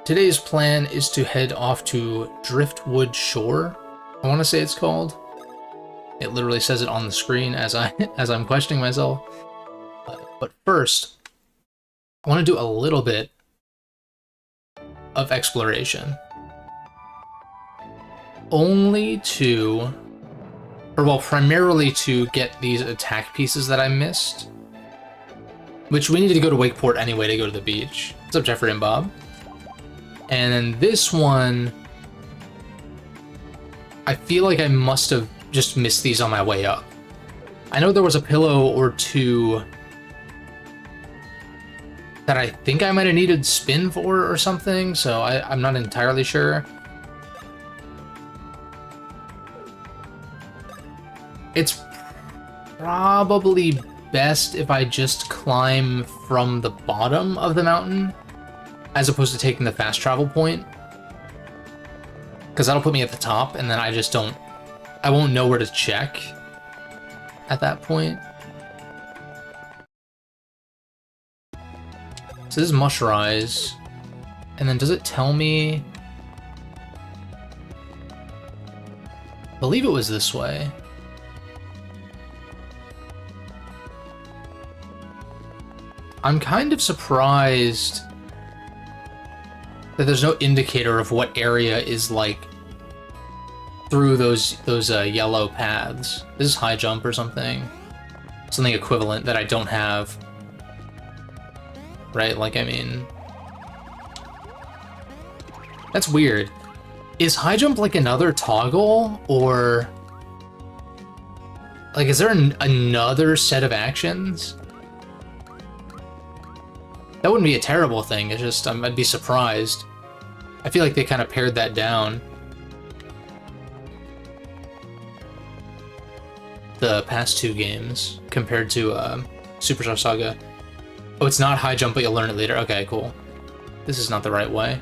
today's plan is to head off to Driftwood Shore. I want to say it's called. It literally says it on the screen as I'm questioning myself. But first, I want to do a little bit of exploration. Only to, or well, primarily to get these attack pieces that I missed. Which we needed to go to Wakeport anyway to go to the beach. What's up, Jeffrey and Bob? And then this one, I feel like I must have just missed these on my way up. I know there was a pillow or two that I think I might have needed spin for or something, so I'm not entirely sure. It's probably best if I just climb from the bottom of the mountain as opposed to taking the fast travel point, because that'll put me at the top and then I won't know where to check at that point. So this is Mush Rise, and then does it tell me? I believe it was this way. I'm kind of surprised that there's no indicator of what area is like through those yellow paths. This is high jump or something. Something equivalent that I don't have. Right? Like, I mean... That's weird. Is high jump like another toggle? Or... like, is there another set of actions? That wouldn't be a terrible thing, it's just, I'd be surprised. I feel like they kind of pared that down. The past two games, compared to Superstar Saga. Oh, it's not high jump, but you'll learn it later. Okay, cool. This is not the right way.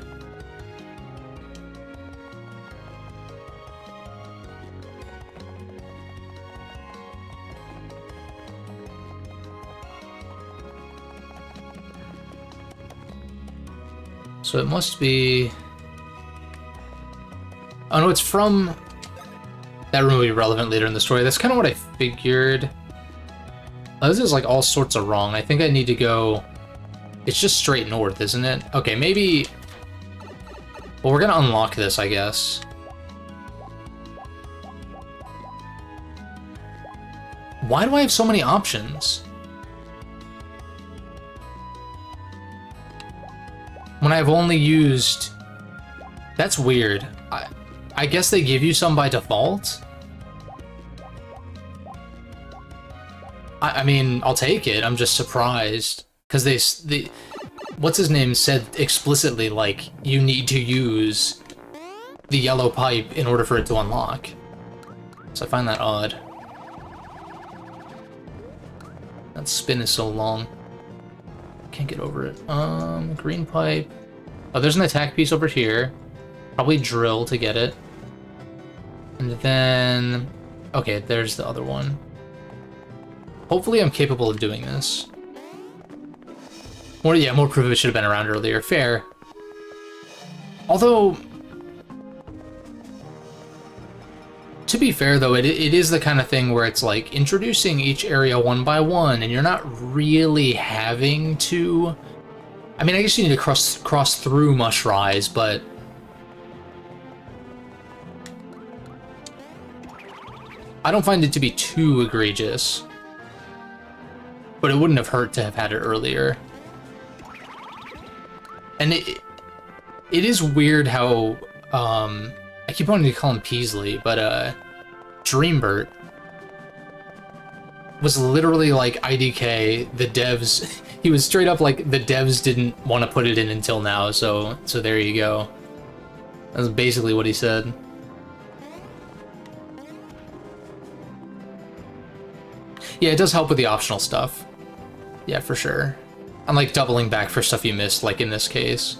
So it must be... oh no, it's from... that room will be relevant later in the story. That's kind of what I figured. Oh, this is like all sorts of wrong. I think I need to go... it's just straight north, isn't it? Okay, maybe... well, we're gonna unlock this, I guess. Why do I have so many options? When I've only used... that's weird. I guess they give you some by default? I mean, I'll take it. I'm just surprised. Because they... what's his name said explicitly, like, you need to use the yellow pipe in order for it to unlock. So I find that odd. That spin is so long. Can't get over it. Green pipe. Oh, there's an attack piece over here. Probably drill to get it. And then... okay, there's the other one. Hopefully I'm capable of doing this. More proof of it should have been around earlier. Fair. Although... to be fair, though, it is the kind of thing where it's like introducing each area one by one, and you're not really having to... I mean, I guess you need to cross through Mush Rise, but... I don't find it to be too egregious. But it wouldn't have hurt to have had it earlier. And it is weird how... I keep wanting to call him Peasley, but Dreambert was literally like IDK, the devs... he was straight up like, the devs didn't want to put it in until now, so there you go. That's basically what he said. Yeah, it does help with the optional stuff. Yeah, for sure. Unlike doubling back for stuff you missed, like in this case.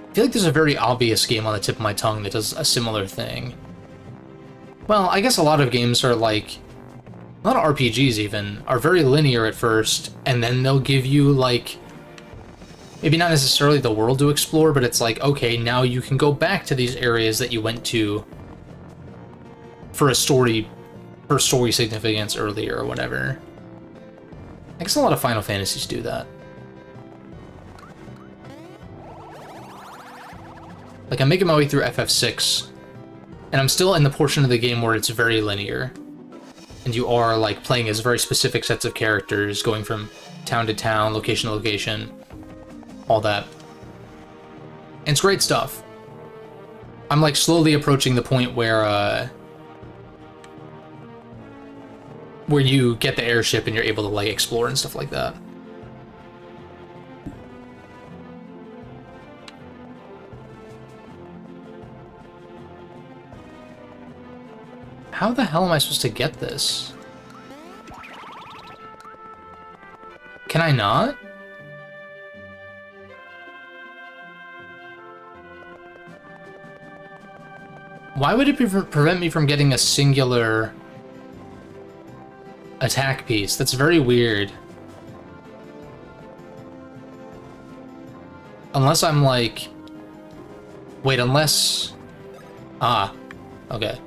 I feel like there's a very obvious game on the tip of my tongue that does a similar thing. Well, I guess a lot of games are like... a lot of RPGs even are very linear at first, and then they'll give you like maybe not necessarily the world to explore, but it's like, okay, now you can go back to these areas that you went to for story significance earlier or whatever. I guess a lot of Final Fantasies do that. Like, I'm making my way through FF6, and I'm still in the portion of the game where it's very linear. And you are, like, playing as very specific sets of characters, going from town to town, location to location, all that. And it's great stuff. I'm, like, slowly approaching the point where you get the airship and you're able to, like, explore and stuff like that. How the hell am I supposed to get this? Can I not? Why would it prevent me from getting a singular attack piece? That's very weird. Unless I'm like... Wait, unless... Ah, okay.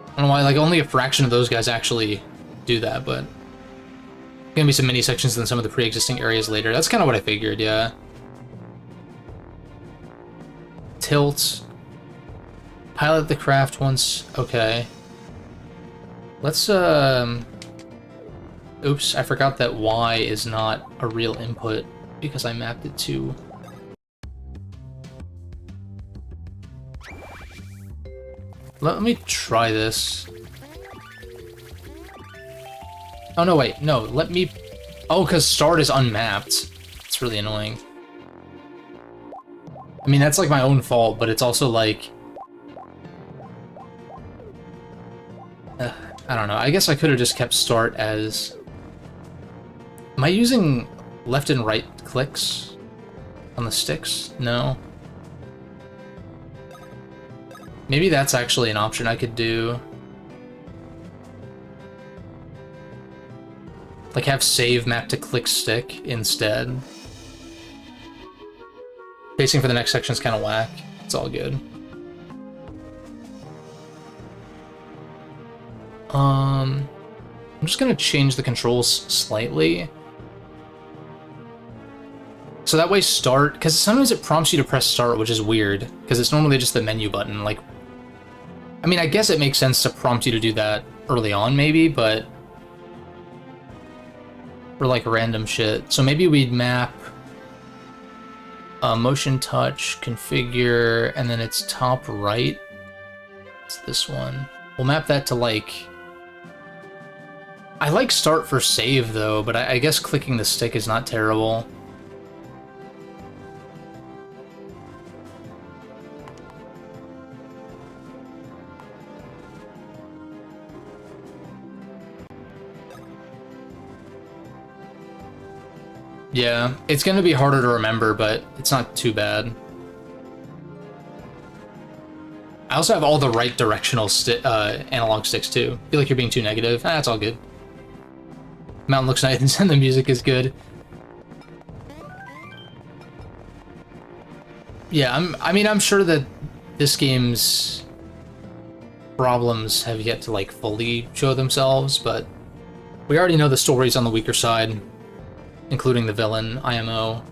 I don't know why, like, only a fraction of those guys actually do that, but... Gonna be some mini sections in some of the pre-existing areas later. That's kind of what I figured, yeah. Tilt. Pilot the craft once... Okay. Let's, Oops, I forgot that Y is not a real input because I mapped it to... Let me try this. Oh, no, wait. No, let me... Oh, because start is unmapped. It's really annoying. I mean, that's, like, my own fault, but it's also, like... I don't know. I guess I could have just kept start as... Am I using left and right clicks on the sticks? No. Maybe that's actually an option I could do. Like, have save map to click stick instead. Pacing for the next section is kind of whack. It's all good. I'm just gonna change the controls slightly. So that way start, because sometimes it prompts you to press start, which is weird, because it's normally just the menu button. Like, I mean, I guess it makes sense to prompt you to do that early on, maybe, but for, like, random shit. So maybe we'd map motion touch, configure, and then it's top right. It's this one. We'll map that to, like... I like start for save, though, but I guess clicking the stick is not terrible. Yeah, it's gonna be harder to remember, but it's not too bad. I also have all the right directional analog sticks, too. I feel like you're being too negative. Ah, that's all good. Mountain looks nice and the music is good. Yeah, I'm sure that this game's problems have yet to, like, fully show themselves, but we already know the story's on the weaker side, including the villain, IMO,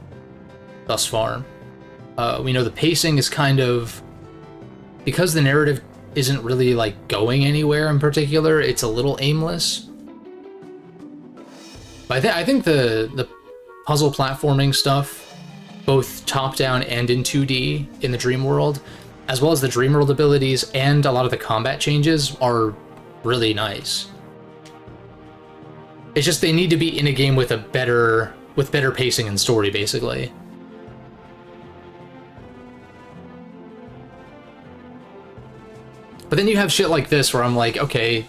thus far. We know the pacing is kind of... Because the narrative isn't really, like, going anywhere in particular, it's a little aimless. But I think the puzzle platforming stuff, both top-down and in 2D in the Dream World, as well as the Dream World abilities and a lot of the combat changes, are really nice. It's just they need to be in a game with better pacing and story, basically. But then you have shit like this where I'm like, okay,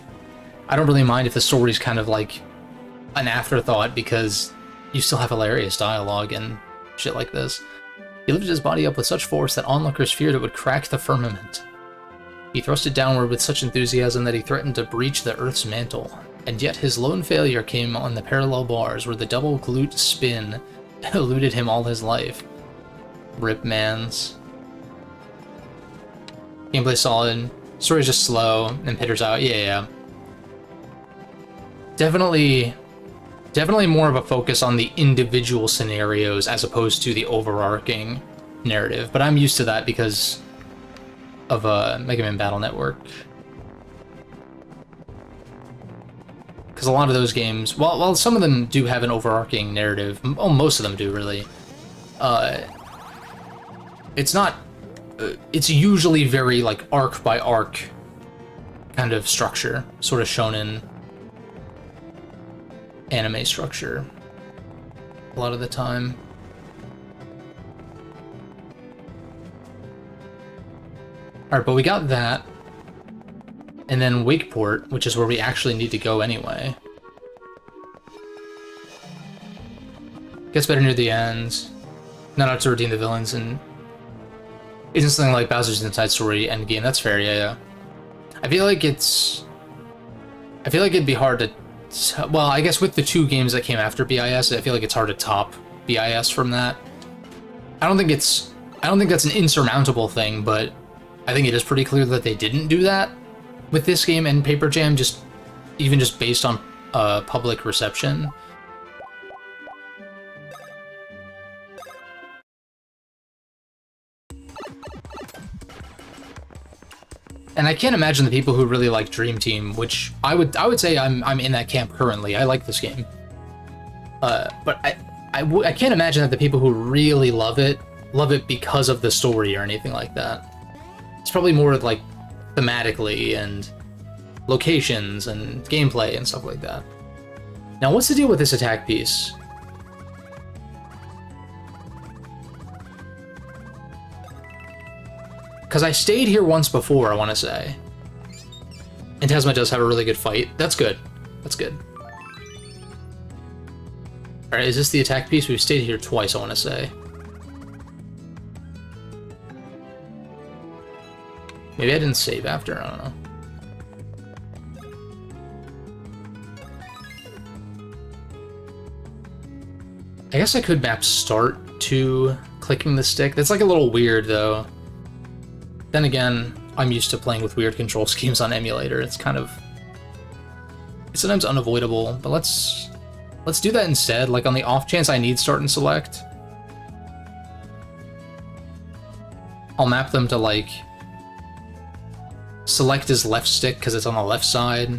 I don't really mind if the story's kind of like an afterthought because you still have hilarious dialogue and shit like this. He lifted his body up with such force that onlookers feared it would crack the firmament. He thrust it downward with such enthusiasm that he threatened to breach the Earth's mantle. And yet his lone failure came on the parallel bars, where the double glute spin eluded him all his life. Rip mans. Gameplay solid. Story's just slow, and pitters out. Yeah. Definitely more of a focus on the individual scenarios as opposed to the overarching narrative. But I'm used to that because of Mega Man Battle Network. Because a lot of those games, while some of them do have an overarching narrative, well, most of them do, really, it's not... it's usually very, like, arc by arc kind of structure, sort of shonen anime structure a lot of the time. Alright, but we got that. And then Wakeport, which is where we actually need to go anyway. Gets better near the end. Not out to redeem the villains, and isn't something like Bowser's Inside Story endgame. That's fair, yeah. I feel like it'd be hard to... Well, I guess with the 2 games that came after BIS, I feel like it's hard to top BIS from that. I don't think that's an insurmountable thing, but I think it is pretty clear that they didn't do that with this game and Paper Jam, even just based on public reception. And I can't imagine the people who really like Dream Team, which I would say I'm in that camp currently. I like this game, but I can't imagine that the people who really love it because of the story or anything like that. It's probably more like thematically and locations and gameplay and stuff like that. Now, what's the deal with this attack piece? Because I stayed here once before, I want to say. And Tesma does have a really good fight. That's good. That's good. Alright, is this the attack piece? We've stayed here twice, I want to say. Maybe I didn't save after, I don't know. I guess I could map start to clicking the stick. That's like a little weird, though. Then again, I'm used to playing with weird control schemes on emulator. It's sometimes unavoidable, but let's do that instead. Like, on the off chance I need start and select, I'll map them to, like, select is left stick because it's on the left side,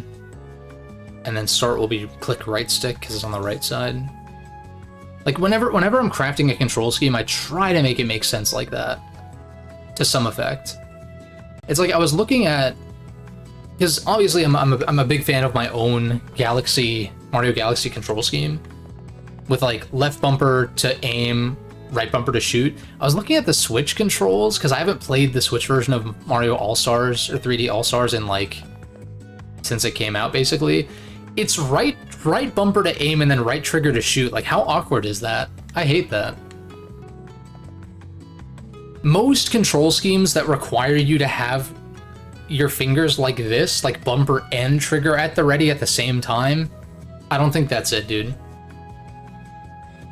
and then start will be click right stick because it's on the right side. Like, whenever I'm crafting a control scheme, I try to make it make sense like that, to some effect. It's like I was looking at, because obviously I'm a big fan of my own Mario Galaxy control scheme, with like left bumper to aim, right bumper to shoot. I was looking at the Switch controls because I haven't played the Switch version of Mario All-Stars or 3D All-Stars in like since it came out. Basically, it's right bumper to aim and then right trigger to shoot. Like, how awkward is that? I hate that. Most control schemes that require you to have your fingers like this, like bumper and trigger at the ready at the same time, I don't think that's it, dude.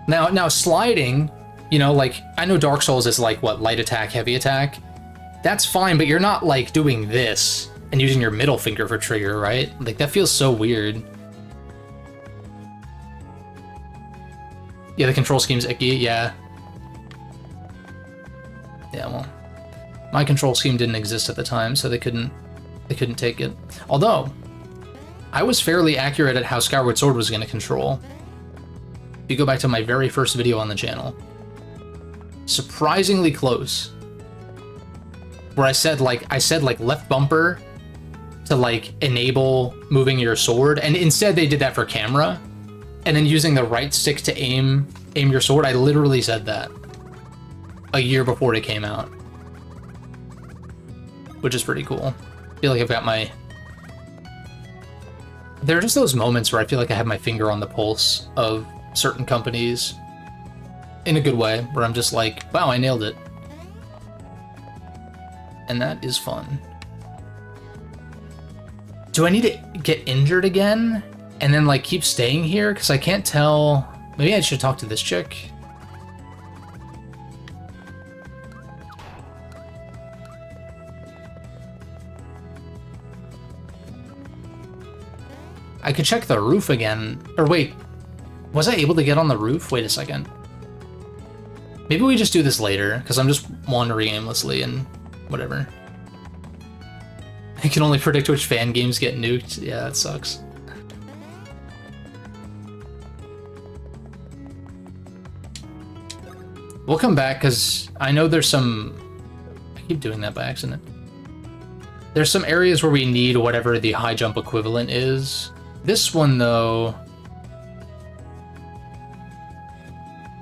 Now sliding, you know, like, I know Dark Souls is like, what, light attack, heavy attack? That's fine, but you're not like doing this and using your middle finger for trigger, right? Like, that feels so weird. Yeah, the control scheme's icky, yeah. Yeah, well, my control scheme didn't exist at the time, so they couldn't take it. Although, I was fairly accurate at how Skyward Sword was going to control. If you go back to my very first video on the channel, surprisingly close. Where I said like left bumper to like enable moving your sword, and instead they did that for camera, and then using the right stick to aim your sword. I literally said that a year before it came out, which is pretty cool. I feel like I've got my... There are just those moments where I feel like I have my finger on the pulse of certain companies in a good way, where I'm just like, wow, I nailed it. And that is fun. Do I need to get injured again? and then like keep staying here because I can't tell. Maybe I should talk to this chick. I could check the roof again. Or wait, was I able to get on the roof? Wait a second. Maybe we just do this later, because I'm just wandering aimlessly and whatever. I can only predict which fan games get nuked. Yeah, that sucks. We'll come back, because I know there's some... I keep doing that by accident. There's some areas where we need whatever the high jump equivalent is. This one, though...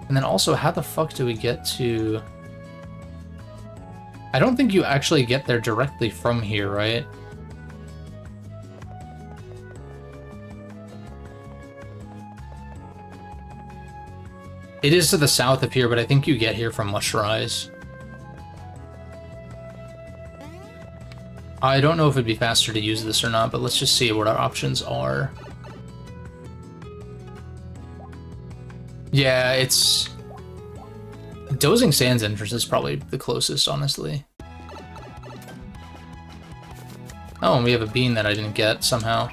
And then also, how the fuck do we get to... I don't think you actually get there directly from here, right? It is to the south of here, but I think you get here from Mushrise. I don't know if it'd be faster to use this or not, but let's just see what our options are. Yeah, it's... Dozing Sands entrance is probably the closest, honestly. Oh, and we have a bean that I didn't get, somehow.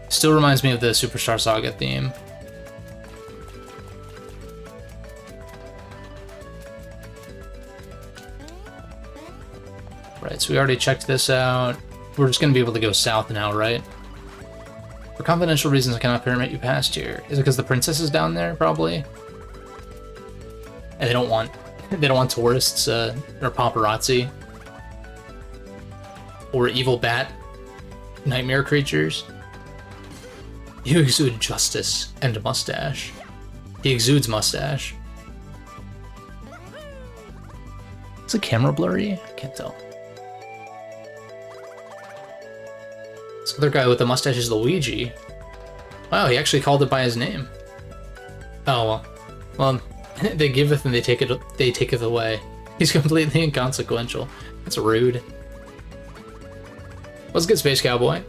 Still reminds me of the Superstar Saga theme. Right, so we already checked this out. We're just going to be able to go south now, right? For confidential reasons, I cannot permit you past here. Is it because the princess is down there, probably? And they don't want tourists or paparazzi or evil bat nightmare creatures. You exude justice and mustache. He exudes mustache. Is the camera blurry? I can't tell. This other guy with the mustache is Luigi. Wow, he actually called it by his name. Oh well. Well, they giveth and they taketh away. He's completely inconsequential. That's rude. What's good, Space Cowboy?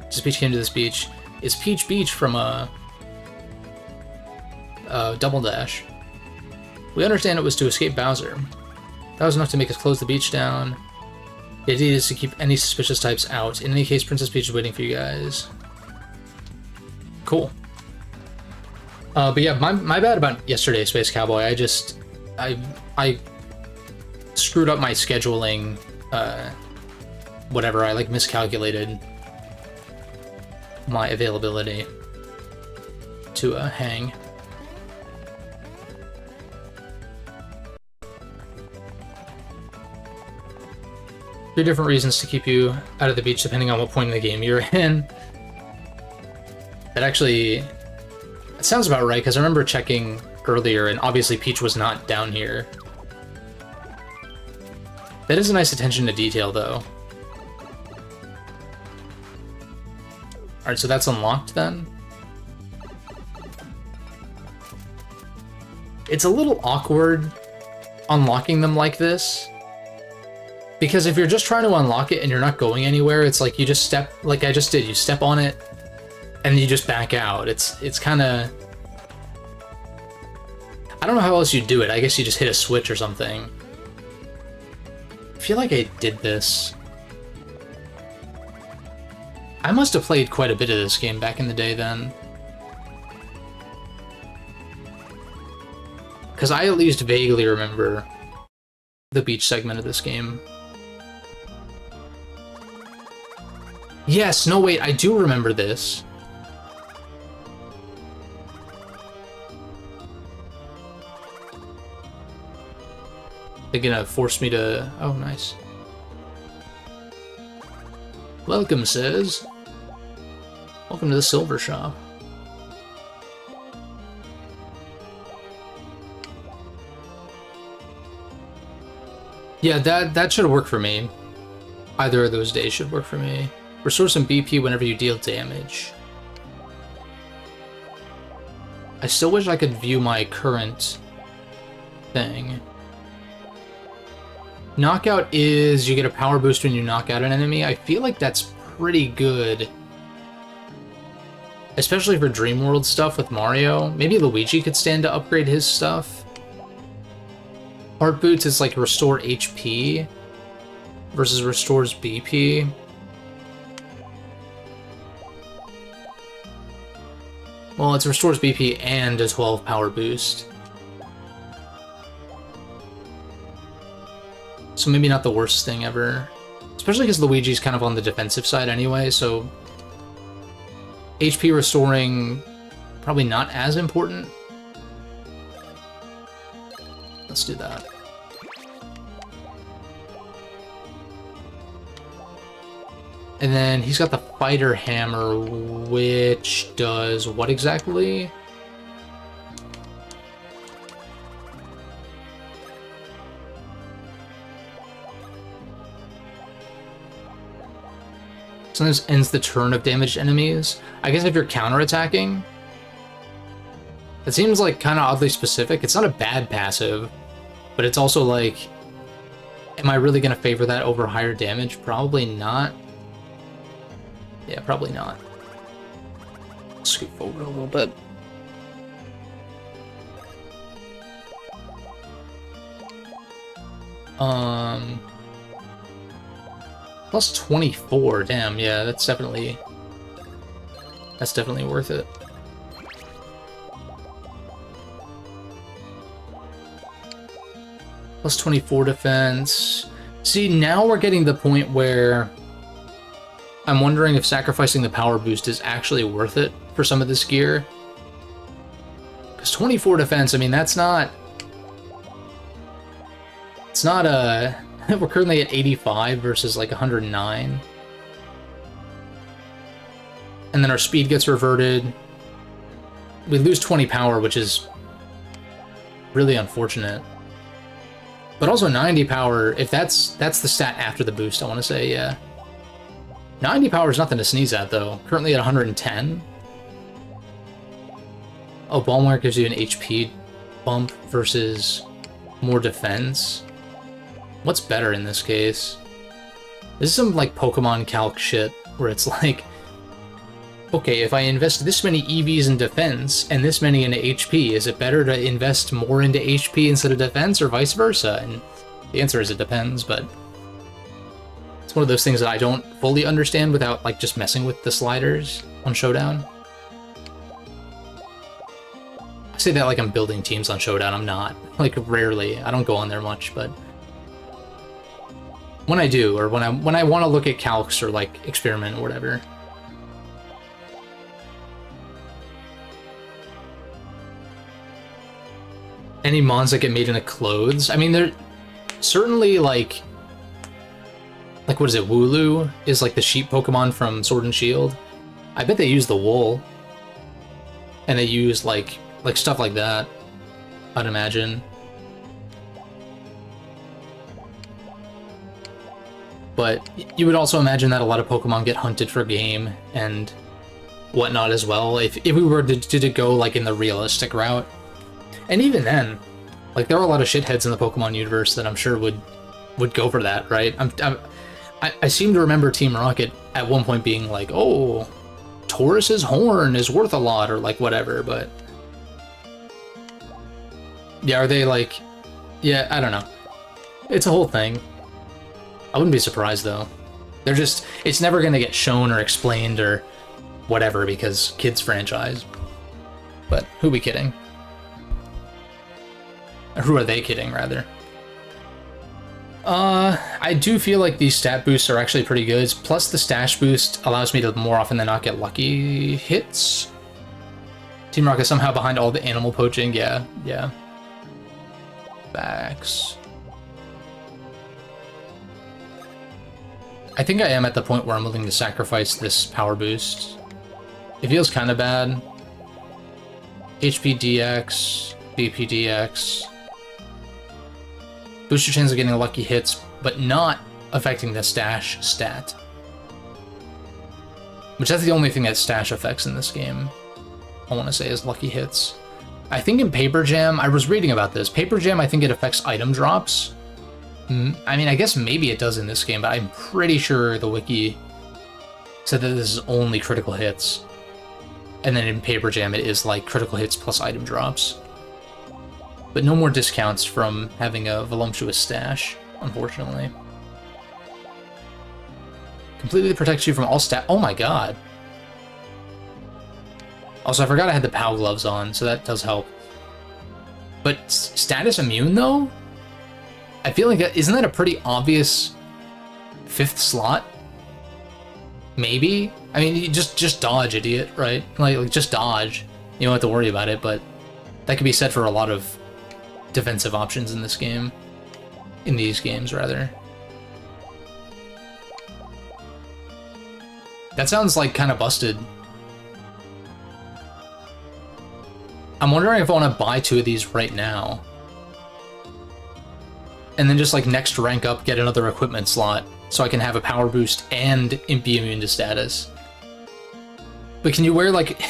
Just Peach came to this beach. Is Peach Beach from Double Dash. We understand it was to escape Bowser. That was enough to make us close the beach down. The idea is to keep any suspicious types out. In any case, Princess Peach is waiting for you guys. Cool. But yeah, my bad about yesterday, Space Cowboy. I screwed up my scheduling, whatever. I like miscalculated my availability to hang. Three different reasons to keep you out of the beach depending on what point in the game you're in. That actually, it sounds about right, because I remember checking earlier, and obviously Peach was not down here. That is a nice attention to detail, though. Alright, so that's unlocked then? It's a little awkward unlocking them like this. Because if you're just trying to unlock it and you're not going anywhere, it's like you just step, like I just did, you step on it, and you just back out. It's kind of... I don't know how else you do it. I guess you just hit a switch or something. I feel like I did this. I must have played quite a bit of this game back in the day then. Because I at least vaguely remember the beach segment of this game. Yes, no wait, I do remember this. They're gonna force me to... Oh, nice. Welcome, sirs. Welcome to the silver shop. Yeah, that should work for me. Either of those days should work for me. Restore some BP whenever you deal damage. I still wish I could view my current thing. Knockout is you get a power boost when you knock out an enemy. I feel like that's pretty good. Especially for Dream World stuff with Mario. Maybe Luigi could stand to upgrade his stuff. Heart Boots is like restore HP versus restores BP. Well, it restores BP and a 12 power boost. So maybe not the worst thing ever. Especially because Luigi's kind of on the defensive side anyway, so HP restoring probably not as important. Let's do that. And then he's got the Fighter Hammer, which does what exactly? Sometimes ends the turn of damaged enemies. I guess if you're counterattacking, it seems like kind of oddly specific. It's not a bad passive, but it's also like, am I really going to favor that over higher damage? Probably not. Yeah, probably not. Scoot forward a little bit. Plus 24, damn, yeah, that's definitely worth it. Plus 24 defense. See, now we're getting to the point where I'm wondering if sacrificing the power boost is actually worth it for some of this gear. Because 24 defense, I mean, that's not... It's not a... We're currently at 85 versus like 109. And then our speed gets reverted. We lose 20 power, which is really unfortunate. But also 90 power, if that's the stat after the boost, I want to say, yeah. 90 power is nothing to sneeze at, though. Currently at 110. Oh, Balmware gives you an HP bump versus more defense. What's better in this case? This is some, like, Pokemon calc shit, where it's like, okay, if I invest this many EVs in defense and this many into HP, is it better to invest more into HP instead of defense, or vice versa? And the answer is it depends, but it's one of those things that I don't fully understand without, like, just messing with the sliders on Showdown. I say that like I'm building teams on Showdown. I'm not. Like, rarely. I don't go on there much, but when I do, or when I want to look at calcs or, like, experiment or whatever. Any mons that get made into clothes? I mean, they're certainly, like, what is it, Wooloo is like the sheep Pokemon from Sword and Shield. I bet they use the wool. And they use like stuff like that, I'd imagine. But you would also imagine that a lot of Pokemon get hunted for game and whatnot as well, if we were to go, like, in the realistic route. And even then, like, there are a lot of shitheads in the Pokemon universe that I'm sure would go for that, right? I seem to remember Team Rocket at one point being like, oh, Taurus's horn is worth a lot, or like whatever, but yeah, are they like, yeah, I don't know. It's a whole thing. I wouldn't be surprised though. They're just, it's never gonna get shown or explained or whatever because kids franchise. But who be kidding? Or who are they kidding, rather? I do feel like these stat boosts are actually pretty good. Plus the stash boost allows me to more often than not get lucky hits. Team Rocket somehow behind all the animal poaching, yeah. Facts. I think I am at the point where I'm willing to sacrifice this power boost. It feels kind of bad. HP DX, BP DX. Boost your chance of getting lucky hits, but not affecting the stash stat. Which that's the only thing that stash affects in this game, I want to say, is lucky hits. I think in Paper Jam, I was reading about this. Paper Jam, I think it affects item drops. I mean, I guess maybe it does in this game, but I'm pretty sure the wiki said that this is only critical hits. And then in Paper Jam, it is like critical hits plus item drops. But no more discounts from having a voluptuous stash, unfortunately. Completely protects you from all stat. Oh my god. Also, I forgot I had the POW gloves on, so that does help. But status immune, though? I feel like isn't that a pretty obvious 5th slot? Maybe? I mean, you just dodge, idiot, right? Like, just dodge. You don't have to worry about it, but that could be said for a lot of defensive options in this game. In these games, rather. That sounds like kind of busted. I'm wondering if I want to buy 2 of these right now. And then just like next rank up, get another equipment slot so I can have a power boost and be immune to status. But can you wear like...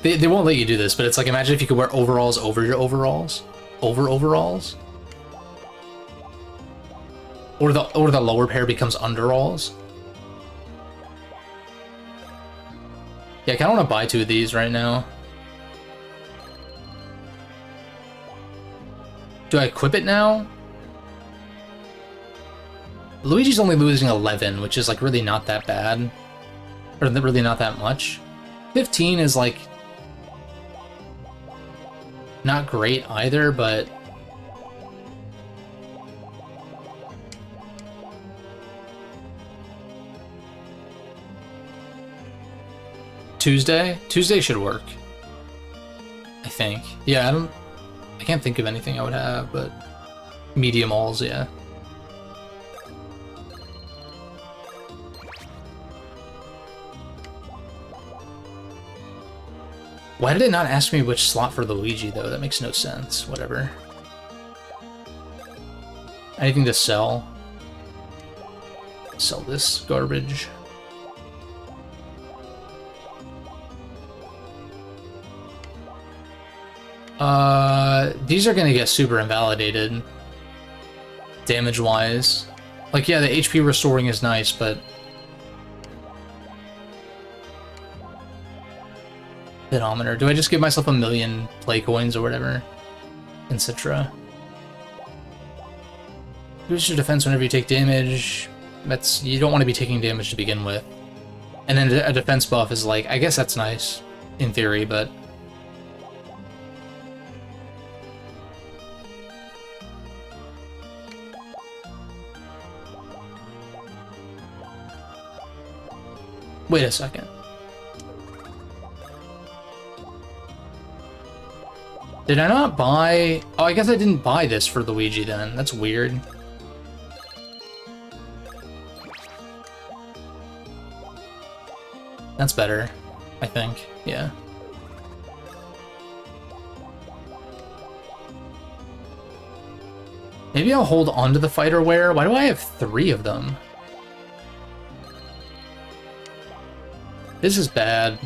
they won't let you do this, but it's like imagine if you could wear overalls over your overalls. Over overalls. Or the lower pair becomes underalls. Yeah, I kind of want to buy 2 of these right now. Do I equip it now? Luigi's only losing 11, which is like really not that bad. Or really not that much. 15 is like... not great either, but... Tuesday? Tuesday should work. I think. Yeah, I can't think of anything I would have, but... medium alls, yeah. Why did it not ask me which slot for Luigi, though? That makes no sense. Whatever. Anything to sell? Sell this garbage. These are gonna get super invalidated. Damage-wise. Like, yeah, the HP restoring is nice, but... Pedometer. Do I just give myself 1,000,000 play coins or whatever? In Citra. Boost your defense whenever you take damage. That's... you don't want to be taking damage to begin with. And then a defense buff is like... I guess that's nice. In theory, but... Wait a second. Did I not buy... oh, I guess I didn't buy this for Luigi then. That's weird. That's better, I think. Yeah. Maybe I'll hold on to the fighter wear. Why do I have 3 of them? This is bad.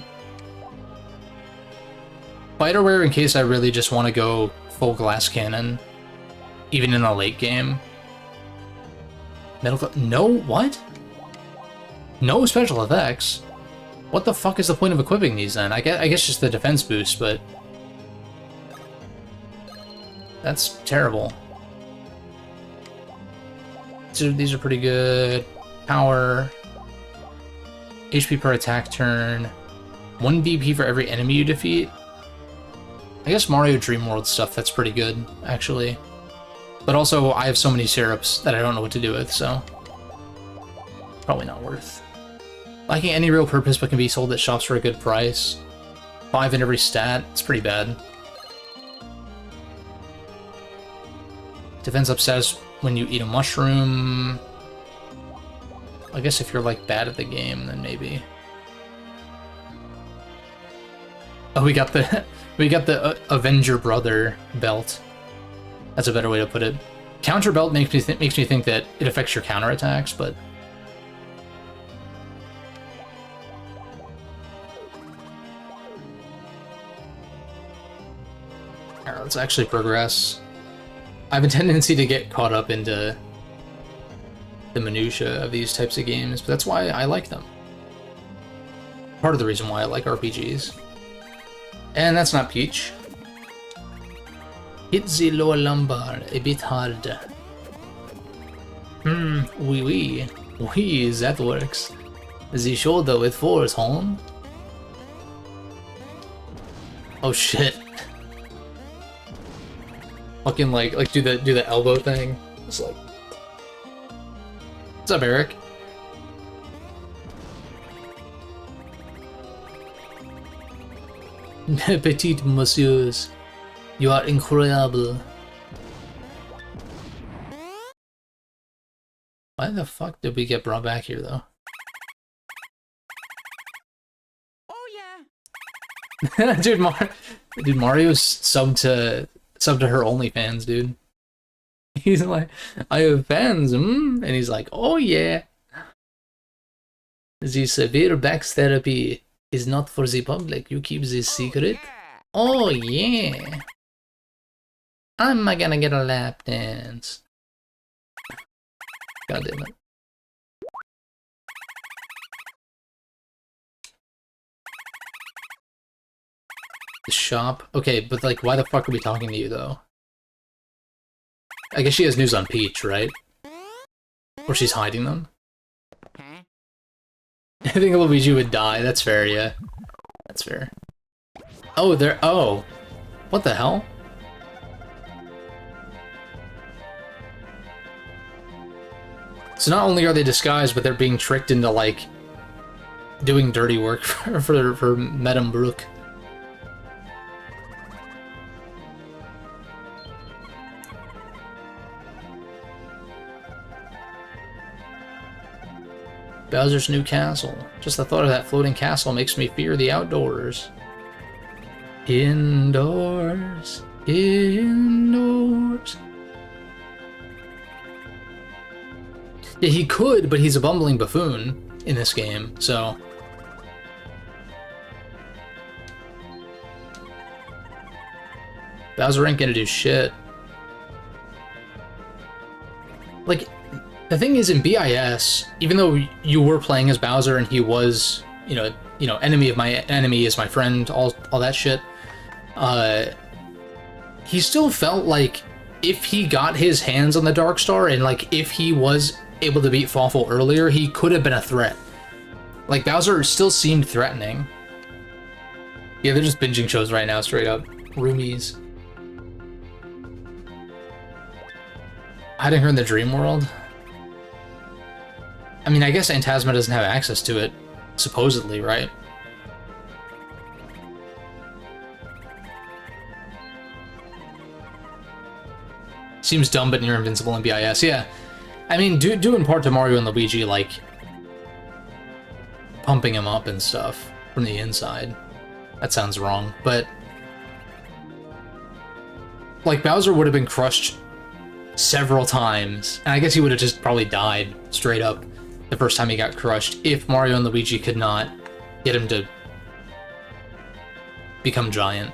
Fighter wear in case I really just want to go full glass cannon. Even in a late game. Metal... no, what? No special effects? What the fuck is the point of equipping these then? I guess just the defense boost, but... that's terrible. These are pretty good. Power... HP per attack turn, 1 BP for every enemy you defeat. I guess Mario Dream World stuff, that's pretty good, actually. But also, I have so many syrups that I don't know what to do with, so... probably not worth. Lacking any real purpose but can be sold at shops for a good price. 5 in every stat, it's pretty bad. Defense up status when you eat a mushroom... I guess if you're, like, bad at the game, then maybe. Oh, we got the Avenger Brother belt. That's a better way to put it. Counter belt makes me think that it affects your counterattacks, but... Alright, let's actually progress. I have a tendency to get caught up into the minutia of these types of games, but that's why I like them. Part of the reason why I like RPGs. And that's not Peach. Hit the lower lumbar a bit hard. Oui, that works. The shoulder with force, home. Oh shit. Fucking like do the elbow thing. It's like, what's up, Eric? Petite messieurs, you are incredible. Why the fuck did we get brought back here, though? Oh yeah. dude, Mario's subbed to her OnlyFans, dude. He's like, I have fans, and he's like, oh yeah. The severe back therapy is not for the public. You keep this secret. Oh yeah. I'm gonna get a lap dance. God damn it. The shop? Okay, but like, why the fuck are we talking to you, though? I guess she has news on Peach, right? Or she's hiding them? I think Luigi would die, that's fair, yeah. That's fair. Oh, they're- oh! What the hell? So not only are they disguised, but they're being tricked into, like, doing dirty work for Madame Brooke. Bowser's new castle. Just the thought of that floating castle makes me fear the outdoors. Indoors, indoors. Yeah, he could, but he's a bumbling buffoon in this game, so... Bowser ain't gonna do shit. Like, the thing is, in BIS, even though you were playing as Bowser and he was, you know, enemy of my enemy is my friend, all that shit, he still felt like if he got his hands on the Dark Star and, like, if he was able to beat Fawful earlier, he could have been a threat. Like, Bowser still seemed threatening. Yeah, they're just binging shows right now, straight up. Roomies. Hiding her in the dream world? I mean, I guess Phantasma doesn't have access to it, supposedly, right? Seems dumb, but near invincible in BIS, yeah. I mean, due in part to Mario and Luigi, like, pumping him up and stuff from the inside. That sounds wrong, but... like, Bowser would have been crushed several times, and I guess he would have just probably died straight up the first time he got crushed if Mario and Luigi could not get him to become giant.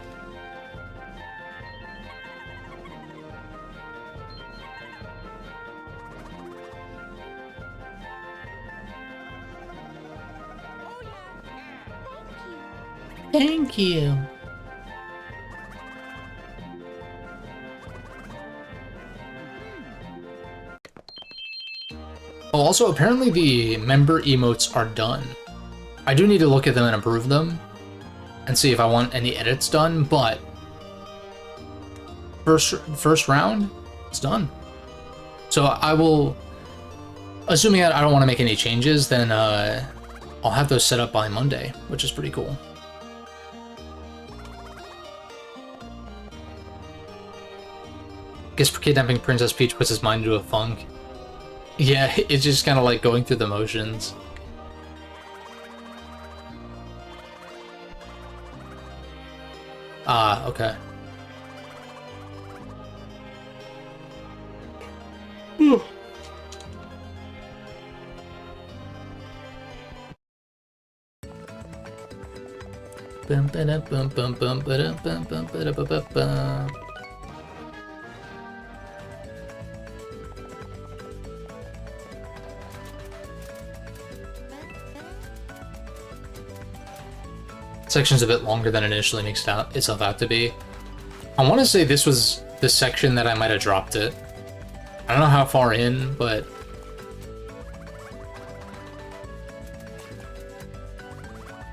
Thank you. Oh, also, apparently the member emotes are done. I do need to look at them and approve them, and see if I want any edits done, but first round, it's done. So I will, assuming I don't want to make any changes, then I'll have those set up by Monday, which is pretty cool. Guess kidnapping Princess Peach puts his mind into a funk. Yeah, it's just kind of like going through the motions. Ah, okay. Section's a bit longer than it initially makes itself out to be. I want to say this was the section that I might have dropped it. I don't know how far in, but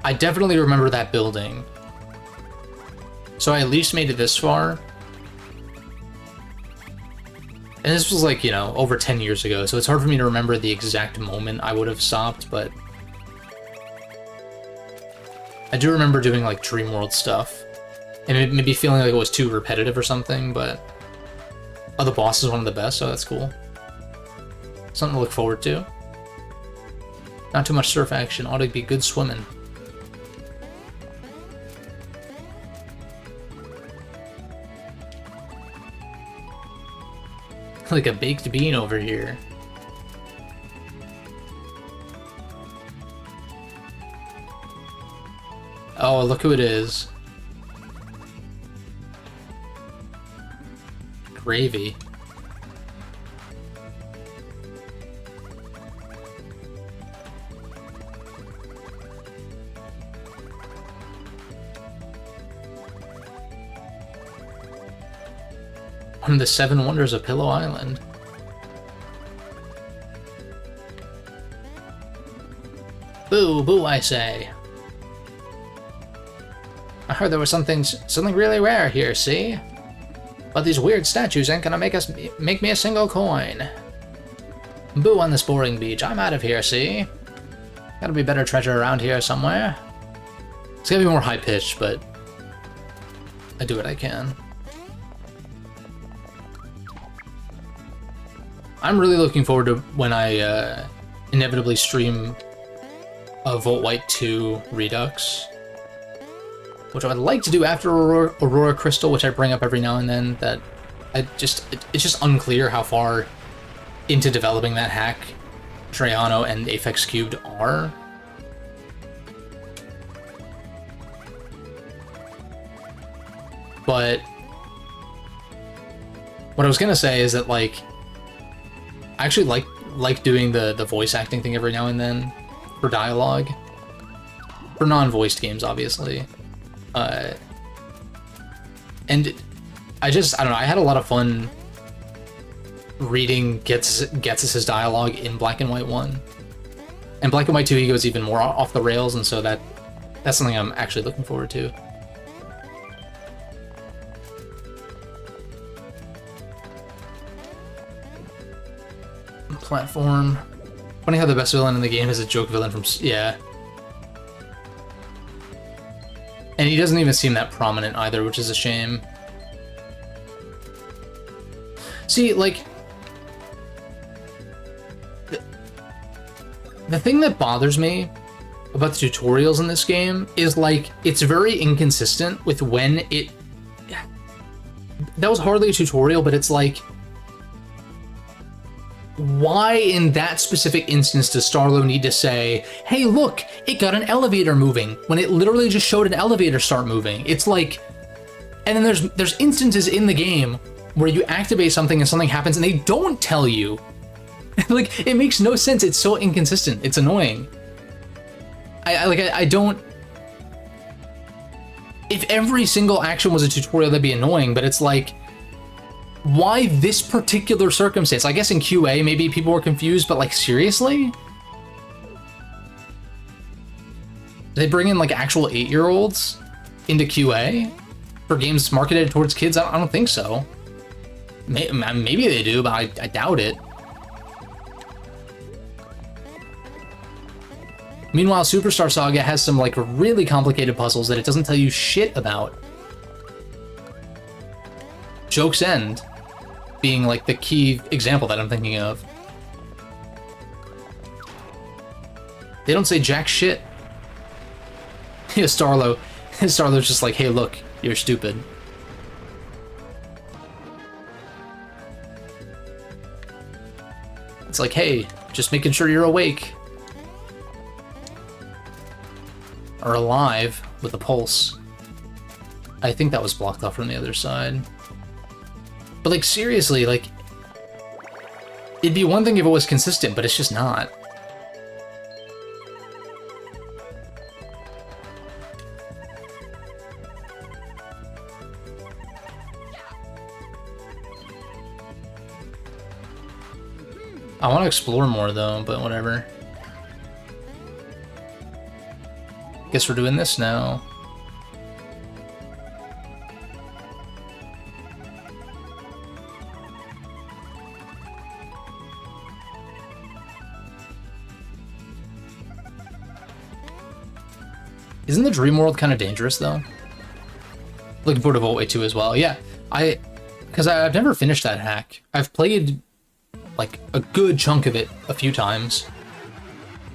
I definitely remember that building. So I at least made it this far. And this was like, you know, over 10 years ago, so it's hard for me to remember the exact moment I would have stopped, but I do remember doing like Dream World stuff. And maybe feeling like it was too repetitive or something, but oh, the boss is one of the best, so that's cool. Something to look forward to. Not too much surf action, ought to be good swimming. Like a baked bean over here. Oh, look who it is. Gravy. One of the 7 wonders of Pillow Island. Boo, boo, I say. I heard there was something really rare here, see? But these weird statues ain't gonna make me a single coin. Boo on this boring beach, I'm out of here, see? Gotta be better treasure around here somewhere. It's gotta be more high-pitched, but I do what I can. I'm really looking forward to when I inevitably stream a Volt White 2 Redux, which I would like to do after Aurora Crystal, which I bring up every now and then. That it's just unclear how far into developing that hack Triano and Aphex Cubed are. But what I was gonna say is that, like, I actually like doing the voice acting thing every now and then for dialogue. For non-voiced games, obviously. And I don't know, I had a lot of fun reading Ghetsis' dialogue in Black and White 1. And Black and White 2, he goes even more off the rails, and so that's something I'm actually looking forward to. Platform. Funny how the best villain in the game is a joke villain from... yeah. And he doesn't even seem that prominent either, which is a shame. See, like... The thing that bothers me about the tutorials in this game is, like, it's very inconsistent with when it... That was hardly a tutorial, but it's like... Why in that specific instance does Starlo need to say, hey, look, it got an elevator moving, when it literally just showed an elevator start moving? It's like... And then there's instances in the game where you activate something and something happens and they don't tell you. Like, it makes no sense. It's so inconsistent. It's annoying. I don't... If every single action was a tutorial, that'd be annoying, but it's like... Why this particular circumstance? I guess in QA, maybe people were confused, but, like, seriously? They bring in, like, actual 8-year-olds into QA for games marketed towards kids? I don't think so. Maybe they do, but I doubt it. Meanwhile, Superstar Saga has some, like, really complicated puzzles that it doesn't tell you shit about. Joke's End being, like, the key example that I'm thinking of. They don't say jack shit. Yeah, Starlo's just like, hey, look, you're stupid. It's like, hey, just making sure you're awake. Or alive. with the pulse. I think that was blocked off from the other side. But, like, seriously, like, it'd be one thing if it was consistent, but it's just not. I want to explore more, though, but whatever. Guess we're doing this now. Isn't the dream world kind of dangerous, though? Looking forward to Vaultway 2 as well. Yeah, because I've never finished that hack. I've played, like, a good chunk of it a few times,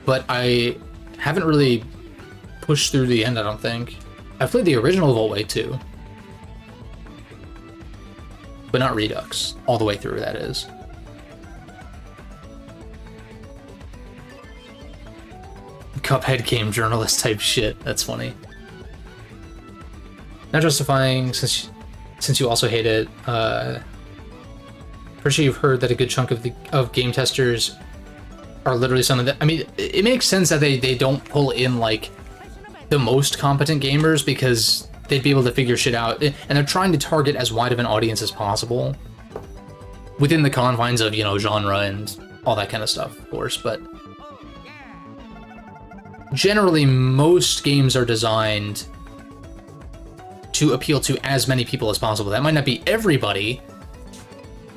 but I haven't really pushed through the end, I don't think. I've played the original Vaultway 2, but not Redux, all the way through, that is. Cuphead game journalist type shit. That's funny. Not justifying, since you also hate it. Pretty sure you've heard that a good chunk of game testers are literally some of the. I mean, it makes sense that they don't pull in like the most competent gamers because they'd be able to figure shit out, and they're trying to target as wide of an audience as possible within the confines of, you know, genre and all that kind of stuff, of course, but. Generally, most games are designed to appeal to as many people as possible. That might not be everybody,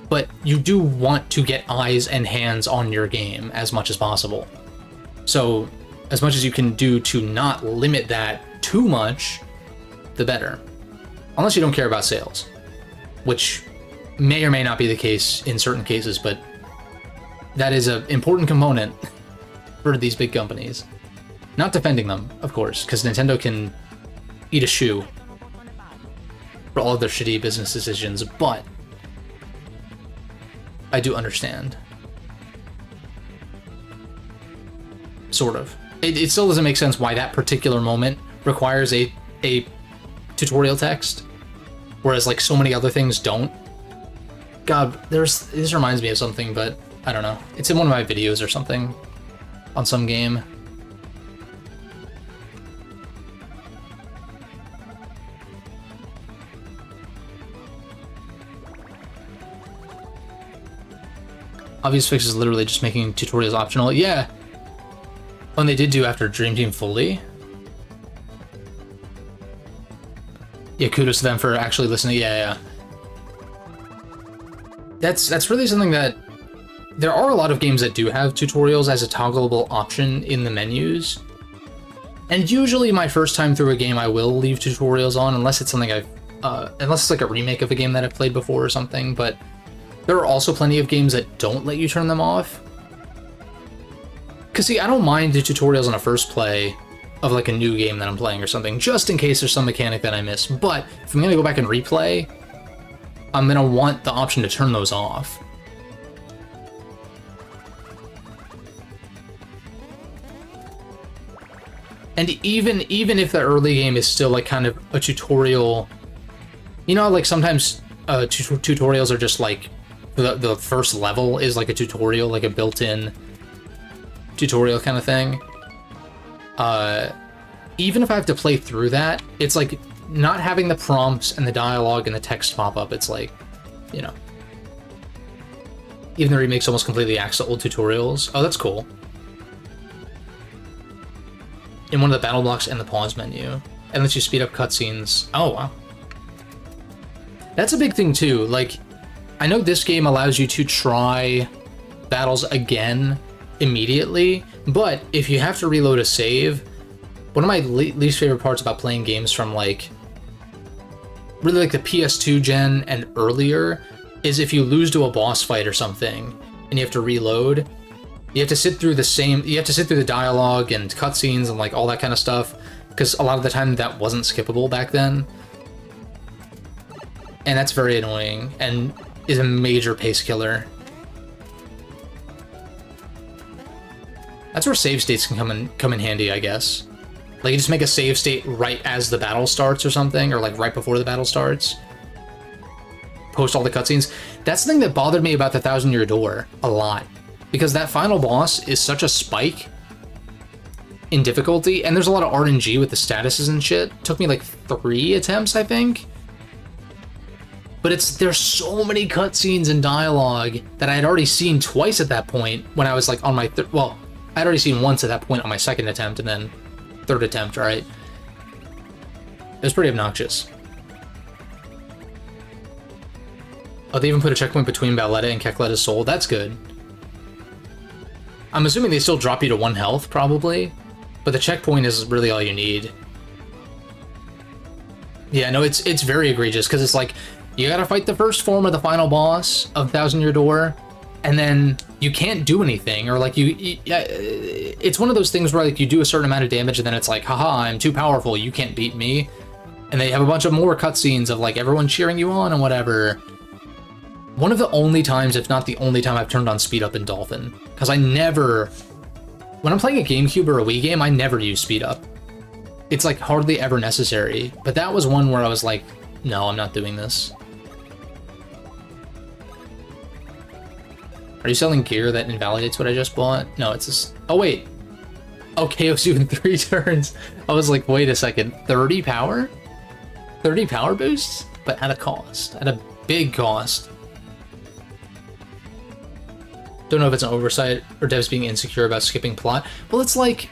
but you do want to get eyes and hands on your game as much as possible. So, as much as you can do to not limit that too much, the better. Unless you don't care about sales, which may or may not be the case in certain cases, but that is an important component for these big companies. Not defending them, of course, because Nintendo can eat a shoe for all of their shitty business decisions, but I do understand. Sort of. It still doesn't make sense why that particular moment requires a tutorial text, whereas like so many other things don't. God, this reminds me of something, but I don't know. It's in one of my videos or something on some game. Obvious Fix is literally just making tutorials optional. Yeah. When they did do after Dream Team Fully. Yeah, kudos to them for actually listening. Yeah. That's really something that... There are a lot of games that do have tutorials as a toggleable option in the menus. And usually my first time through a game I will leave tutorials on, unless it's something unless it's like a remake of a game that I've played before or something, but... There are also plenty of games that don't let you turn them off. Because, see, I don't mind the tutorials on a first play of, like, a new game that I'm playing or something, just in case there's some mechanic that I miss. But if I'm going to go back and replay, I'm going to want the option to turn those off. And even if the early game is still, like, kind of a tutorial... You know, like, sometimes tutorials are just, like... The first level is like a tutorial, like a built-in tutorial kind of thing. Even if I have to play through that, it's like not having the prompts and the dialogue and the text pop up. It's like, you know. Even the remakes almost completely axe the old tutorials. Oh, that's cool. In one of the battle blocks and the pause menu. And lets you speed up cutscenes. Oh, wow. That's a big thing too. Like, I know this game allows you to try battles again immediately, but if you have to reload a save, one of my least favorite parts about playing games from like really like the PS2 gen and earlier is if you lose to a boss fight or something and you have to reload, you have to sit through the dialogue and cutscenes and like all that kind of stuff, because a lot of the time that wasn't skippable back then. And that's very annoying and is a major pace killer. That's where save states can come in handy, I guess. Like, you just make a save state right as the battle starts or something, or like right before the battle starts. Post all the cutscenes. That's the thing that bothered me about the Thousand Year Door a lot. Because that final boss is such a spike in difficulty, and there's a lot of RNG with the statuses and shit. It took me like 3 attempts, I think. But there's so many cutscenes and dialogue that I had already seen twice at that point when I was like on my well, I'd already seen once at that point on my second attempt and then third attempt, right? It was pretty obnoxious. Oh, they even put a checkpoint between Balletta and Kekletta's soul. That's good. I'm assuming they still drop you to 1 health, probably, but the checkpoint is really all you need. Yeah, no, it's very egregious, because it's like, you gotta fight the first form of the final boss of Thousand Year Door, and then you can't do anything, or like it's one of those things where like you do a certain amount of damage and then it's like, haha, I'm too powerful, you can't beat me. And they have a bunch of more cutscenes of like everyone cheering you on and whatever. One of the only times, if not the only time, I've turned on speed up in Dolphin, because I never, when I'm playing a GameCube or a Wii game, I never use speed up. It's like hardly ever necessary, but that was one where I was like, no, I'm not doing this. Are you selling gear that invalidates what I just bought? No, it's just... Oh, wait. Oh, KOs you in 3 turns. I was like, wait a second. 30 power? 30 power boosts? But at a cost. At a big cost. Don't know if it's an oversight or devs being insecure about skipping plot. Well, it's like...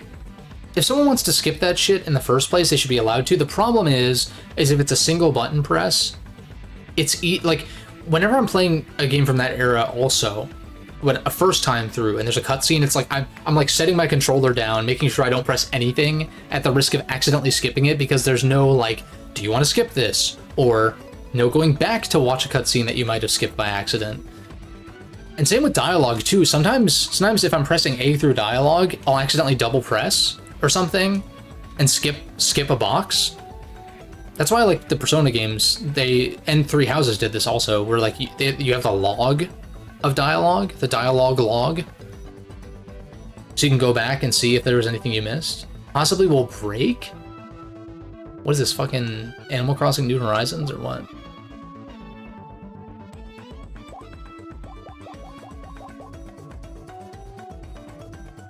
If someone wants to skip that shit in the first place, they should be allowed to. The problem is if it's a single button press, it's... like, whenever I'm playing a game from that era also... when a first time through and there's a cutscene, it's like I'm like setting my controller down, making sure I don't press anything at the risk of accidentally skipping it, because there's no like, do you want to skip this? Or no going back to watch a cutscene that you might have skipped by accident. And same with dialogue too. Sometimes if I'm pressing A through dialogue, I'll accidentally double press or something and skip a box. That's why I like the Persona games. And Three Houses did this also, where like you have the log of dialogue, the dialogue log, so you can go back and see if there was anything you missed. Possibly will break? What is this, fucking Animal Crossing New Horizons or what?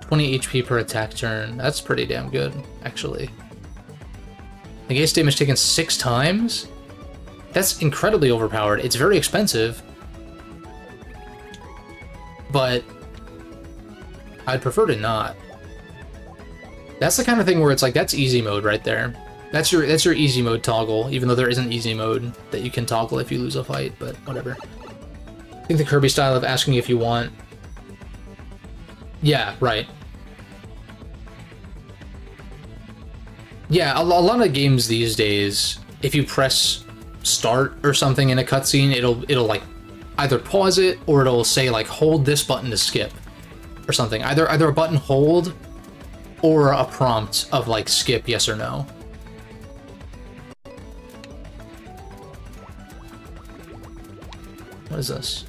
$20 HP per attack turn. That's pretty damn good, actually. Negates damage taken 6 times? That's incredibly overpowered. It's very expensive, but I'd prefer to not. That's the kind of thing where it's like, that's easy mode right there. That's your easy mode toggle, even though there isn't easy mode that you can toggle if you lose a fight, but whatever. I think the Kirby style of asking if you want... Yeah, right. Yeah, a lot of games these days, if you press start or something in a cutscene, it'll like either pause it or it'll say like hold this button to skip or something. Either a button hold or a prompt of like skip yes or no. What is this?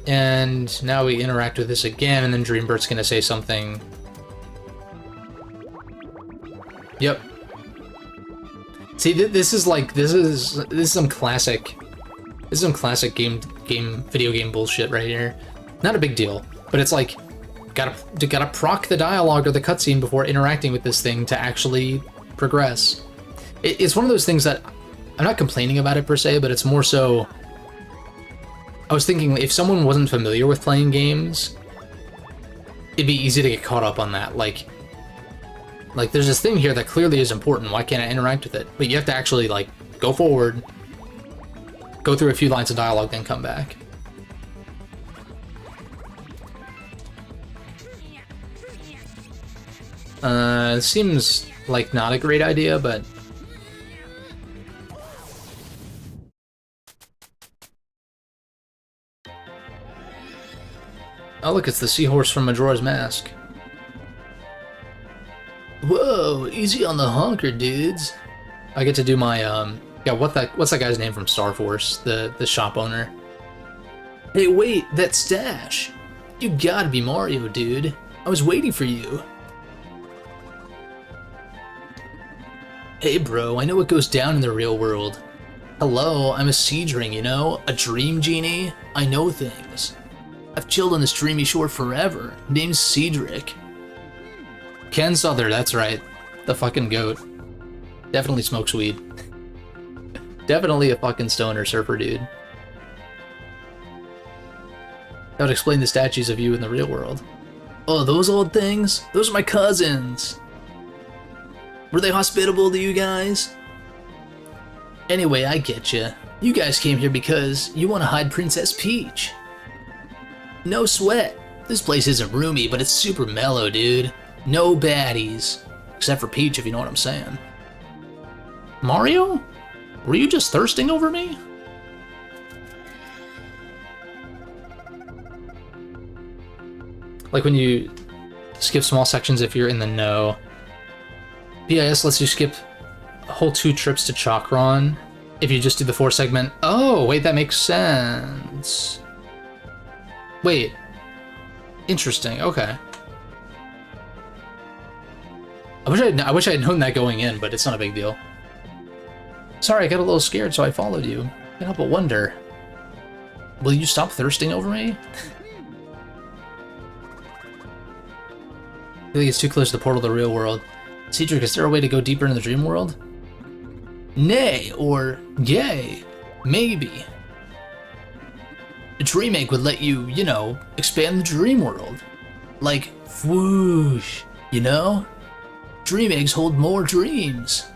And now we interact with this again, and then Dreambird's gonna say something. Yep. See, this is some classic video game bullshit right here. Not a big deal, but it's like gotta proc the dialogue or the cutscene before interacting with this thing to actually progress. It's one of those things that I'm not complaining about it per se, but it's more so. I was thinking, if someone wasn't familiar with playing games, it'd be easy to get caught up on that. Like there's this thing here that clearly is important, why can't I interact with it? But you have to actually, like, go forward, go through a few lines of dialogue, then come back. Seems like not a great idea, but... Oh look, it's the seahorse from Majora's Mask. Whoa, easy on the honker, dudes. I get to do my, yeah, what's that guy's name from Star Force? The shop owner. Hey, wait, that stash. You gotta be Mario, dude. I was waiting for you. Hey, bro, I know what goes down in the real world. Hello, I'm a seed ring, you know? A dream genie? I know things. I've chilled on this dreamy shore forever. Name's Cedric. Ken Souther, that's right. The fucking goat. Definitely smokes weed. Definitely a fucking stoner surfer dude. That would explain the statues of you in the real world. Oh, those old things? Those are my cousins. Were they hospitable to you guys? Anyway, I get you. You guys came here because you want to hide Princess Peach. No sweat. This place isn't roomy, but it's super mellow, dude. No baddies. Except for Peach, if you know what I'm saying. Mario? Were you just thirsting over me? Like when you skip small sections if you're in the know. PIS lets you skip a whole 2 trips to Chakron if you just do the 4 segment. Oh, wait, that makes sense. Wait. Interesting, okay. I wish I had known that going in, but it's not a big deal. Sorry, I got a little scared, so I followed you. Can't help but wonder. Will you stop thirsting over me? I think it's too close to the portal to the real world. Cedric, is there a way to go deeper into the dream world? Nay, or yay, maybe. A dream egg would let you, you know, expand the dream world. Like, whoosh, you know? Dream eggs hold more dreams.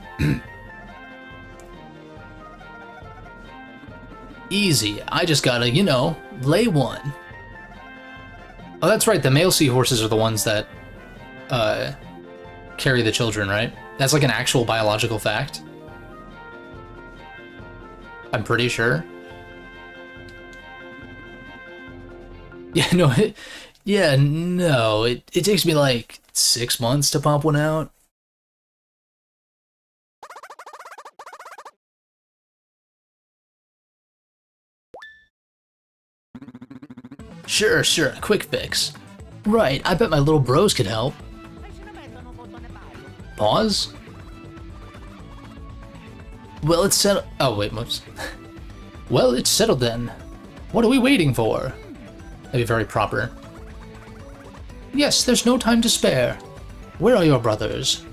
Easy, I just gotta, you know, lay one. Oh, that's right, the male seahorses are the ones that, carry the children, right? That's like an actual biological fact. I'm pretty sure. Yeah, no, it takes me like 6 months to pop one out. Sure, quick fix. Right, I bet my little bros could help. Pause? Well, it's settled. Oh, wait, whoops. Well, it's settled then. What are we waiting for? That'd be very proper. Yes, there's no time to spare. Where are your brothers?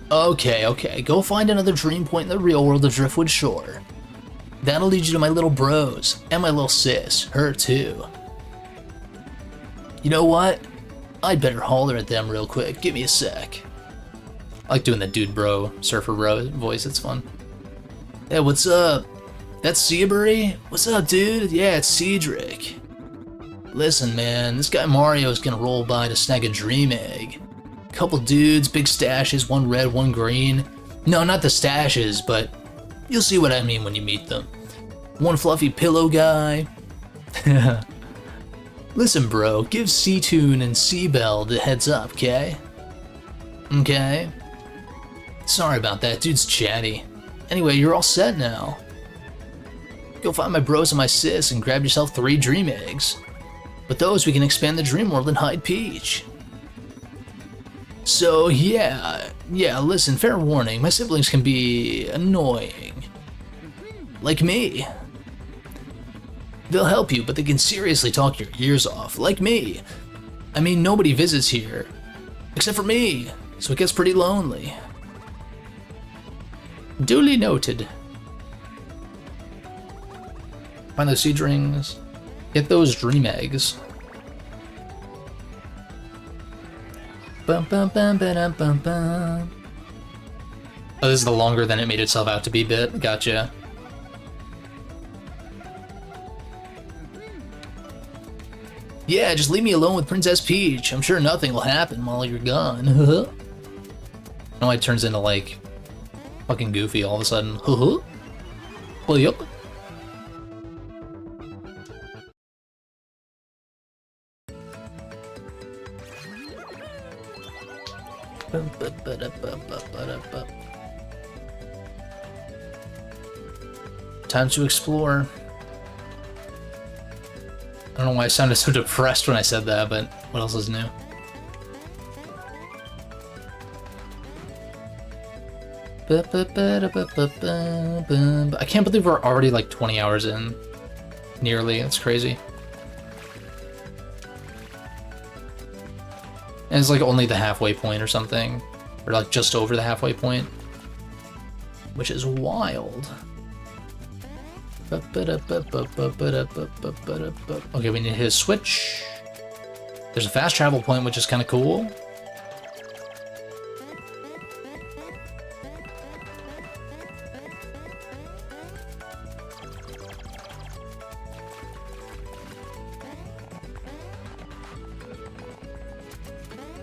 Okay, go find another dream point in the real world of Driftwood Shore. That'll lead you to my little bros, and my little sis, her too. You know what? I'd better holler at them real quick, give me a sec. I like doing the dude bro, surfer bro voice, it's fun. Hey, what's up? That's Seabury? What's up, dude? Yeah, it's Cedric. Listen, man, this guy Mario's gonna roll by to snag a dream egg. Couple dudes, big stashes, one red, one green. No, not the stashes, but you'll see what I mean when you meet them. One fluffy pillow guy. Listen, bro, give C-Tune and C-Bell the heads up, okay? Okay? Sorry about that, dude's chatty. Anyway, you're all set now. Go find my bros and my sis and grab yourself 3 dream eggs. With those, we can expand the dream world and hide Peach. So, yeah, listen, fair warning, my siblings can be annoying. Like me. They'll help you, but they can seriously talk your ears off, like me. I mean, nobody visits here, except for me, so it gets pretty lonely. Duly noted. Find those seed rings. Get those dream eggs. Bum, bum, bum, ba-dum, bum, bum. Oh, this is the longer than it made itself out to be bit. Gotcha. Yeah, just leave me alone with Princess Peach. I'm sure nothing will happen while you're gone. No, it turns into like fucking Goofy all of a sudden. Well, yup. Time to explore. I don't know why I sounded so depressed when I said that, but what else is new? I can't believe we're already like 20 hours in. Nearly, that's crazy. And it's like only the halfway point or something. Or like just over the halfway point. Which is wild. Okay, we need to hit a switch. There's a fast travel point, which is kind of cool.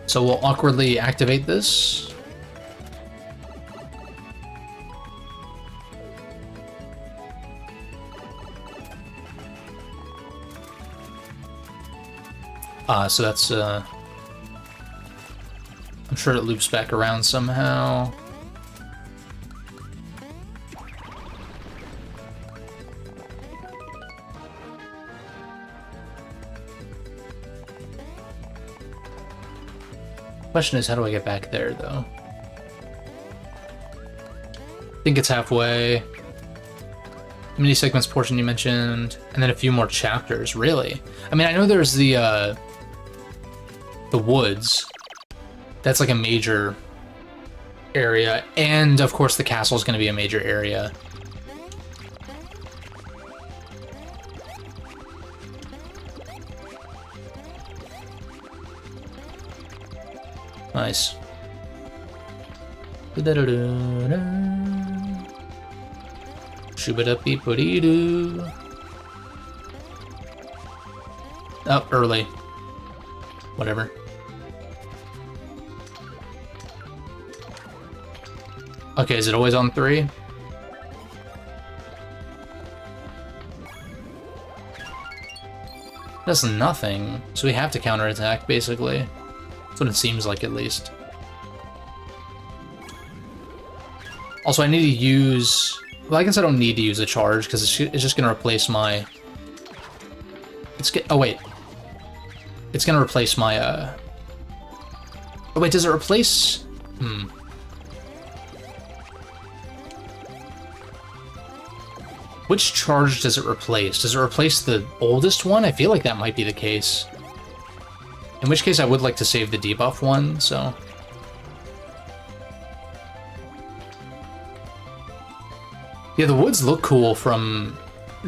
So we'll awkwardly activate this. So that's, I'm sure it loops back around somehow. Question is, how do I get back there, though? I think it's halfway. Mini segments portion you mentioned, and then a few more chapters, really? I mean, I know there's the woods. That's like a major area, and of course the castle is going to be a major area. Nice. Shoo-ba-da-beep-ba-dee-doo. Oh, early. Whatever. Okay, is it always on 3? That's nothing, so we have to counterattack, basically. That's what it seems like, at least. Also, I need to use... Well, I guess I don't need to use a charge, because it's just going to replace my... Oh, wait. It's going to replace my, Oh, wait, does it replace... Which charge does it replace? Does it replace the oldest one? I feel like that might be the case. In which case, I would like to save the debuff one, so... Yeah, the woods look cool from...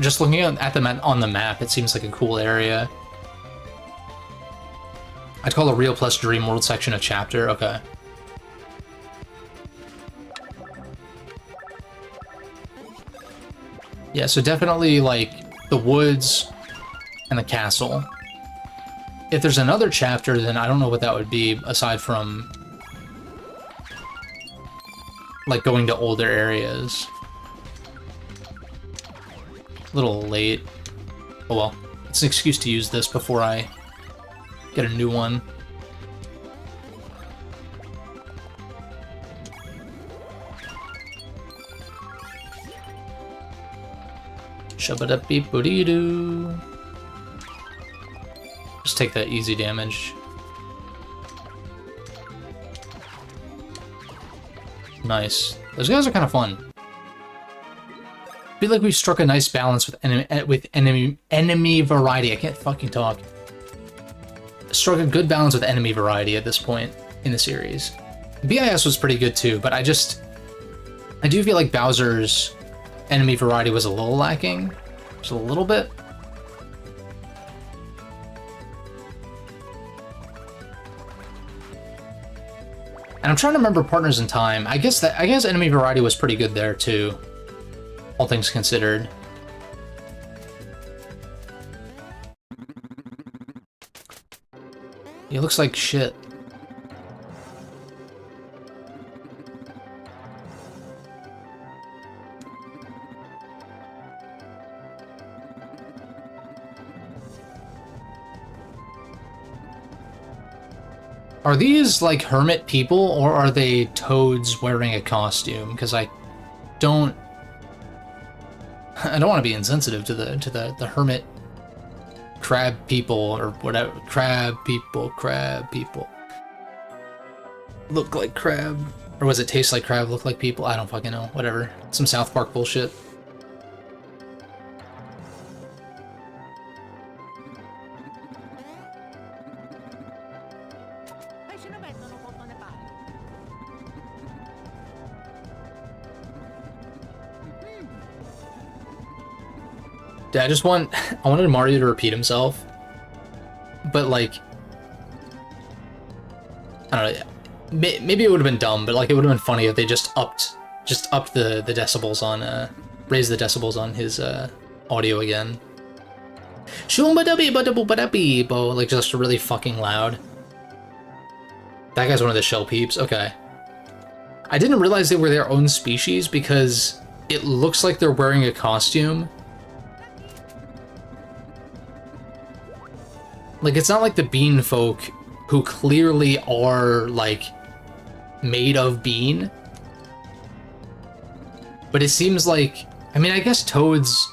Just looking at them on the map, it seems like a cool area. I'd call a Real plus Dream World section a chapter, okay. Yeah, so definitely, like, the woods and the castle. If there's another chapter, then I don't know what that would be, aside from, like, going to older areas. A little late. Oh well, it's an excuse to use this before I get a new one. Shabba-da-beep-boo-dee-doo. Just take that easy damage. Nice. Those guys are kind of fun. I feel like we've struck a nice balance with enemy variety. I can't fucking talk. Struck a good balance with enemy variety at this point in the series. BIS was pretty good too, but I do feel like Bowser's enemy variety was a little lacking. Just a little bit. And I'm trying to remember Partners in Time. I guess enemy variety was pretty good there too. All things considered. He looks like shit. Are these, like, hermit people, or are they toads wearing a costume? Because I don't want to be insensitive to the hermit crab people, or whatever. Crab people. Look like crab. Or was it taste like crab, look like people? I don't fucking know. Whatever. Some South Park bullshit. Yeah, I wanted Mario to repeat himself, but like, I don't know, maybe it would have been dumb, but like it would have been funny if they just upped the decibels on, raised the decibels on his audio again. Like just really fucking loud. That guy's one of the shell peeps. Okay. I didn't realize they were their own species because it looks like they're wearing a costume. Like, it's not like the bean folk who clearly are, like, made of bean. But it seems like, I mean, I guess toads...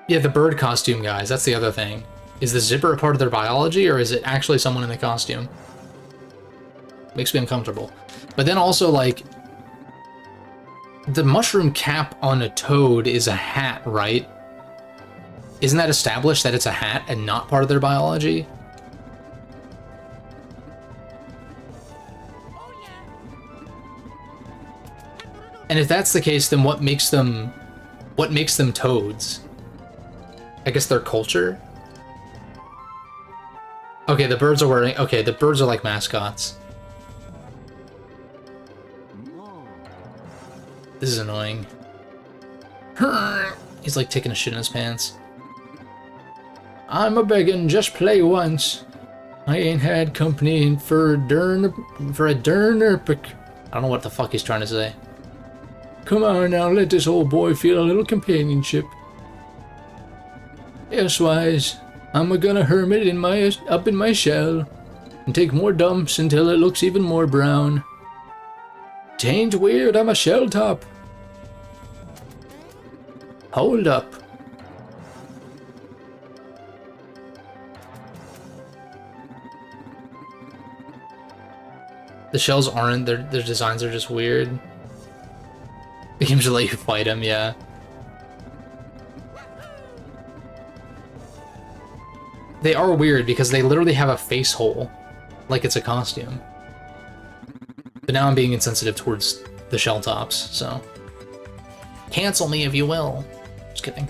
Yeah, the bird costume guys, that's the other thing. Is the zipper a part of their biology, or is it actually someone in the costume? Makes me uncomfortable. But then also, like, the mushroom cap on a toad is a hat, right? Isn't that established that it's a hat and not part of their biology? And if that's the case, then what makes them toads? I guess their culture? Okay, the birds are wearing... Okay, the birds are like mascots. This is annoying. He's like taking a shit in his pants. I'm a beggin', just play once. I ain't had company for a darn epic. I don't know what the fuck he's trying to say. Come on now, let this old boy feel a little companionship. Yes, Wise, I'm gonna hermit up in my shell and take more dumps until it looks even more brown. Tain't weird, I'm a shell top. Hold up. The shells aren't, their designs are just weird. The game should let you fight him, yeah. They are weird because they literally have a face hole, like it's a costume. But now I'm being insensitive towards the shell tops, so... Cancel me if you will. Just kidding.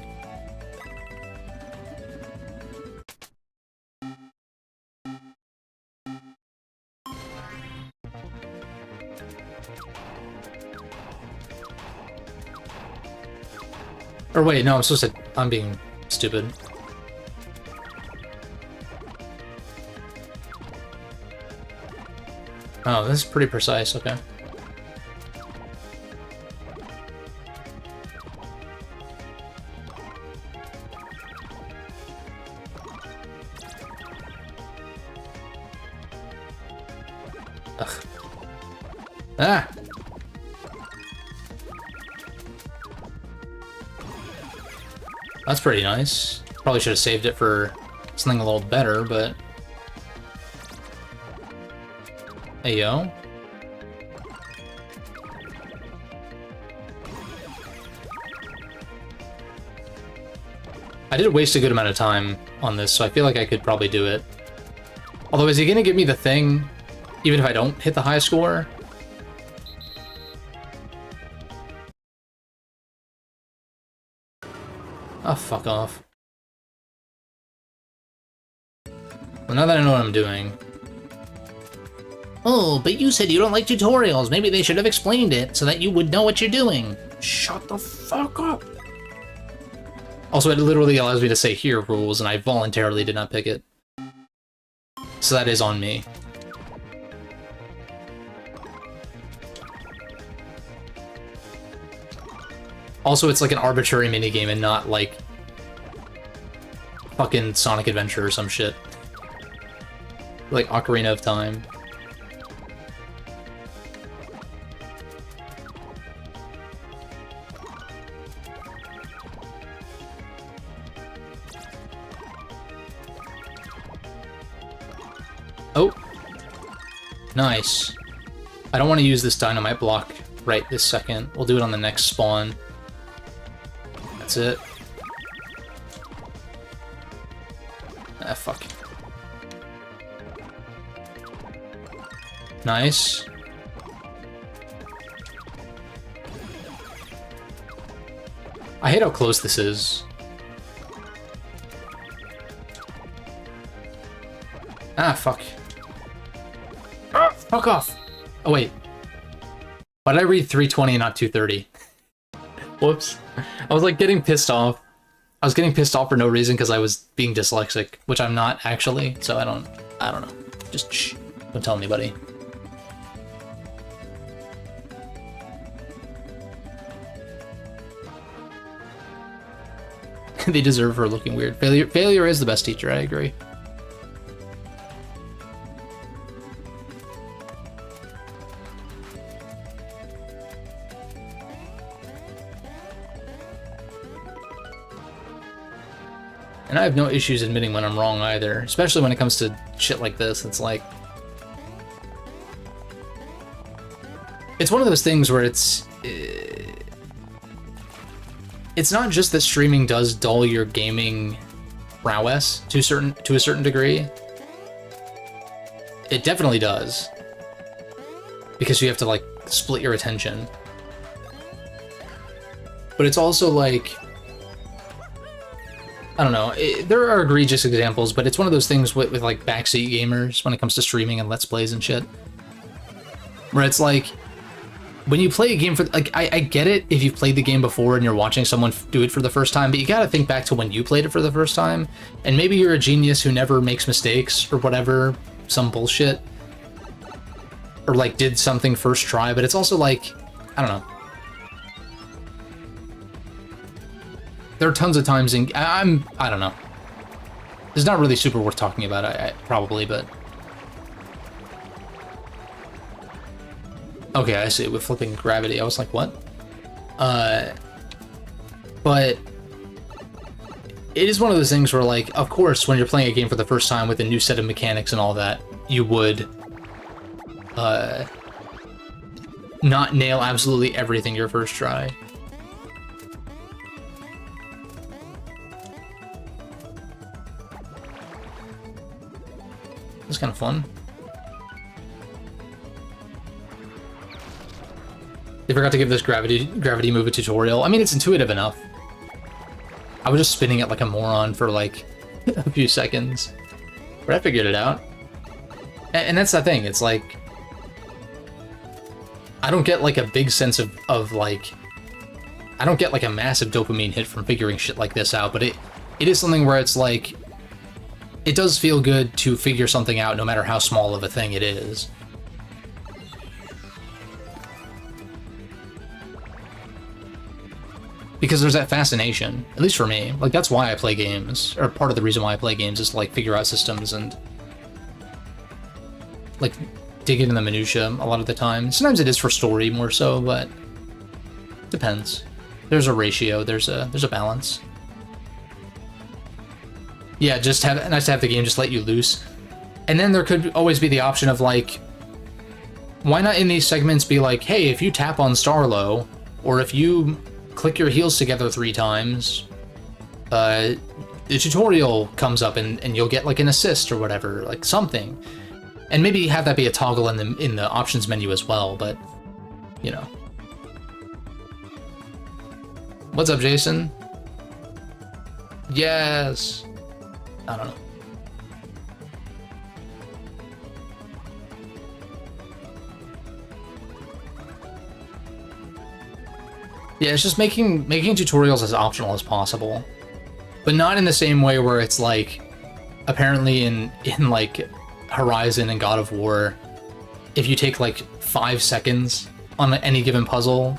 Or wait, no, I'm being stupid. Oh, this is pretty precise, okay. Ugh. Ah! That's pretty nice. Probably should have saved it for something a little better, but... Hey, yo. I did waste a good amount of time on this, so I feel like I could probably do it. Although, is he gonna give me the thing, even if I don't hit the high score? Oh, fuck off. Well, now that I know what I'm doing... Oh, but you said you don't like tutorials. Maybe they should have explained it so that you would know what you're doing. Shut the fuck up. Also, it literally allows me to say here rules, and I voluntarily did not pick it. So that is on me. Also, it's like an arbitrary minigame and not like fucking Sonic Adventure or some shit. Like Ocarina of Time. Oh! Nice. I don't want to use this dynamite block right this second. We'll do it on the next spawn. That's it. Ah, fuck. Nice. I hate how close this is. Ah, fuck. Ah, fuck off! Oh, wait. Why did I read 320 and not 230? Whoops. I was, like, getting pissed off. I was getting pissed off for no reason because I was being dyslexic, which I'm not, actually, so I don't know. Just shh. Don't tell anybody. They deserve her looking weird. Failure is the best teacher, I agree. And I have no issues admitting when I'm wrong either, especially when it comes to shit like this. It's like... It's one of those things where it's not just that streaming does dull your gaming prowess to a certain degree. It definitely does. Because you have to, like, split your attention. But it's also like... I don't know, there are egregious examples, but it's one of those things with like backseat gamers when it comes to streaming and Let's Plays and shit. Where it's like, when you play a game for, like, I get it if you've played the game before and you're watching someone do it for the first time, but you gotta think back to when you played it for the first time, and maybe you're a genius who never makes mistakes or whatever, some bullshit. Or like did something first try, but it's also like, I don't know. There are tons of times in... I don't know. It's not really super worth talking about, probably, but... Okay, I see. With flipping gravity, I was like, what? But... It is one of those things where, like, of course, when you're playing a game for the first time with a new set of mechanics and all that, you would... not nail absolutely everything your first try. It's kind of fun. They forgot to give this gravity move a tutorial. I mean, it's intuitive enough. I was just spinning it like a moron for like a few seconds, but I figured it out. And that's the thing. It's like I don't get like a big sense of like I don't get like a massive dopamine hit from figuring shit like this out, but it is something where it's like. It does feel good to figure something out, no matter how small of a thing it is. Because there's that fascination, at least for me. Like, that's why I play games, or part of the reason why I play games is to, like, figure out systems and, like, dig into the minutia a lot of the time. Sometimes it is for story more so, but depends. There's a ratio, there's a balance. Yeah, just nice to have the game just let you loose. And then there could always be the option of, like, why not in these segments be like, hey, if you tap on Starlow, or if you click your heels together 3 times, the tutorial comes up and you'll get, like, an assist or whatever, like, something. And maybe have that be a toggle in the options menu as well, but, you know. What's up, Jason? Yes! I don't know. Yeah, it's just making tutorials as optional as possible, but not in the same way where it's like, apparently in like Horizon and God of War, if you take like 5 seconds on any given puzzle,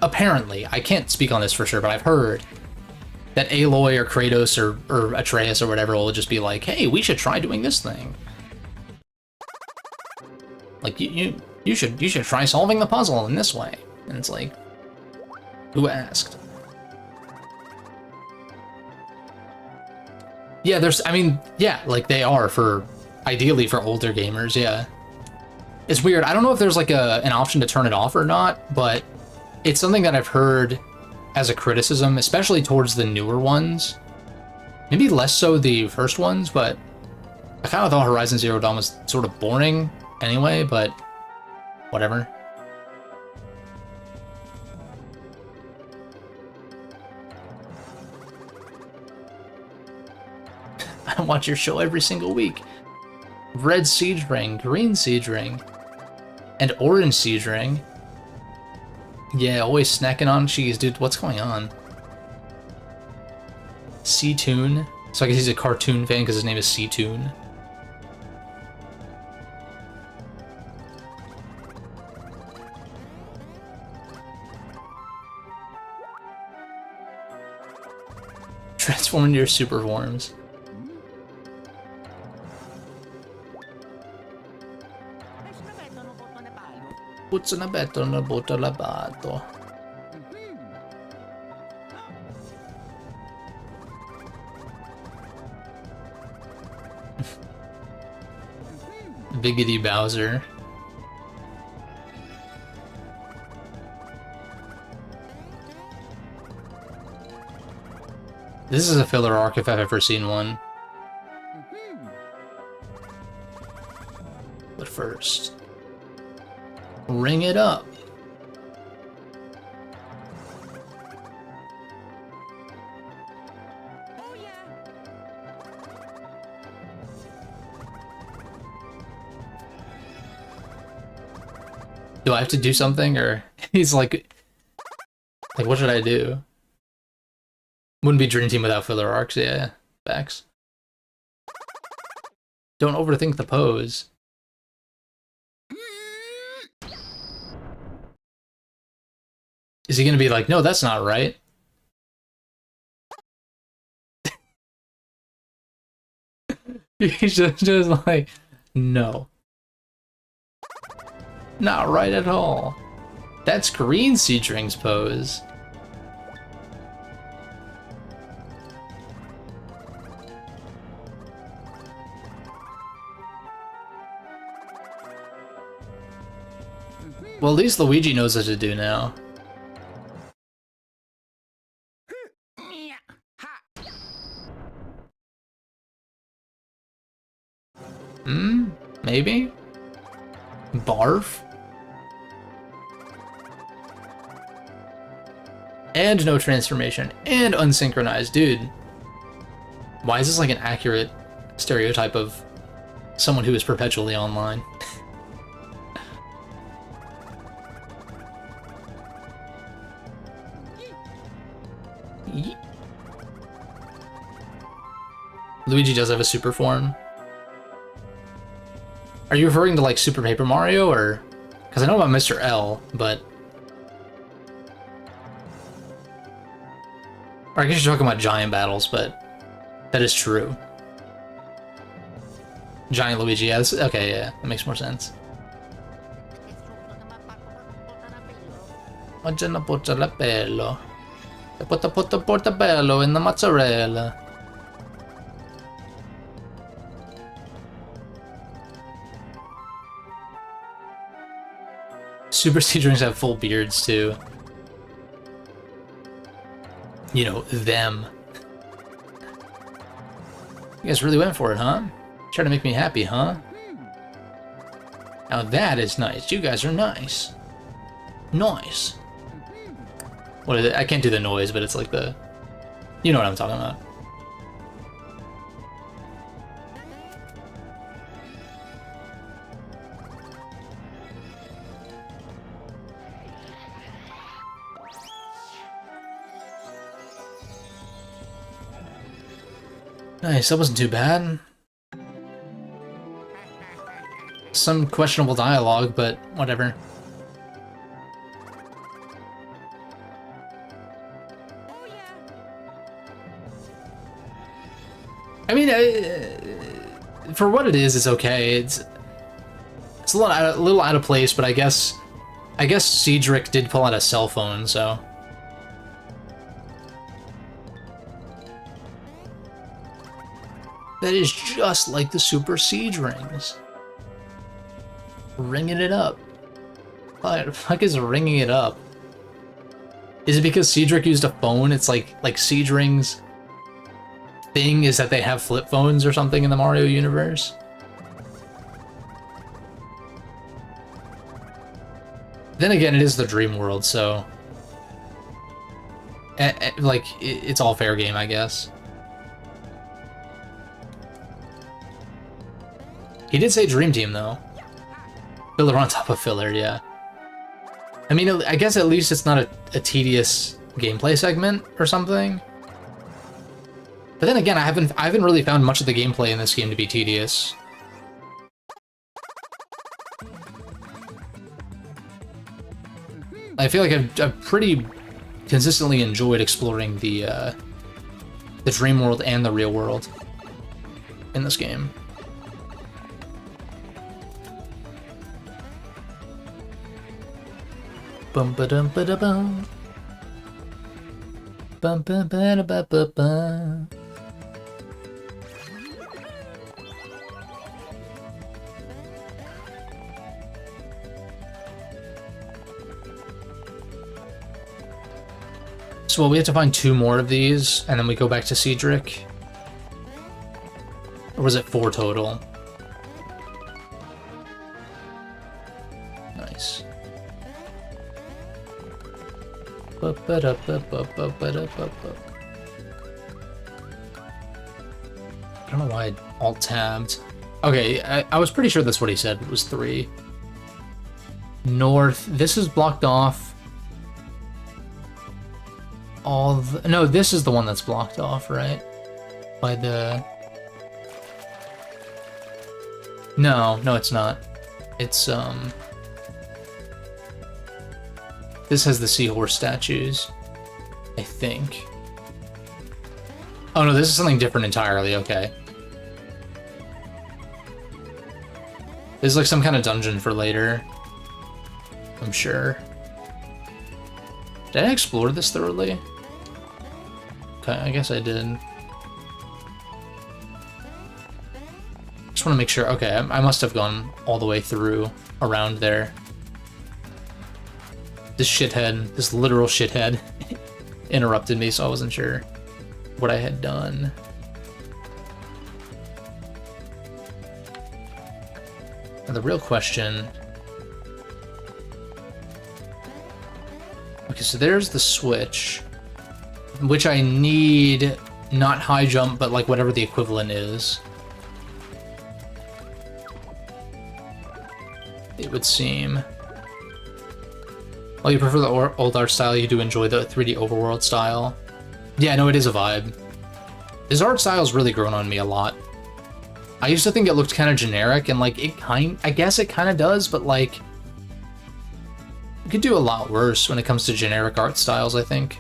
apparently, I can't speak on this for sure, but I've heard that Aloy or Kratos or Atreus or whatever will just be like, hey, we should try doing this thing. Like, you should try solving the puzzle in this way. And it's like, who asked? Yeah, I mean, yeah, like they are ideally for older gamers, yeah. It's weird. I don't know if there's like an option to turn it off or not, but it's something that I've heard as a criticism, especially towards the newer ones. Maybe less so the first ones, but I kind of thought Horizon Zero Dawn was sort of boring anyway, but whatever. I watch your show every single week. Red Siege Ring, Green Siege Ring, and Orange Siege Ring. Yeah, always snacking on cheese, dude. What's going on? C-Tune. So I guess he's a cartoon fan because his name is C-Tune. Transform into your super forms. Puzza una betto nel botto lavato. Biggity Bowser. This is a filler arc if I've ever seen one. But first, ring it up. Do I have to do something, or he's like what should I do? Wouldn't be Dream Team without filler arcs, yeah. Facts. Don't overthink the pose. Is he gonna be like, no, that's not right? He's just like, no. Not right at all. That's Green Siege Ring's pose. Well, at least Luigi knows what to do now. Maybe? Barf? And no transformation, and unsynchronized, dude. Why is this like an accurate stereotype of someone who is perpetually online? Luigi does have a super form. Are you referring to like Super Paper Mario, or? Because I know about Mr. L, but... Or I guess you're talking about giant battles, but that is true. Giant Luigi, yeah, okay, yeah, that makes more sense. Oggi una portabello. Portabello in the mozzarella. Super Siege Rings have full beards, too. You know, them. You guys really went for it, huh? Trying to make me happy, huh? Now that is nice. You guys are nice. Nice. What is it? I can't do the noise, but it's like the... You know what I'm talking about. Nice, that wasn't too bad. Some questionable dialogue, but whatever. I mean, for what it is, it's okay. It's a little out of place, but I guess Cedric did pull out a cell phone, so. That is just like the Super Siege rings. Ringing it up. What the fuck is ringing it up? Is it because Cedric used a phone? It's like Siege rings thing is that they have flip phones or something in the Mario universe? Then again, it is the dream world, so like it's all fair game, I guess. He did say Dream Team though. Filler on top of filler, yeah. I mean, I guess at least it's not a tedious gameplay segment or something. But then again, I haven't really found much of the gameplay in this game to be tedious. I feel like I've pretty consistently enjoyed exploring the dream world and the real world in this game. Bum ba dum ba da bum. Bum ba ba da ba ba ba. So well, we have to find 2 more of these, and then we go back to Cedric. Or was it 4 total? Nice. I don't know why I alt-tabbed. Okay, I was pretty sure that's what he said. It was 3. North. This is blocked off. No, this is the one that's blocked off, right? By the... No, it's not. It's, This has the seahorse statues, I think. Oh no, this is something different entirely, okay. This is like some kind of dungeon for later, I'm sure. Did I explore this thoroughly? Okay, I guess I did. Just want to make sure. Okay, I must have gone all the way through around there. This shithead, this literal shithead, interrupted me, so I wasn't sure what I had done. Now the real question... Okay, so there's the switch, which I need not high jump, but like whatever the equivalent is. It would seem. While you prefer the old art style, you do enjoy the 3D overworld style. Yeah, no, it is a vibe. His art style's really grown on me a lot. I used to think it looked kind of generic, and like I guess it kind of does, but like you could do a lot worse when it comes to generic art styles, I think.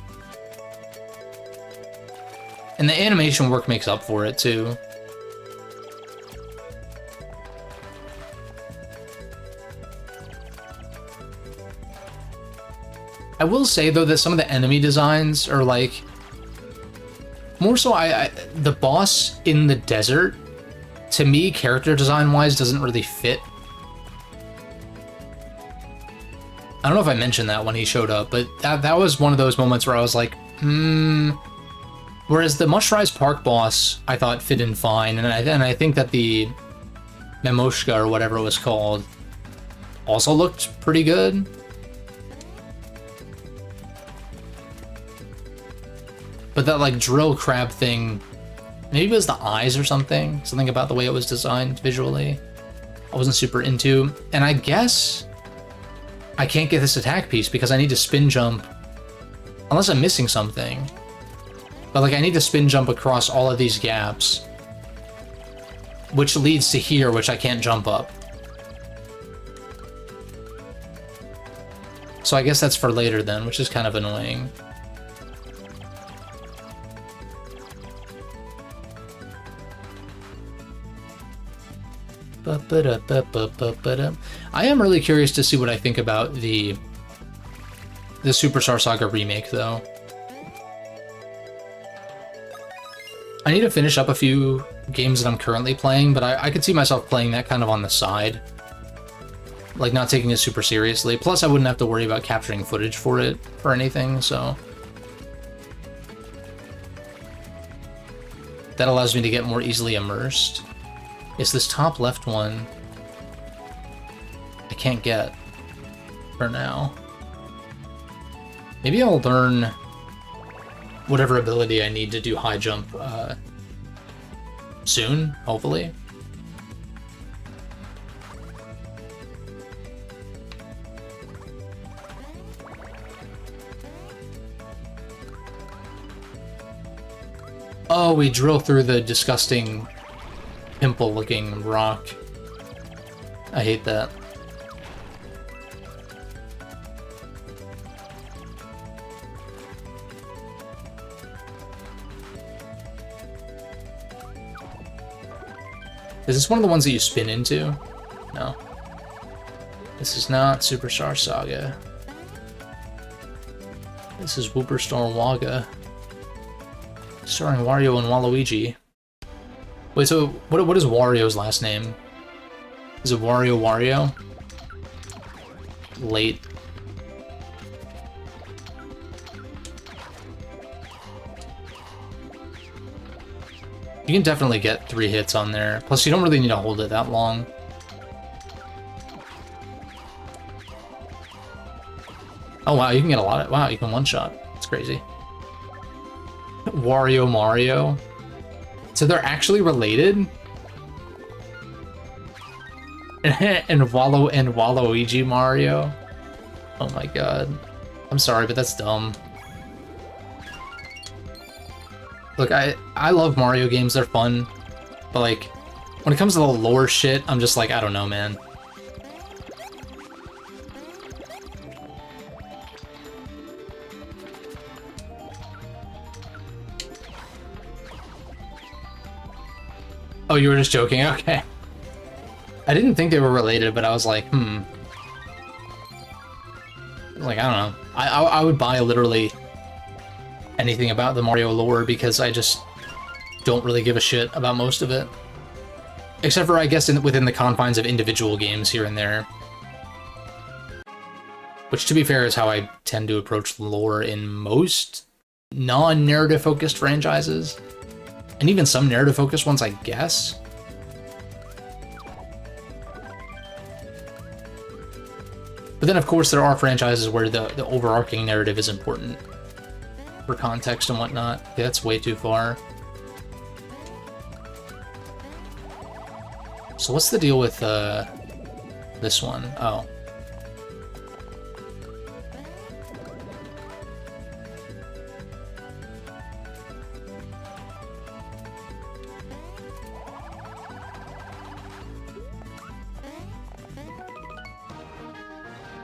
And the animation work makes up for it too. I will say though that some of the enemy designs are like more so the boss in the desert, to me, character design wise, doesn't really fit. I don't know if I mentioned that when he showed up, but that was one of those moments where I was like, Whereas the Mushrise Park boss, I thought fit in fine, and I think that the Memoshka or whatever it was called also looked pretty good. But that like drill crab thing, maybe it was the eyes or something about the way it was designed visually, I wasn't super into. And I guess I can't get this attack piece because I need to spin jump, unless I'm missing something. But like I need to spin jump across all of these gaps, which leads to here, which I can't jump up. So I guess that's for later then, which is kind of annoying. I am really curious to see what I think about the Superstar Saga remake, though. I need to finish up a few games that I'm currently playing, but I could see myself playing that kind of on the side. Like, not taking it super seriously. Plus, I wouldn't have to worry about capturing footage for it or anything, so... that allows me to get more easily immersed. Is this top left one I can't get for now. Maybe I'll learn whatever ability I need to do high jump soon, hopefully. Oh, we drill through the disgusting pimple-looking rock. I hate that. Is this one of the ones that you spin into? No. This is not Superstar Saga. This is Wooperstar Waga. Starring Wario and Waluigi. Wait, so what is Wario's last name? Is it Wario? Late. You can definitely get 3 hits on there. Plus, you don't really need to hold it that long. Oh wow, you can get a lot of... wow, you can one-shot. It's crazy. Wario Mario. So they're actually related? and Waluigi Mario? Oh my god. I'm sorry, but that's dumb. Look, I love Mario games, they're fun. But like, when it comes to the lore shit, I'm just like, I don't know, man. Oh, you were just joking? Okay. I didn't think they were related, but I was like, Like, I don't know. I would buy literally anything about the Mario lore because I just don't really give a shit about most of it. Except for, I guess, within the confines of individual games here and there. Which, to be fair, is how I tend to approach lore in most non-narrative focused franchises. And even some narrative-focused ones, I guess. But then, of course, there are franchises where the overarching narrative is important for context and whatnot. Yeah, that's way too far. So what's the deal with this one? Oh.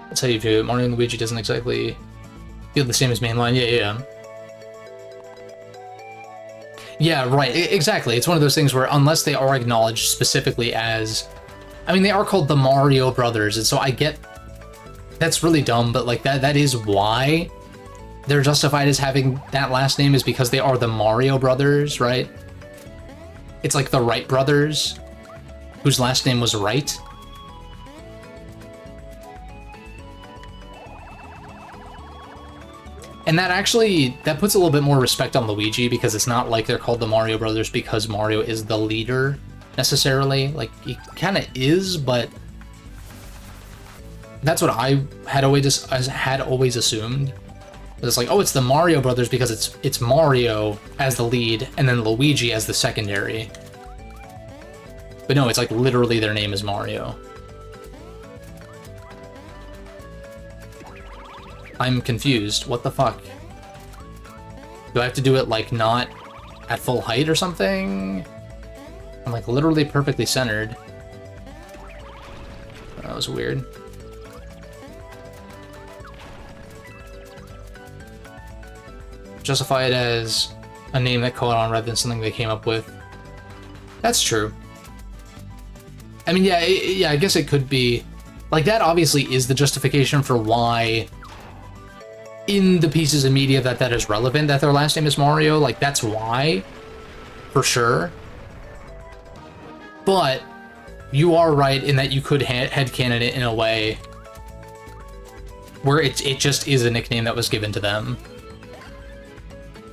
That's how you view it. Mario and Luigi doesn't exactly feel the same as mainline. Yeah. Yeah, right. Exactly. It's one of those things where unless they are acknowledged specifically as... I mean, they are called the Mario Brothers, and so I get... That's really dumb, but like that is why they're justified as having that last name, is because they are the Mario Brothers, right? It's like the Wright brothers, whose last name was Wright. And that puts a little bit more respect on Luigi, because it's not like they're called the Mario Brothers because Mario is the leader, necessarily. Like, he kind of is, but that's what I had always assumed. It's like, oh, it's the Mario Brothers because it's Mario as the lead, and then Luigi as the secondary. But no, it's like literally their name is Mario. I'm confused. What the fuck? Do I have to do it, like, not at full height or something? I'm, like, literally perfectly centered. That was weird. Justify it as a name that caught on rather than something they came up with. That's true. I mean, yeah, I guess it could be. Like, that obviously is the justification for why, in the pieces of media that is relevant, that their last name is Mario. Like, that's why, for sure. But you are right in that you could headcanon it in a way where it just is a nickname that was given to them.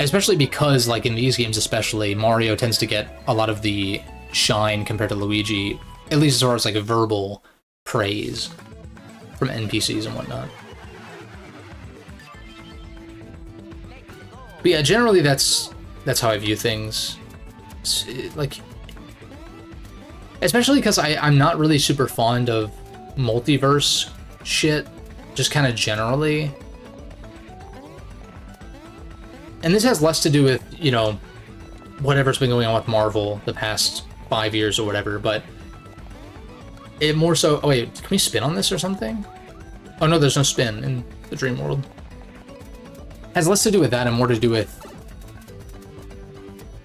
Especially because, like, in these games especially, Mario tends to get a lot of the shine compared to Luigi, at least as far as, like, a verbal praise from NPCs and whatnot. But yeah, generally that's how I view things. Like, especially because I'm not really super fond of multiverse shit, just kind of generally. And this has less to do with, you know, whatever's been going on with Marvel the past 5 years or whatever, but it more so... Oh wait, can we spin on this or something? Oh no, there's no spin in the dream world. Has less to do with that and more to do with...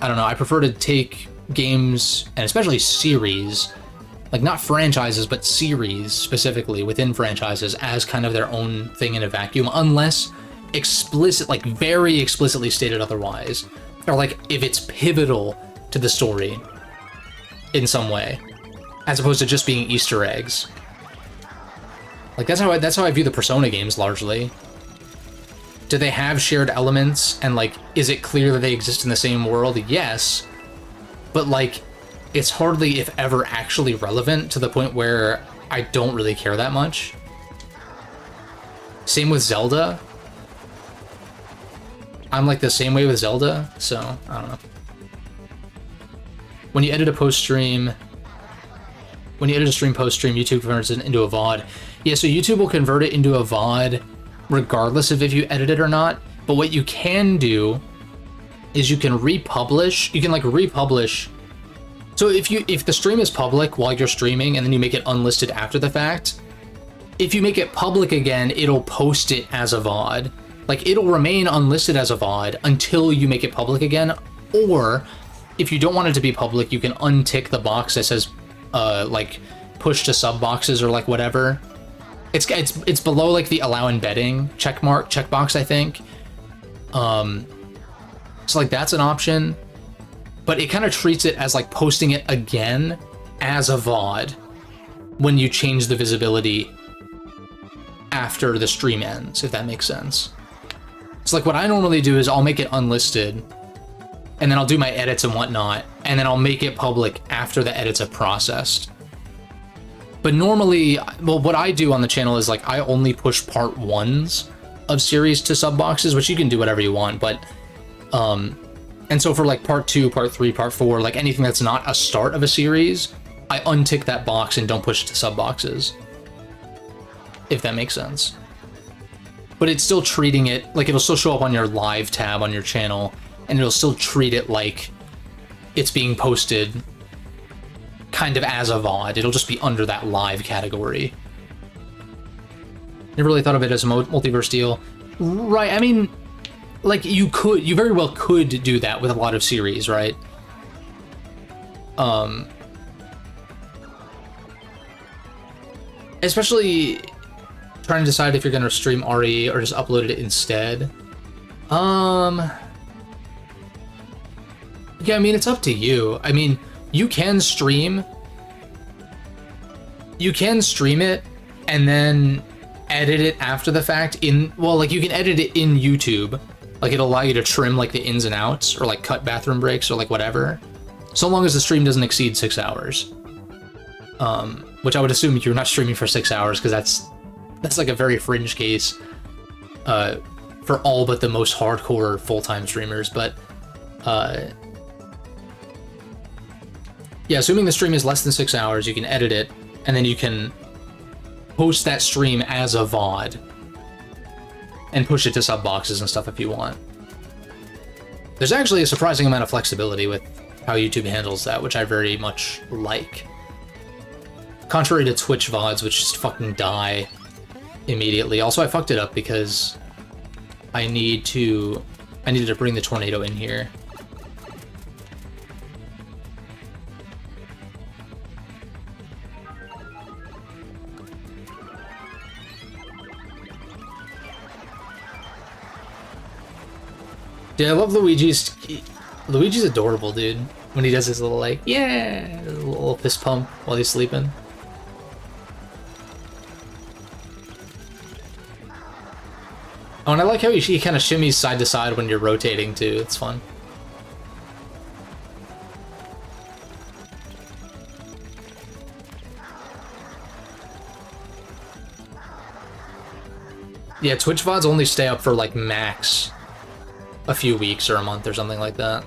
I don't know, I prefer to take games, and especially series, like not franchises, but series specifically within franchises, as kind of their own thing in a vacuum, unless explicit, like very explicitly stated otherwise, or like if it's pivotal to the story in some way, as opposed to just being Easter eggs. Like that's how I view the Persona games largely. Do they have shared elements, and like is it clear that they exist in the same world? Yes, but like it's hardly, if ever, actually relevant to the point where I don't really care that much. Same with Zelda. I'm like the same way with Zelda, so I don't know. When you edit a post-stream, post-stream, YouTube converts it into a VOD. Yeah, so YouTube will convert it into a VOD regardless of if you edit it or not. But what you can do is you can republish. You can like republish. So if the stream is public while you're streaming and then you make it unlisted after the fact, if you make it public again, it'll post it as a VOD. Like, it'll remain unlisted as a VOD until you make it public again, or if you don't want it to be public, you can untick the box that says, like, push to sub boxes or, like, whatever. It's below, like, the allow embedding checkbox, I think. So, like, that's an option, but it kind of treats it as, like, posting it again as a VOD when you change the visibility after the stream ends, if that makes sense. So like what I normally do is I'll make it unlisted, and then I'll do my edits and whatnot, and then I'll make it public after the edits have processed. But normally, well, what I do on the channel is like I only push part 1s of series to sub boxes, which you can do whatever you want, but and so for like part 2, part 3, part 4, like anything that's not a start of a series, I untick that box and don't push it to sub boxes, if that makes sense. But it's still treating it, like it'll still show up on your live tab on your channel, and it'll still treat it like it's being posted kind of as a VOD. It'll just be under that live category. Never really thought of it as a multiverse deal. Right, I mean, like you very well could do that with a lot of series, right? Especially trying to decide if you're gonna stream RE or just upload it instead. Yeah, I mean, it's up to you. I mean, you can stream it and then edit it after the fact well, like you can edit it in YouTube. Like it'll allow you to trim like the ins and outs or like cut bathroom breaks or like whatever. So long as the stream doesn't exceed 6 hours. Which I would assume you're not streaming for 6 hours, because that's like a very fringe case for all but the most hardcore full-time streamers. But yeah, assuming the stream is less than 6 hours, you can edit it, and then you can post that stream as a VOD and push it to sub boxes and stuff if you want. There's actually a surprising amount of flexibility with how YouTube handles that, which I very much like. Contrary to Twitch VODs, which just fucking die immediately. Also, I fucked it up because I needed to bring the tornado in here. Dude, I love Luigi's. Luigi's adorable, dude. When he does his little like, yeah, little fist pump while he's sleeping. Oh, and I like how he kind of shimmies side to side when you're rotating too. It's fun. Yeah, Twitch VODs only stay up for like max a few weeks or a month or something like that.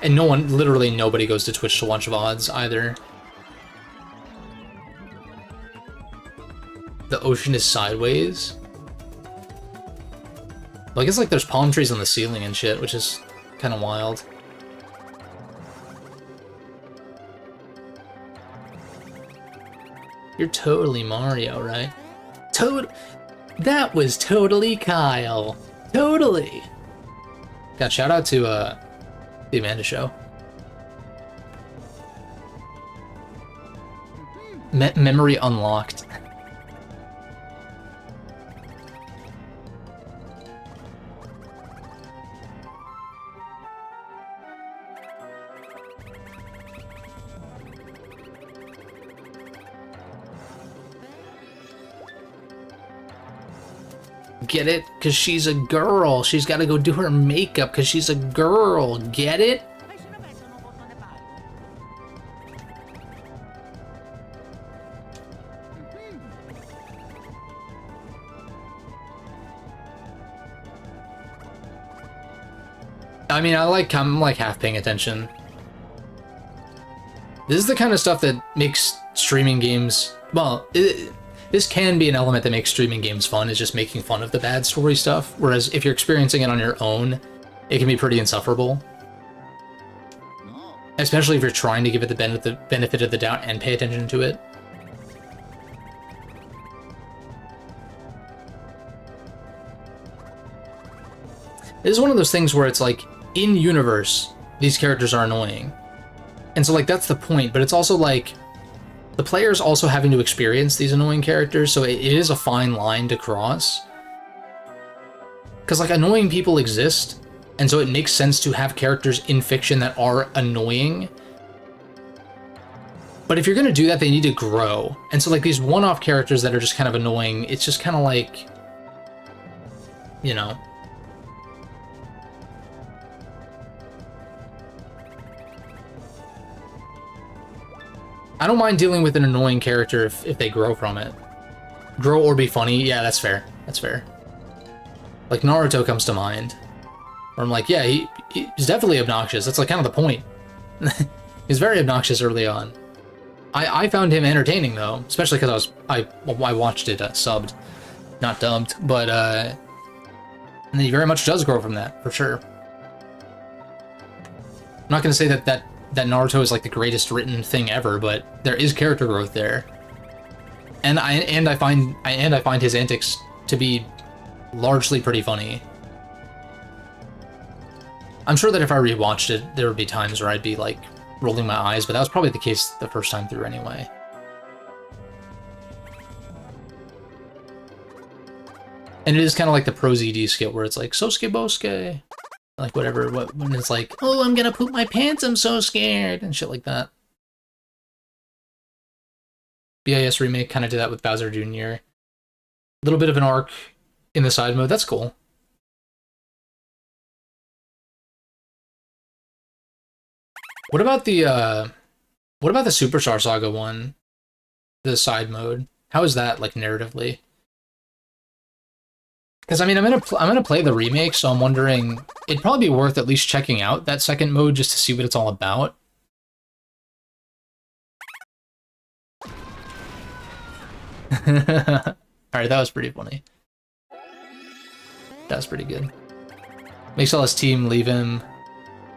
And no one, literally nobody goes to Twitch to watch VODs either. The ocean is sideways. Well, I guess like there's palm trees on the ceiling and shit, which is kind of wild. You're totally Mario, right? That was totally Kyle. Totally. Got shout out to the Amanda Show. Memory unlocked. Get it? Because she's a girl. She's got to go do her makeup because she's a girl. Get it? I mean, I'm like half paying attention. This is the kind of stuff that makes streaming games, well, this can be an element that makes streaming games fun, is just making fun of the bad story stuff, whereas if you're experiencing it on your own, it can be pretty insufferable. Especially if you're trying to give it the benefit of the doubt and pay attention to it. This is one of those things where it's like, in-universe, these characters are annoying. And so like that's the point, but it's also like, the player's also having to experience these annoying characters, so it is a fine line to cross. Because, like, annoying people exist, and so it makes sense to have characters in fiction that are annoying. But if you're gonna do that, they need to grow. And so, like, these one-off characters that are just kind of annoying, it's just kind of like, you know. I don't mind dealing with an annoying character if they grow from it. Grow or be funny, yeah, that's fair. That's fair. Like, Naruto comes to mind. Where I'm like, yeah, he's definitely obnoxious. That's like kind of the point. He's very obnoxious early on. I found him entertaining, though. Especially because I watched it subbed, not dubbed. But, and he very much does grow from that, for sure. I'm not going to say that Naruto is like the greatest written thing ever, but there is character growth there, and I find his antics to be largely pretty funny. I'm sure that if I rewatched it, there would be times where I'd be like rolling my eyes, but that was probably the case the first time through anyway. And it is kind of like the Pro ZD skit where it's like Sosuke Bosuke. Like whatever, when it's like, oh, I'm gonna poop my pants, I'm so scared, and shit like that. BIS remake kind of did that with Bowser Jr. A little bit of an arc in the side mode, that's cool. What about the Superstar Saga one? The side mode? How is that, like, narratively? Because, I mean, I'm gonna play the remake, so I'm wondering, it'd probably be worth at least checking out that second mode just to see what it's all about. Alright, that was pretty funny. That was pretty good. Makes all his team leave him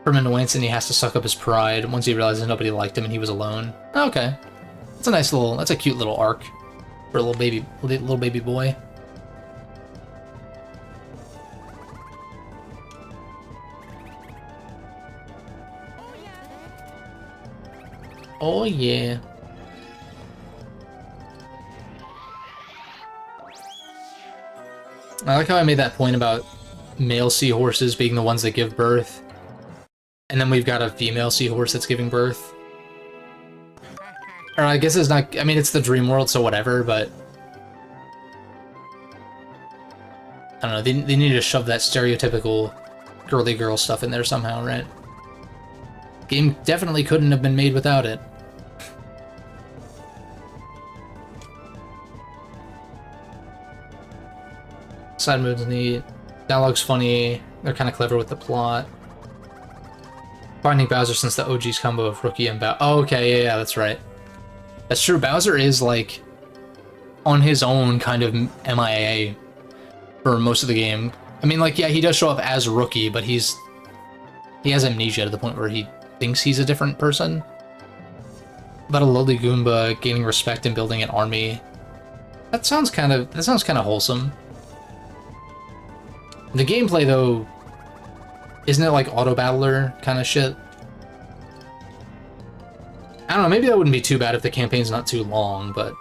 from annoyance, and he has to suck up his pride once he realizes nobody liked him and he was alone. Okay. That's a cute little arc for a little baby boy. Oh yeah. I like how I made that point about male seahorses being the ones that give birth. And then we've got a female seahorse that's giving birth. Or I guess it's not, I mean, it's the dream world, so whatever, but... I don't know, they need to shove that stereotypical girly girl stuff in there somehow, right? Game definitely couldn't have been made without it. Side mode's neat. Dialogue's funny. They're kind of clever with the plot. Finding Bowser since the OG's combo of Rookie and Bowser. Oh, okay, yeah, that's right. That's true. Bowser is, like, on his own kind of MIA for most of the game. I mean, like, yeah, he does show up as Rookie, but he has amnesia to the point where he thinks he's a different person. About a lowly Goomba gaining respect and building an army. That sounds kind of wholesome. The gameplay, though, isn't it like auto-battler kind of shit? I don't know, maybe that wouldn't be too bad if the campaign's not too long, but...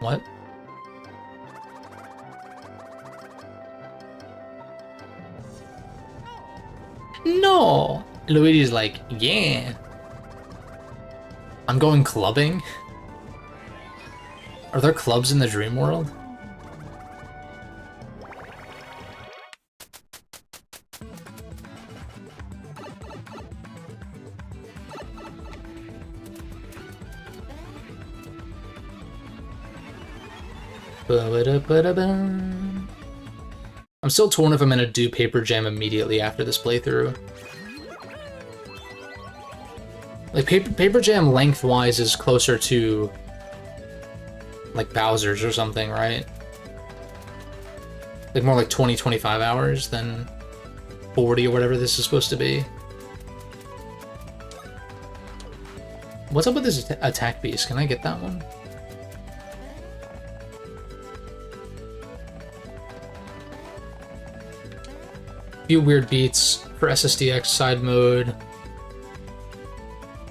What? No! Luigi's like, yeah. I'm going clubbing? Are there clubs in the dream world? I'm still torn if I'm gonna do Paper Jam immediately after this playthrough. Like, Paper Jam lengthwise is closer to, like, Bowser's or something, right? Like, more like 20, 25 hours than 40 or whatever this is supposed to be. What's up with this attack beast? Can I get that one? Few weird beats for SSDX side mode.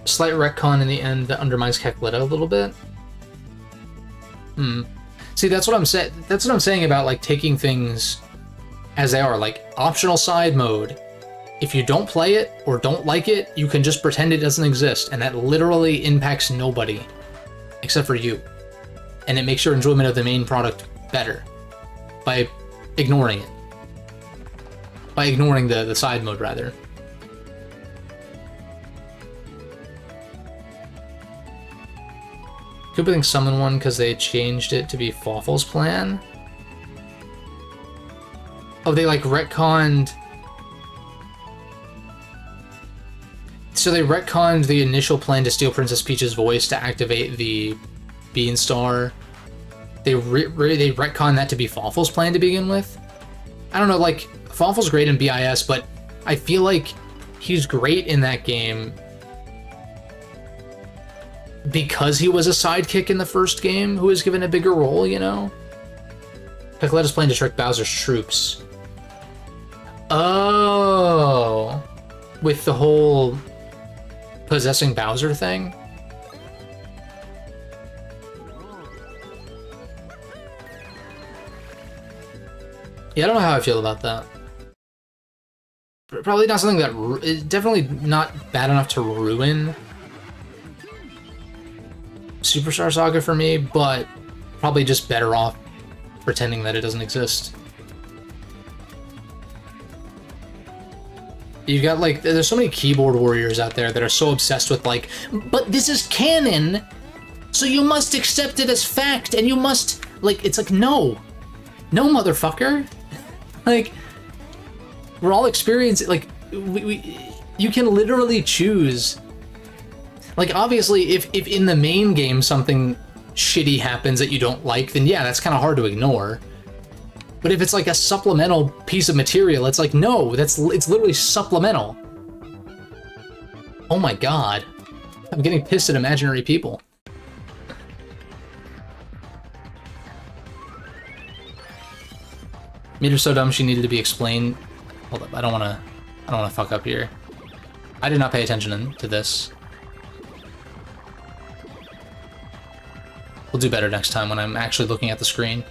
Slight retcon in the end that undermines Keckletta a little bit. See, that's what I'm saying. That's what I'm saying about, like, taking things as they are. Like, optional side mode. If you don't play it or don't like it, you can just pretend it doesn't exist, and that literally impacts nobody except for you. And it makes your enjoyment of the main product better by ignoring it. By ignoring the side mode, rather. Koopa thinks summon one because they changed it to be Fawful's plan. Oh, they like retconned. So they retconned the initial plan to steal Princess Peach's voice to activate the Beanstar. They retconned that to be Fawful's plan to begin with. I don't know, like, Fawful's great in BIS, but I feel like he's great in that game because he was a sidekick in the first game who was given a bigger role, you know? Keckletta's plan to trick Bowser's troops. Oh, with the whole possessing Bowser thing? Yeah, I don't know how I feel about that. Probably not something that... definitely not bad enough to ruin Superstar Saga for me, but probably just better off pretending that it doesn't exist. You've got, like, there's so many keyboard warriors out there that are so obsessed with, like, but this is canon, so you must accept it as fact, and you must, like, it's like, no. No, motherfucker. Like, we're all experiencing, like, you can literally choose. Like, obviously, if in the main game something shitty happens that you don't like, then yeah, that's kind of hard to ignore. But if it's like a supplemental piece of material, it's like, no, it's literally supplemental. Oh my god. I'm getting pissed at imaginary people. Meter's so dumb she needed to be explained. Hold up, I don't wanna fuck up here. I did not pay attention to this. We'll do better next time when I'm actually looking at the screen.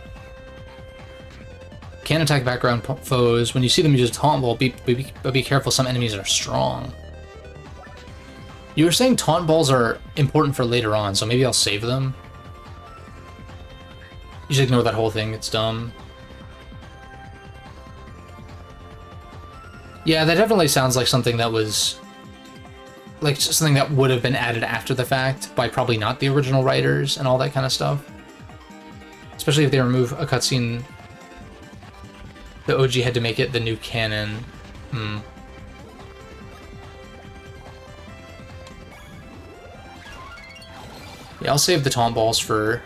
Can't attack background foes. When you see them use a taunt ball, be careful, some enemies are strong. You were saying taunt balls are important for later on, so maybe I'll save them. You should ignore that whole thing, it's dumb. Yeah, that definitely sounds like something that was... like, something that would have been added after the fact by probably not the original writers and all that kind of stuff. Especially if they remove a cutscene. The OG had to make it the new canon. Yeah, I'll save the taunt balls for...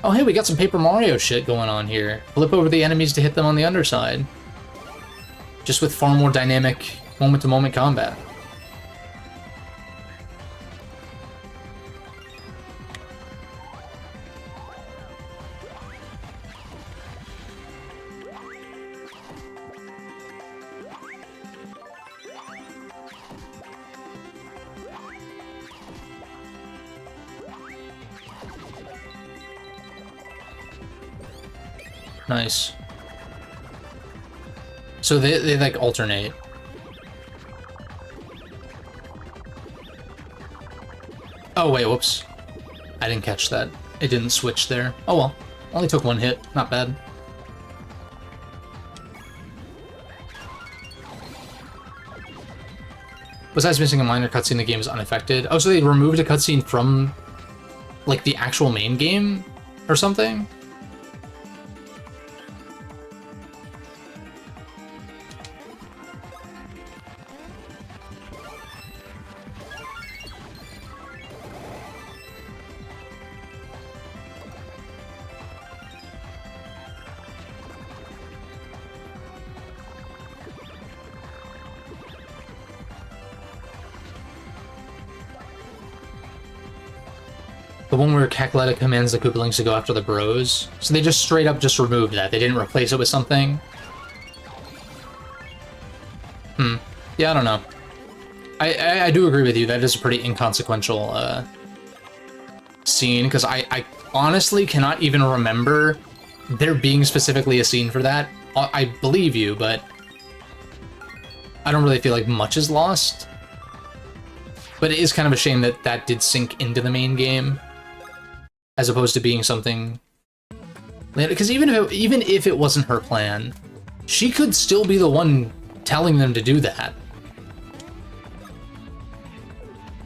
Oh, hey, we got some Paper Mario shit going on here. Flip over the enemies to hit them on the underside. Just with far more dynamic moment-to-moment combat. Nice. So they like alternate. Oh wait, whoops. I didn't catch that. It didn't switch there. Oh well. Only took one hit. Not bad. Besides missing a minor cutscene, the game is unaffected. Oh, so they removed a cutscene from like the actual main game or something? The one where Cackletta commands the Koopalings to go after the bros. So they just straight up just removed that. They didn't replace it with something. Yeah, I don't know. I do agree with you. That is a pretty inconsequential scene, because I honestly cannot even remember there being specifically a scene for that. I believe you, but I don't really feel like much is lost. But it is kind of a shame that that did sink into the main game, as opposed to being something... Because even if it wasn't her plan, she could still be the one telling them to do that.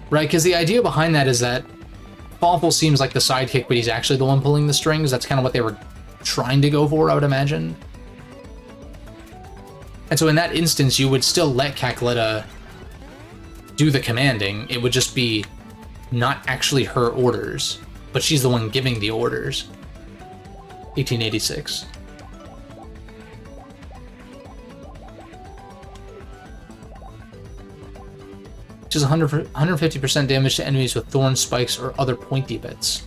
Right, because the idea behind that is that Fawful seems like the sidekick, but he's actually the one pulling the strings. That's kind of what they were trying to go for, I would imagine. And so in that instance, you would still let Cackletta do the commanding. It would just be not actually her orders, but she's the one giving the orders. 1886. Which is 150% damage to enemies with thorn spikes or other pointy bits.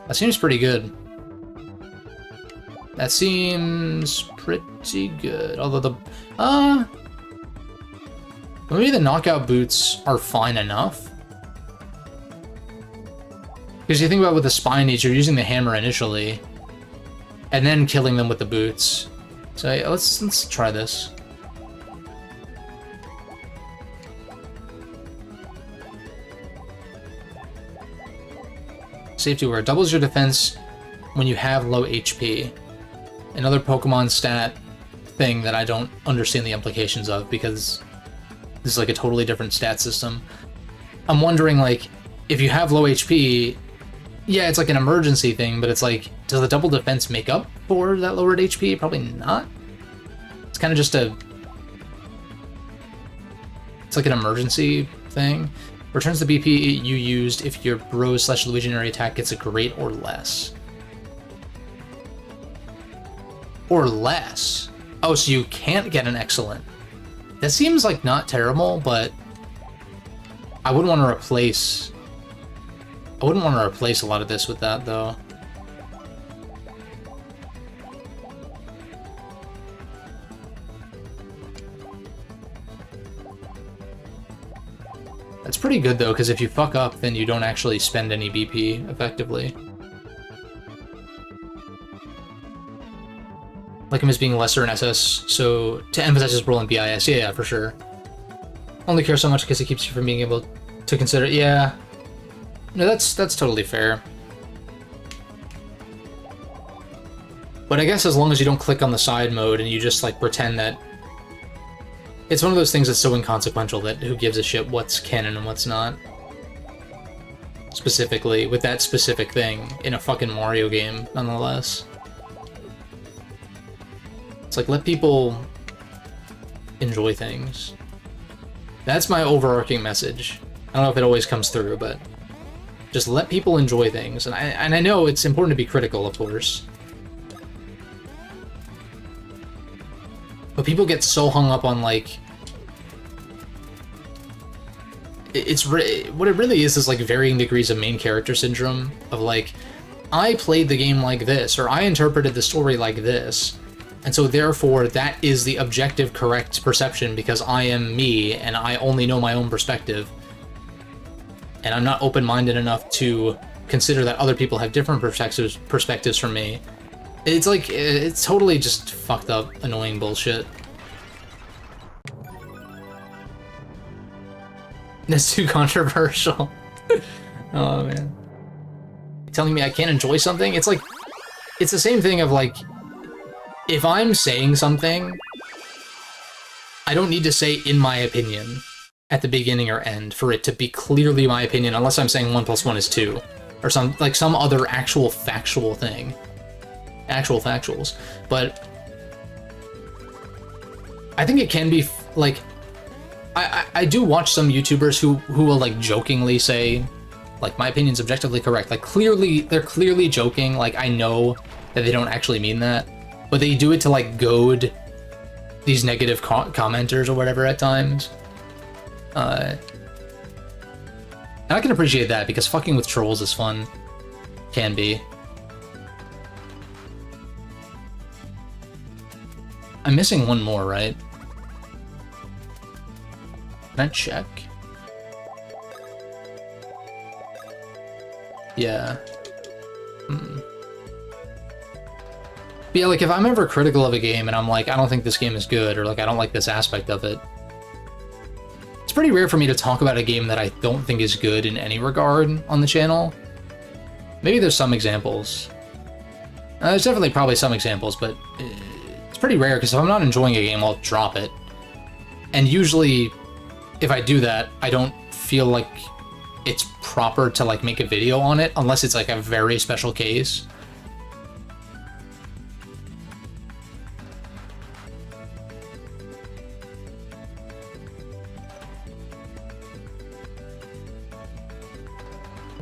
That seems pretty good. That seems pretty good. Although the... maybe the knockout boots are fine enough. Because you think about with the spinies, you're using the hammer initially, and then killing them with the boots. So yeah, let's try this. Safety word doubles your defense when you have low HP. Another Pokemon stat thing that I don't understand the implications of, because this is like a totally different stat system. I'm wondering, like, if you have low HP, yeah, it's like an emergency thing, but it's like, does the double defense make up for that lowered HP? Probably not. It's kind of just a... It's like an emergency thing. Returns the BP you used if your Bros/Legionary attack gets a great or less. Or less? Oh, so you can't get an excellent. That seems like not terrible, but I wouldn't want to replace... I wouldn't want to replace a lot of this with that, though. pretty good though, because if you fuck up, then you don't actually spend any BP effectively. Like him as being lesser in SS, so to emphasize his role in BIS, yeah, for sure. Only care so much because it keeps you from being able to consider, yeah. No, that's totally fair. But I guess as long as you don't click on the side mode and you just like pretend that it's one of those things that's so inconsequential that who gives a shit what's canon and what's not. Specifically, with that specific thing in a fucking Mario game, nonetheless. It's like, let people enjoy things. That's my overarching message. I don't know if it always comes through, but just let people enjoy things. And I know it's important to be critical, of course. But people get so hung up on, like... what it really is like varying degrees of main character syndrome. Of like, I played the game like this, or I interpreted the story like this. And so therefore, that is the objective correct perception because I am me, and I only know my own perspective. And I'm not open-minded enough to consider that other people have different perspectives from me. It's like, it's totally just fucked up, annoying bullshit. That's too controversial. Oh, man. You're telling me I can't enjoy something? It's like, it's the same thing of like, if I'm saying something, I don't need to say in my opinion at the beginning or end for it to be clearly my opinion, unless I'm saying 1 + 1 is 2, or some other actual factual thing. Actual factuals. But I think it can be like, I do watch some YouTubers who will like jokingly say, like, my opinion's objectively correct. Like, they're clearly joking. Like, I know that they don't actually mean that, but they do it to like goad these negative commenters or whatever at times. And I can appreciate that because fucking with trolls is fun. Can be. I'm missing one more, right? Can I check? Yeah. But yeah, like, if I'm ever critical of a game and I'm like, I don't think this game is good, or like, I don't like this aspect of it, it's pretty rare for me to talk about a game that I don't think is good in any regard on the channel. Maybe there's some examples. There's definitely probably some examples, but it's pretty rare, because if I'm not enjoying a game, I'll drop it. And usually, if I do that, I don't feel like it's proper to like make a video on it, unless it's like a very special case.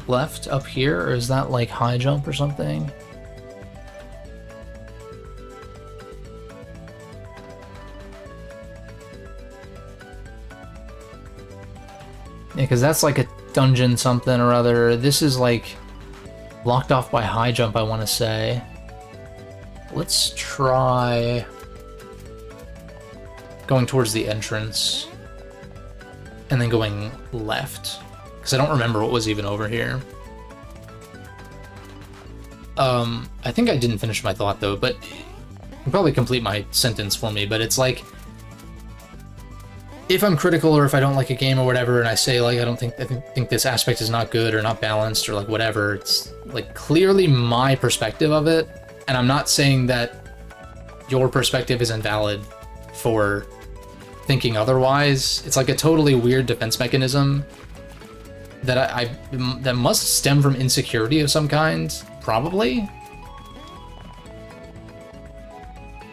Left up here, or is that like high jump or something? Yeah, because that's like a dungeon something or other. This is like blocked off by high jump, I want to say. Let's try going towards the entrance and then going left, because I don't remember what was even over here. I think I didn't finish my thought though, but you can probably complete my sentence for me. But it's like, if I'm critical or if I don't like a game or whatever, and I say like, I think this aspect is not good or not balanced or like whatever, it's like clearly my perspective of it, and I'm not saying that your perspective is invalid for thinking otherwise. It's like a totally weird defense mechanism that that must stem from insecurity of some kind, probably.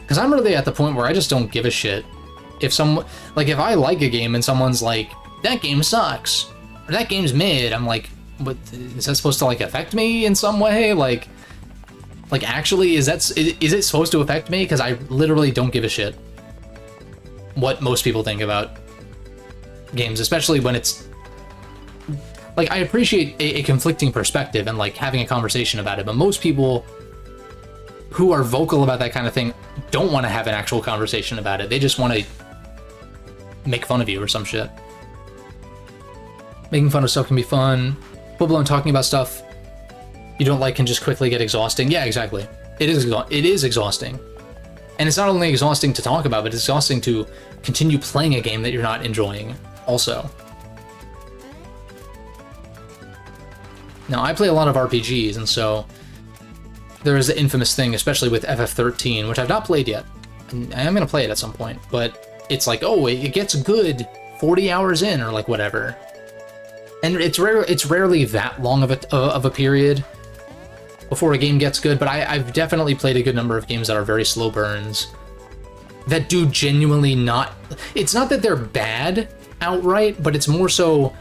Because I'm really at the point where I just don't give a shit. If if I like a game and someone's like, that game sucks, or that game's mid, I'm like, what, is that supposed to like affect me in some way? Like actually, is it supposed to affect me? Because I literally don't give a shit what most people think about games, especially when it's like, I appreciate a conflicting perspective and like having a conversation about it, but most people who are vocal about that kind of thing don't want to have an actual conversation about it. They just want to make fun of you or some shit. Making fun of stuff can be fun. Full blown talking about stuff you don't like can just quickly get exhausting. Yeah, exactly. It is exhausting. And it's not only exhausting to talk about, but it's exhausting to continue playing a game that you're not enjoying also. Now, I play a lot of RPGs, and so there is the infamous thing, especially with FF13, which I've not played yet. And I am going to play it at some point, but it's like, oh, it gets good 40 hours in, or like whatever. And it's rarely that long of a period before a game gets good, but I've definitely played a good number of games that are very slow burns that do genuinely not... It's not that they're bad outright, but it's more so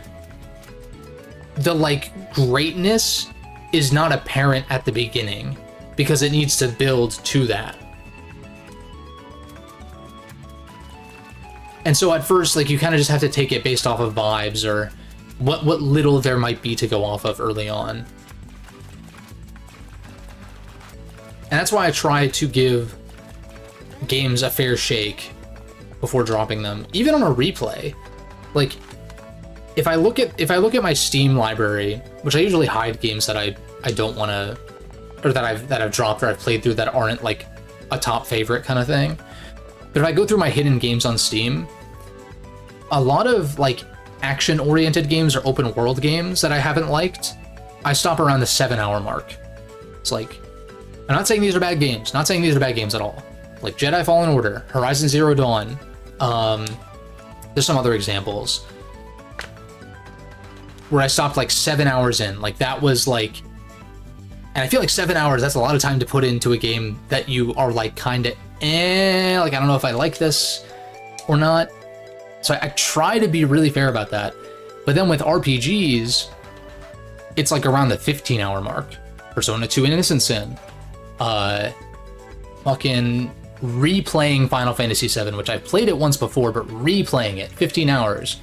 the, like, greatness is not apparent at the beginning because it needs to build to that. And so at first, like, you kind of just have to take it based off of vibes or what little there might be to go off of early on. And that's why I try to give games a fair shake before dropping them, even on a replay. Like, if I look at my Steam library, which I usually hide games that I don't want to, or that I've dropped or I've played through that aren't like a top favorite kind of thing. But if I go through my hidden games on Steam, a lot of like action-oriented games or open world games that I haven't liked, I stop around the 7-hour mark. It's like, I'm not saying these are bad games, not saying these are bad games at all. Like Jedi Fallen Order, Horizon Zero Dawn, there's some other examples where I stopped like 7 hours in. Like that was like, and I feel like 7 hours, that's a lot of time to put into a game that you are like kind of, like I don't know if I like this or not. So I try to be really fair about that. But then with RPGs, it's like around the 15-hour mark. Persona 2 Innocent Sin. Fucking replaying Final Fantasy VII, which I've played it once before, but replaying it, 15 hours.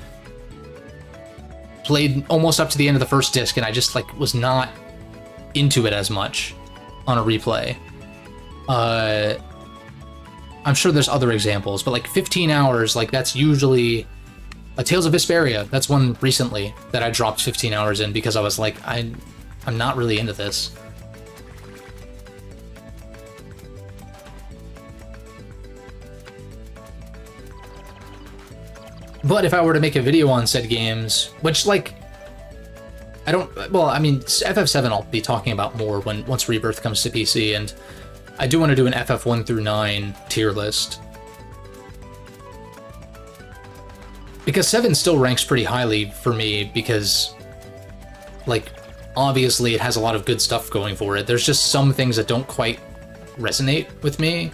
Played almost up to the end of the first disc, and I just like was not into it as much on a replay. I'm sure there's other examples, but like 15 hours, like that's usually a Tales of Vesperia. That's one recently that I dropped 15 hours in because I was like, I'm not really into this. But if I were to make a video on said games, which like, I don't, well, I mean, FF7 I'll be talking about more once Rebirth comes to PC, and I do want to do an FF1 through 9 tier list. Because 7 still ranks pretty highly for me because, like, obviously it has a lot of good stuff going for it. There's just some things that don't quite resonate with me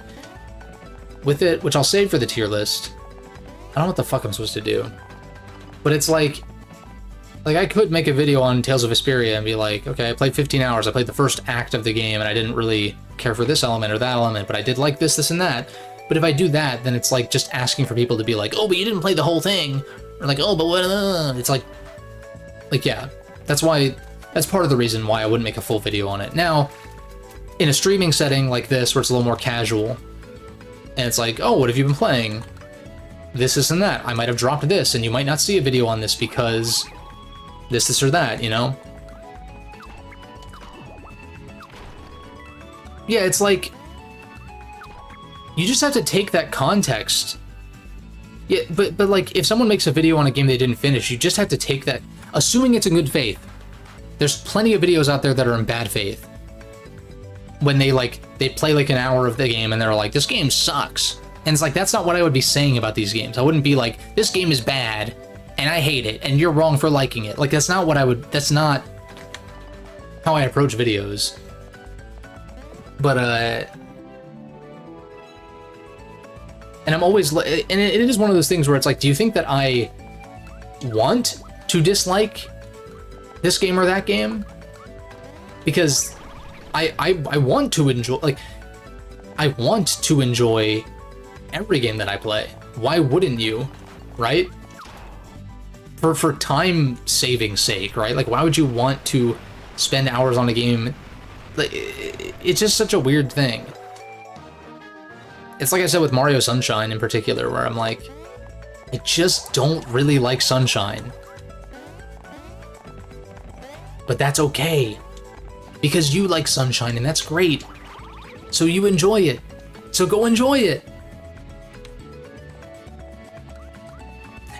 with it, which I'll save for the tier list. I don't know what the fuck I'm supposed to do. But it's like I could make a video on Tales of Vesperia and be like, okay, I played 15 hours, I played the first act of the game, and I didn't really care for this element or that element, but I did like this, and that. But if I do that, then it's like just asking for people to be like, oh, but you didn't play the whole thing. Or like, oh, but what, It's like, yeah, that's part of the reason why I wouldn't make a full video on it. Now, in a streaming setting like this, where it's a little more casual, and it's like, oh, what have you been playing? This, and that. I might have dropped this, and you might not see a video on this because this, or that, you know? Yeah, it's like, you just have to take that context. Yeah, but like, if someone makes a video on a game they didn't finish, you just have to take that, assuming it's in good faith. There's plenty of videos out there that are in bad faith. When they play like an hour of the game and they're like, this game sucks. And it's like, that's not what I would be saying about these games. I wouldn't be like, this game is bad, and I hate it, and you're wrong for liking it. Like, that's not that's not how I approach videos. But, and I'm always, and it is one of those things where it's like, do you think that I want to dislike this game or that game? Because I want to enjoy, like, I want to enjoy every game that I play. Why wouldn't you, right? For time saving sake, right? Like, why would you want to spend hours on a game? Like, it's just such a weird thing. It's like I said with Mario Sunshine in particular, where I'm like, I just don't really like Sunshine. But that's okay. Because you like Sunshine, and that's great. So you enjoy it. So go enjoy it.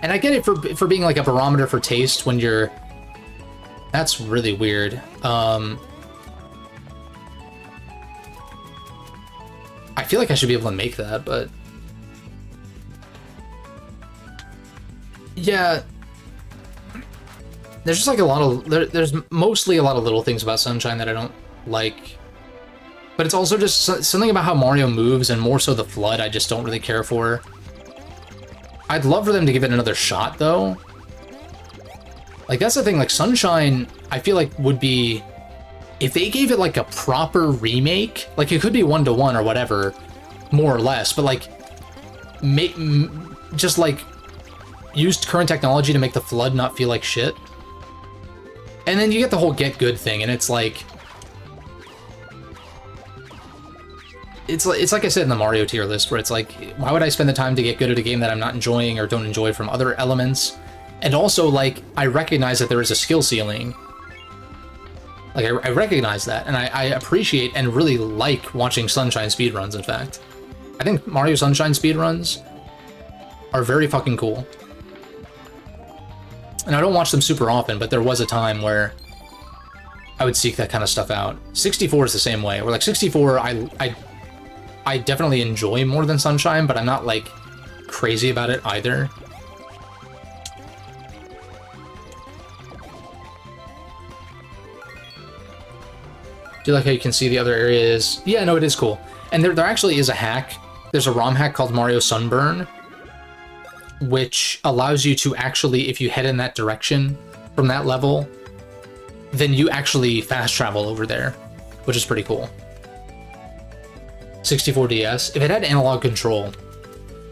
And I get it for being like a barometer for taste when you're... That's really weird. I feel like I should be able to make that, but... Yeah... There's just like a lot of... There's mostly a lot of little things about Sunshine that I don't like. But it's also just something about how Mario moves, and more so the FLUDD, I just don't really care for. I'd love for them to give it another shot, though. Like, that's the thing, like, Sunshine, I feel like would be... If they gave it, like, a proper remake, like, it could be 1-to-1 or whatever, more or less, but, like, just, like, used current technology to make the FLUDD not feel like shit. And then you get the whole get good thing, and it's like... It's like I said in the Mario tier list, where it's like, why would I spend the time to get good at a game that I'm not enjoying or don't enjoy from other elements? And also, like, I recognize that there is a skill ceiling. Like, I recognize that, and I appreciate and really like watching Sunshine speedruns, in fact. I think Mario Sunshine speedruns are very fucking cool. And I don't watch them super often, but there was a time where I would seek that kind of stuff out. 64 is the same way, where, like, 64, I definitely enjoy more than Sunshine, but I'm not, like, crazy about it either. Do you like how you can see the other areas? Yeah, no, it is cool. And there actually is a hack. There's a ROM hack called Mario Sunburn, which allows you to actually, if you head in that direction from that level, then you actually fast travel over there, which is pretty cool. 64DS, if it had analog control.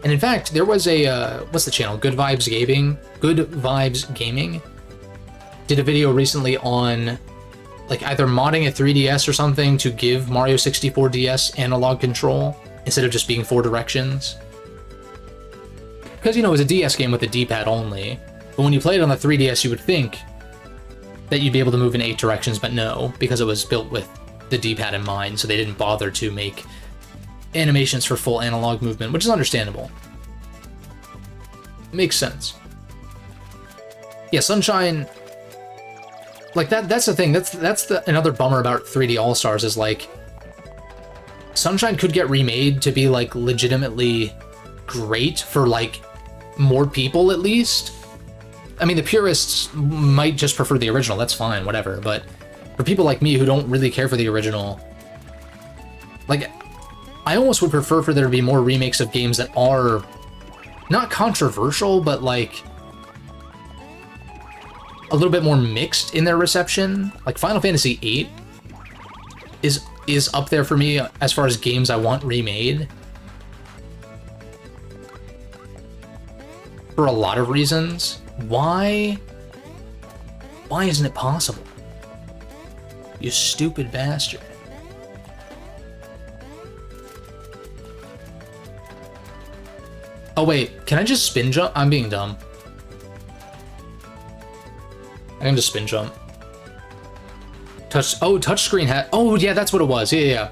And in fact, there was a, what's the channel? Good Vibes Gaming? Good Vibes Gaming did a video recently on, like, either modding a 3DS or something to give Mario 64 DS analog control instead of just being 4 directions. Because, you know, it was a DS game with a D-pad only, but when you played on the 3DS, you would think that you'd be able to move in 8 directions, but no, because it was built with the D-pad in mind, so they didn't bother to make animations for full analog movement, which is understandable. Makes sense. Yeah, Sunshine, like, that's the thing, that's another bummer about 3D All-Stars, is, like, Sunshine could get remade to be, like, legitimately great for, like, more people, at least. I mean, the purists might just prefer the original, that's fine, whatever, but for people like me who don't really care for the original, like, I almost would prefer for there to be more remakes of games that are not controversial, but, like, a little bit more mixed in their reception. Like, Final Fantasy VIII is up there for me as far as games I want remade. For a lot of reasons. Why isn't it possible? You stupid bastard. Oh wait, can I just spin jump? I'm being dumb. I can just spin jump. Touchscreen had... Oh yeah, that's what it was. Yeah.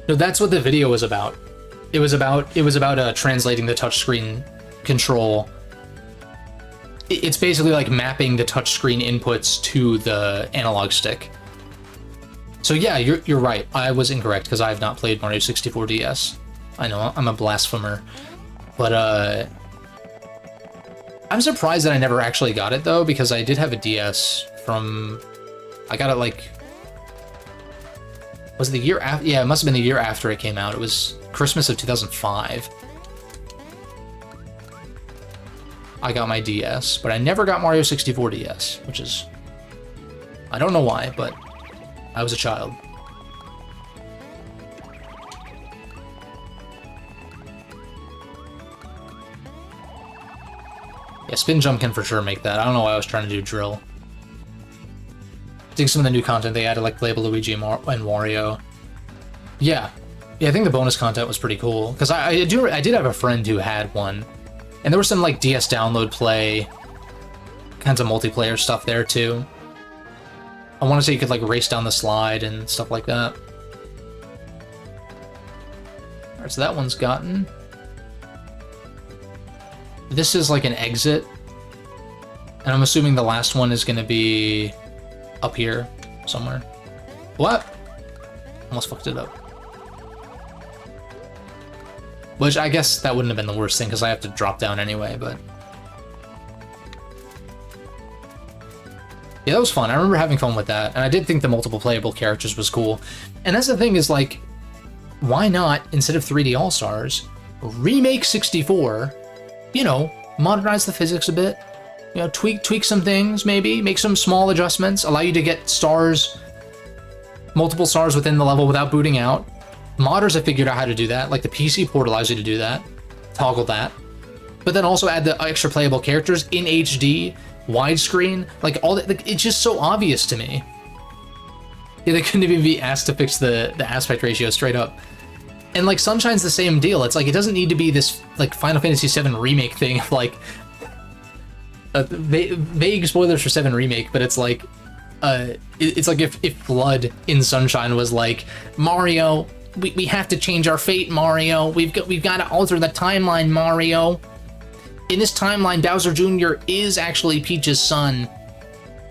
No, that's what the video was about. It was about translating the touchscreen control. It's basically like mapping the touchscreen inputs to the analog stick. So yeah, you're right. I was incorrect because I have not played Mario 64 DS. I know, I'm a blasphemer. But I'm surprised that I never actually got it though, because I did have a DS from... I got it like... Was it the year after? Yeah, it must have been the year after it came out. It was Christmas of 2005. I got my DS, but I never got Mario 64 DS, which is... I don't know why, but I was a child. Yeah, spin jump can for sure make that. I don't know why I was trying to do drill. I think some of the new content they added, like Playable Luigi and Wario. Yeah. Yeah, I think the bonus content was pretty cool. Because I did have a friend who had one. And there was some, like, DS download play, kinds of multiplayer stuff there, too. I want to say you could like race down the slide and stuff like that. Alright, so that one's gotten. This is like an exit. And I'm assuming the last one is going to be up here somewhere. What? Almost fucked it up. Which I guess that wouldn't have been the worst thing because I have to drop down anyway, but... Yeah, that was fun. I remember having fun with that. And I did think the multiple playable characters was cool. And that's the thing is like, why not, instead of 3D All-Stars, remake 64, you know, modernize the physics a bit, you know, tweak some things maybe, make some small adjustments, allow you to get stars, multiple stars within the level without booting out. Modders have figured out how to do that, like the PC port allows you to do that, toggle that. But then also add the extra playable characters in HD, widescreen, like all that, like, it's just so obvious to me. Yeah, they couldn't even be asked to fix the aspect ratio straight up. And like Sunshine's the same deal. It's like it doesn't need to be this like Final Fantasy VII remake thing of like vague spoilers for 7 remake, but it's like it's like if Blood in Sunshine was like, Mario, we have to change our fate, Mario. We've got to alter the timeline, Mario. In this timeline, Bowser Jr. is actually Peach's son.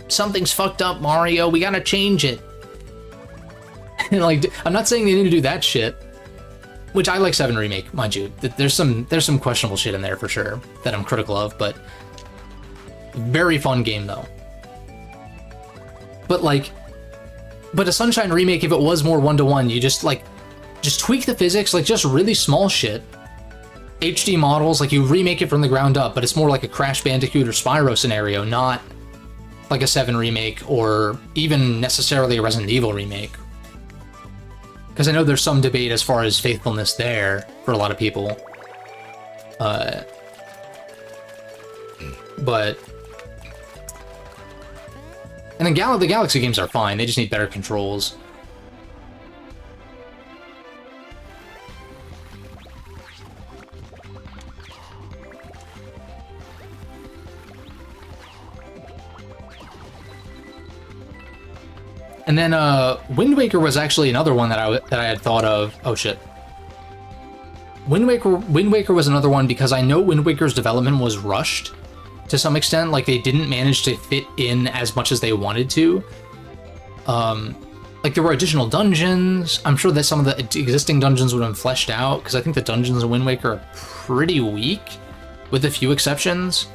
Something's fucked up, Mario. We gotta change it. And like, I'm not saying they need to do that shit. Which I like 7 remake, mind you. There's some questionable shit in there for sure that I'm critical of, but very fun game though. But like, a Sunshine remake, if it was more 1-to-1, you just tweak the physics, like just really small shit. HD models, like you remake it from the ground up, but it's more like a Crash Bandicoot or Spyro scenario, not like a 7 remake or even necessarily a Resident Evil remake. Because I know there's some debate as far as faithfulness there for a lot of people. But... And then the Galaxy games are fine, they just need better controls. And then Wind Waker was actually another one that I had thought of. Oh shit. Wind Waker was another one because I know Wind Waker's development was rushed to some extent. Like they didn't manage to fit in as much as they wanted to. Like there were additional dungeons. I'm sure that some of the existing dungeons would have been fleshed out because I think the dungeons in Wind Waker are pretty weak, with a few exceptions.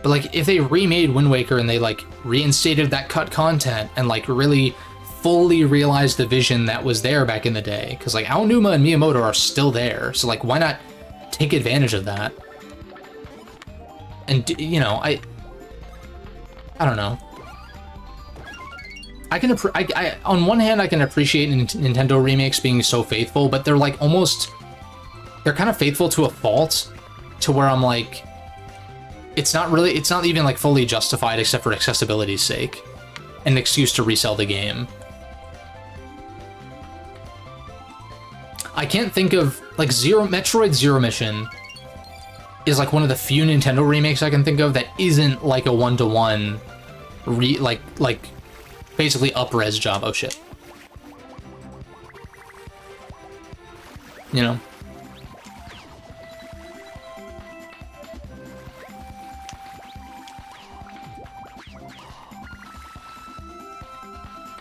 But like, if they remade Wind Waker and they like reinstated that cut content and like really fully realized the vision that was there back in the day, because like Aonuma and Miyamoto are still there, so like why not take advantage of that? And you know, I don't know. I on one hand I can appreciate Nintendo remakes being so faithful, but they're like they're kind of faithful to a fault, to where I'm like, it's not even like fully justified except for accessibility's sake, an excuse to resell the game. I can't think of like Metroid Zero Mission is like one of the few Nintendo remakes I can think of that isn't like a 1-to-1 like basically up-res job. Oh shit. You know?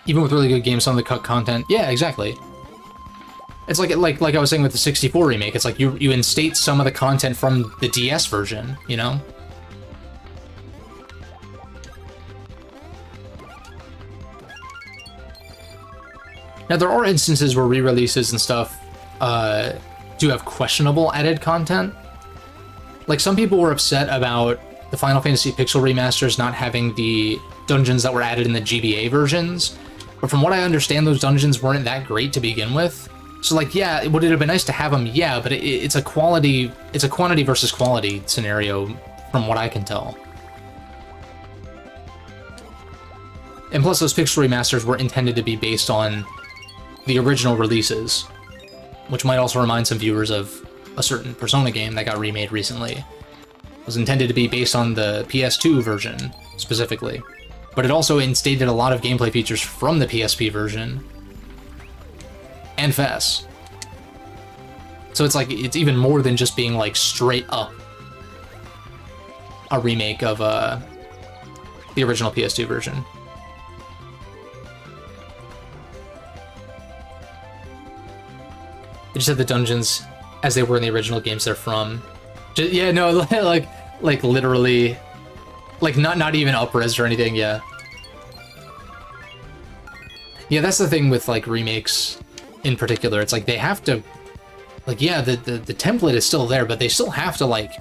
Even with really good games, some of the cut content. Yeah, exactly. It's like I was saying with the 64 remake, it's like you instate some of the content from the DS version, you know? Now, there are instances where re-releases and stuff do have questionable added content. Like, some people were upset about the Final Fantasy Pixel remasters not having the dungeons that were added in the GBA versions. But from what I understand, those dungeons weren't that great to begin with. So, like, yeah, would it have been nice to have them? Yeah, but it's a quantity versus quality scenario, from what I can tell. And plus, those Pixel remasters were intended to be based on the original releases, which might also remind some viewers of a certain Persona game that got remade recently. It was intended to be based on the PS2 version, specifically. but it also instated a lot of gameplay features from the PSP version and FES. So it's like, it's even more than just being like straight up a remake of the original PS2 version. They just have the dungeons as they were in the original games they're from. Just, yeah, no, like literally, like not even up-res or anything, yeah. Yeah, that's the thing with like remakes in particular. It's like they have to, like, yeah, the template is still there, but they still have to like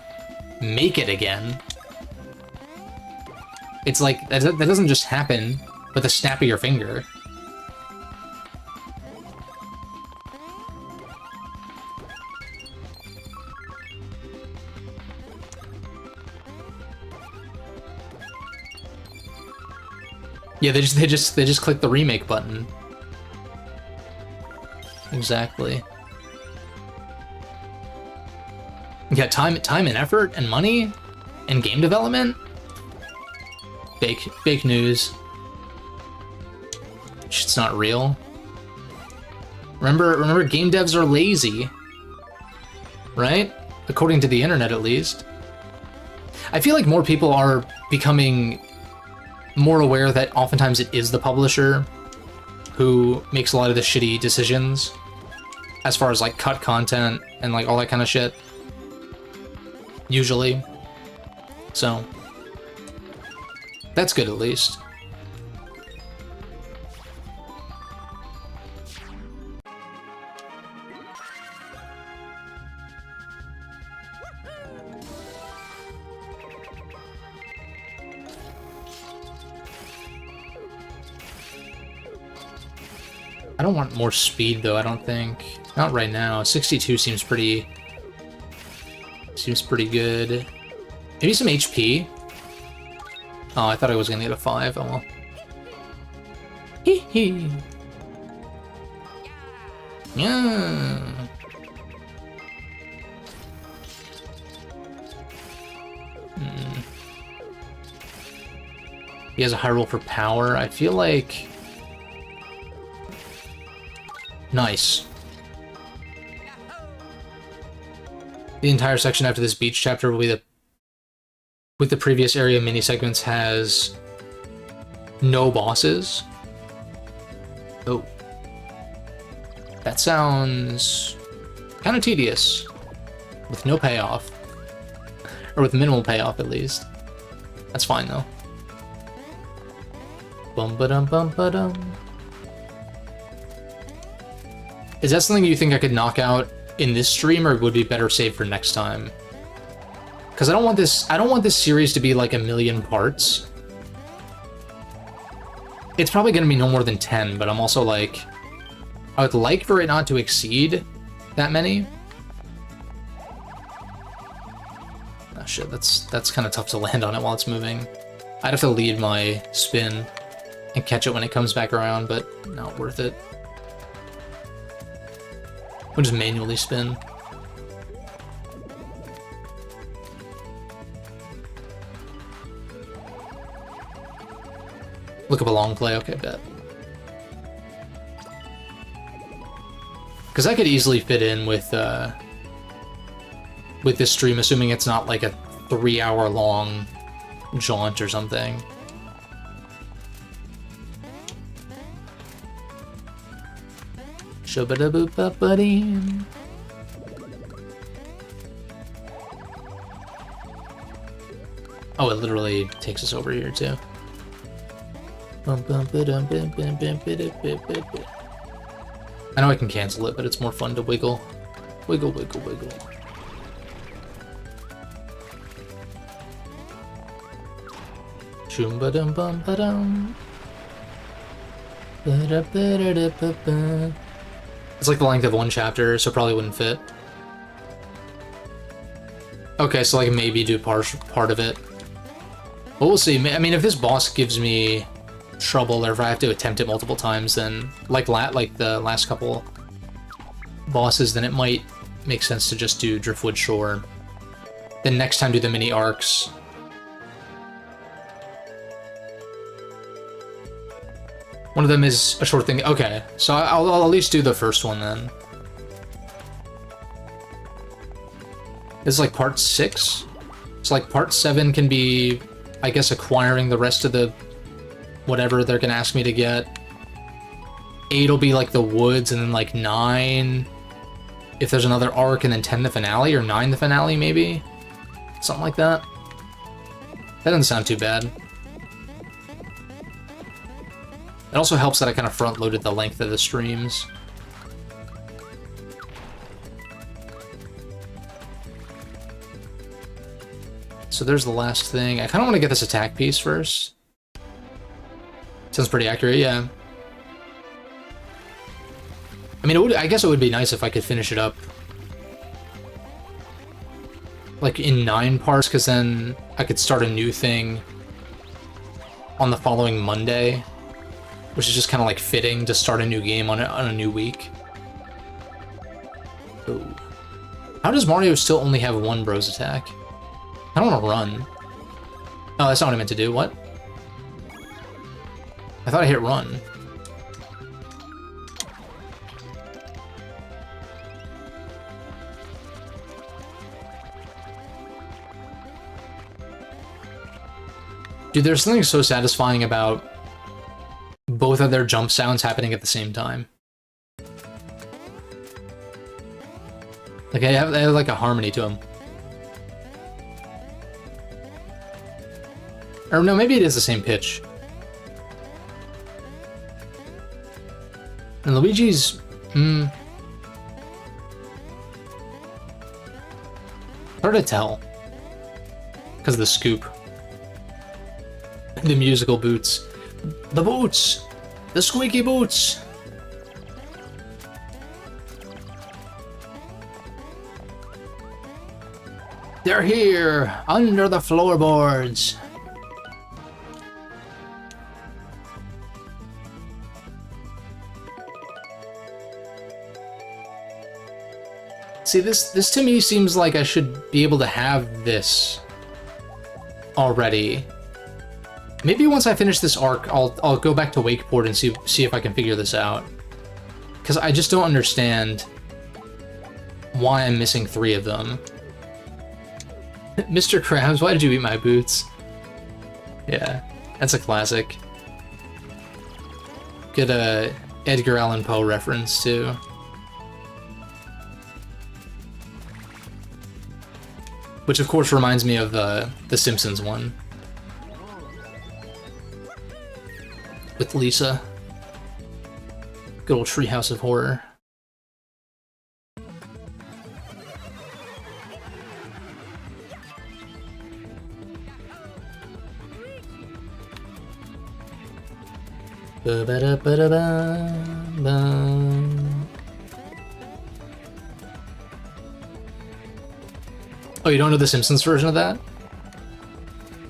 make it again. It's like that doesn't just happen with a snap of your finger. Yeah, they just click the remake button. Exactly. Yeah, time and effort and money and game development. Fake news. It's not real. Remember, game devs are lazy, right? According to the internet, at least. I feel like more people are becoming more aware that oftentimes it is the publisher who makes a lot of the shitty decisions as far as like cut content and like all that kind of shit. Usually. So that's good at least. I don't want more speed though, I don't think. Not right now. 62 seems pretty good. Maybe some HP? Oh, I thought I was gonna get a 5. Oh well. Hee hee. Yeah. He has a high roll for power. I feel like... Nice. The entire section after this beach chapter will be with the previous area mini segments has no bosses. Oh. That sounds kind of tedious. With no payoff. Or with minimal payoff, at least. That's fine, though. Bum-ba-dum-bum-ba-dum. Is that something you think I could knock out in this stream, or would be better saved for next time? Because I don't want this series to be like a million parts. It's probably going to be no more than 10, but I'm also like, I would like for it not to exceed that many. Oh shit, that's kind of tough to land on it while it's moving. I'd have to lead my spin and catch it when it comes back around, but not worth it. We'll just manually spin. Look up a long play, okay, bet. Because I could easily fit in with this stream, assuming it's not like a 3-hour long jaunt or something. Shubba-da-boop-ba-ba-dee. Oh, it literally takes us over here too. I know I can cancel it, but it's more fun to wiggle. Wiggle, wiggle, wiggle. Shoom-ba-dum-bum-ba-dum. Ba-da-ba-da-da-ba-ba. It's like the length of one chapter, so probably wouldn't fit. Okay, so like maybe do part of it. But we'll see. I mean, if this boss gives me trouble, or if I have to attempt it multiple times, then like the last couple bosses, then it might make sense to just do Driftwood Shore. Then next time do the mini arcs. One of them is a short thing. Okay, so I'll at least do the first one then. This is like part 6? So like part 7 can be, I guess, acquiring the rest of the whatever they're gonna ask me to get. 8 will be like the woods, and then like 9 if there's another arc, and then 10 the finale, or 9 the finale maybe? Something like that. That doesn't sound too bad. It also helps that I kind of front-loaded the length of the streams. So there's the last thing. I kind of want to get this attack piece first. Sounds pretty accurate, yeah. I mean, I guess it would be nice if I could finish it up like in 9 parts, because then I could start a new thing on the following Monday, which is just kind of like fitting to start a new game on a new week. Ooh. How does Mario still only have 1 bros attack? I don't want to run. Oh, that's not what I meant to do. What? I thought I hit run. Dude, there's something so satisfying about both of their jump sounds happening at the same time. Like, they have like a harmony to them. Or no, maybe it is the same pitch. And Luigi's... hard to tell. Because of the scoop. The musical boots. The boots! The squeaky boots! They're here! Under the floorboards! See, this to me seems like I should be able to have this already. Maybe once I finish this arc, I'll go back to Wakeport and see if I can figure this out. Because I just don't understand why I'm missing 3 of them. Mr. Krabs, why did you eat my boots? Yeah, that's a classic. Good Edgar Allan Poe reference, too. Which, of course, reminds me of the Simpsons one. With Lisa. Good old Treehouse of Horror. Oh, you don't know the Simpsons version of that?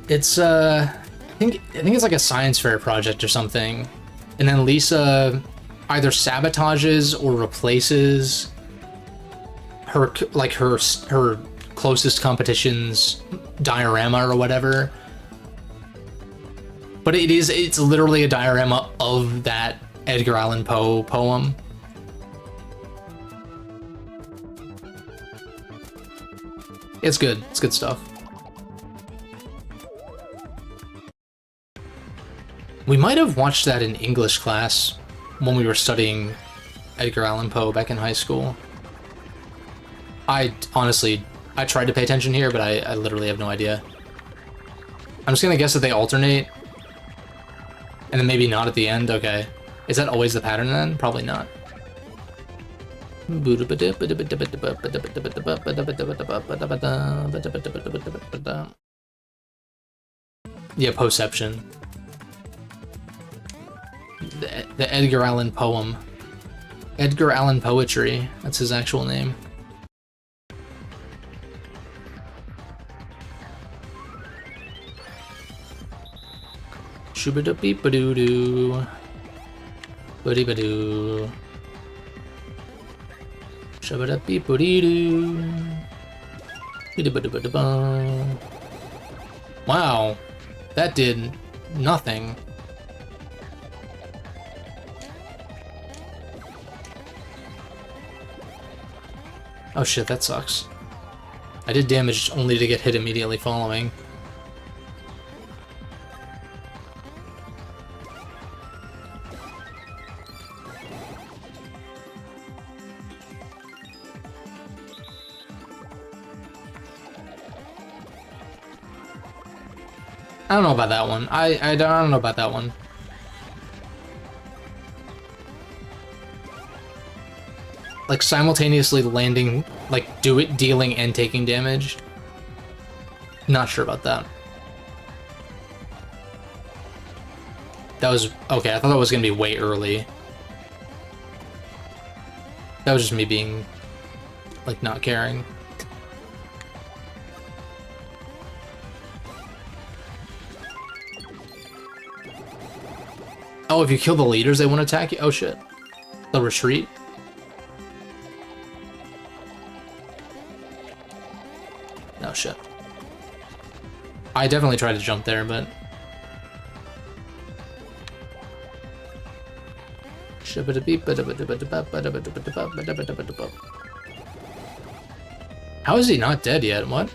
It's I think it's like a science fair project or something, and then Lisa either sabotages or replaces her closest competition's diorama or whatever. But it's literally a diorama of that Edgar Allan Poe poem. It's good. It's good stuff. We might have watched that in English class when we were studying Edgar Allan Poe back in high school. I tried to pay attention here, but I literally have no idea. I'm just gonna guess that they alternate. And then maybe not at the end, okay. Is that always the pattern then? Probably not. Yeah, Poeception. The Edgar Allan poem. Edgar Allan Poetry, that's his actual name. Shooba-da-beep-a-doo-doo. Buddy-ba-doo. Shabba-da-beep-a-dee-doo. Biddy-ba-da-ba-da-ba. Wow, that did nothing. Oh shit, that sucks. I did damage only to get hit immediately following. I don't know about that one. I don't know about that one. Like, simultaneously landing, like, dealing and taking damage. Not sure about that. That was... Okay, I thought that was gonna be way early. That was just me being, like, not caring. Oh, if you kill the leaders, they won't attack you? Oh, shit. They'll retreat? No, shit. I definitely tried to jump there, but... How is he not dead yet? What?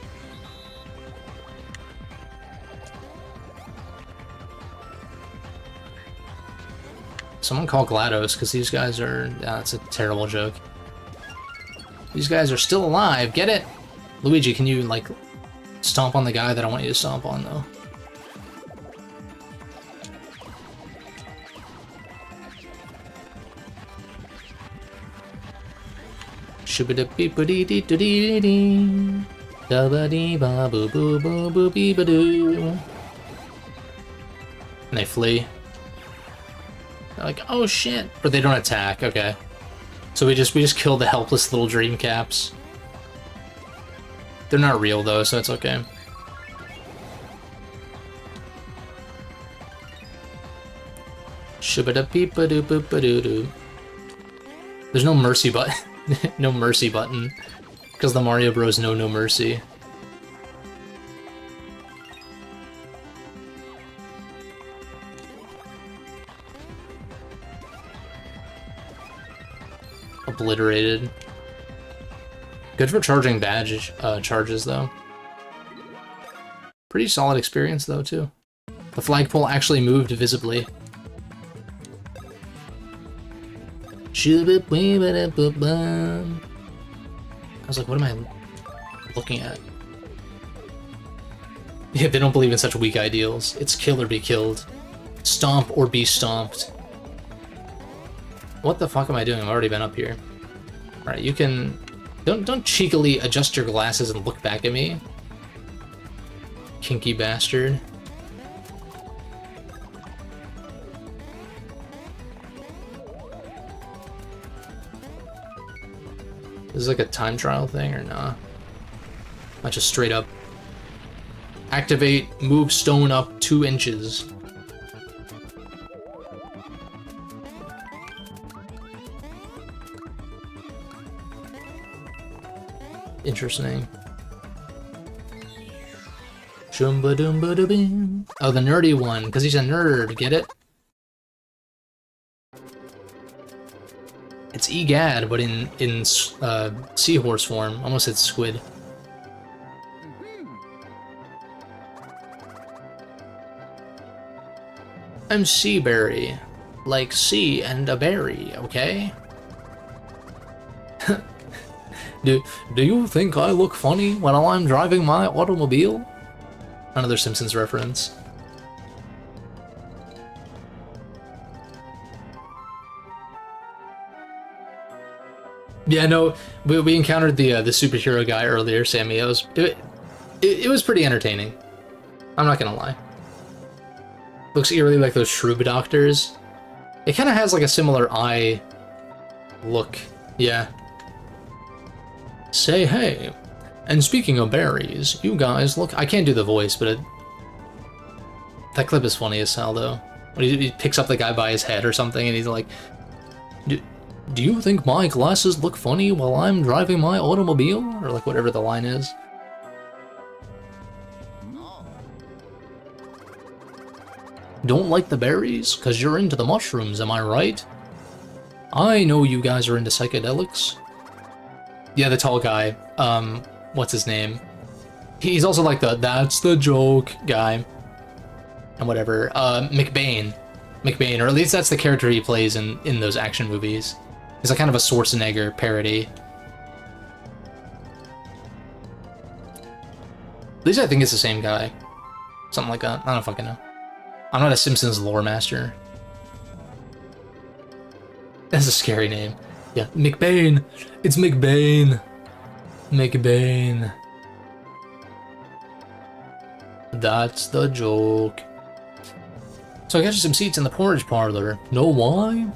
Someone call GLaDOS, because these guys are... that's a terrible joke. These guys are still alive, get it? Luigi, can you, like, stomp on the guy that I want you to stomp on, though? Shoo-ba-da-beep-a-dee-dee-dee-dee-dee. Da-ba-dee-ba-boo-boo-boo-boo-bee-ba-doo. And they flee. They're like, oh shit! But they don't attack, okay. So we just kill the helpless little dream caps. They're not real though, so it's okay. Shoo-ba-da-beep-a-doo-boop-a-doo-doo. There's no mercy button. No mercy button. Because the Mario Bros know no mercy. Obliterated. Good for charging badge charges, though. Pretty solid experience, though, too. The flagpole actually moved visibly. I was like, what am I looking at? Yeah, they don't believe in such weak ideals. It's kill or be killed. Stomp or be stomped. What the fuck am I doing? I've already been up here. Alright, you can... Don't cheekily adjust your glasses and look back at me. Kinky bastard. Is this like a time trial thing or nah? Not just straight up. Activate, move stone up 2 inches. Interesting. Shumba-doomba-da-bing. Oh, the nerdy one, because he's a nerd, get it? It's egad, but in seahorse form. Almost said squid. I'm Seaberry. Like sea and a berry, okay? Do you think I look funny when I'm driving my automobile? Another Simpsons reference. Yeah, no, we encountered the superhero guy earlier, Sammy. It was pretty entertaining. I'm not gonna lie. Looks eerily like those Shroob doctors. It kind of has like a similar eye look. Yeah. Say hey. And speaking of berries, you guys look... I can't do the voice, but that clip is funny as hell, though. When he picks up the guy by his head or something, and he's like... Do you think my glasses look funny while I'm driving my automobile? Or like whatever the line is. Don't like the berries? 'Cause you're into the mushrooms, am I right? I know you guys are into psychedelics. Yeah, the tall guy. What's his name? He's also like the "that's the joke" guy, and whatever. McBain, or at least that's the character he plays in those action movies. He's like kind of a Schwarzenegger parody. At least I think it's the same guy. Something like that. I don't fucking know. I'm not a Simpsons lore master. That's a scary name. Yeah, McBain. It's McBain. McBain. That's the joke. So I got you some seats in the porridge parlor. Know why?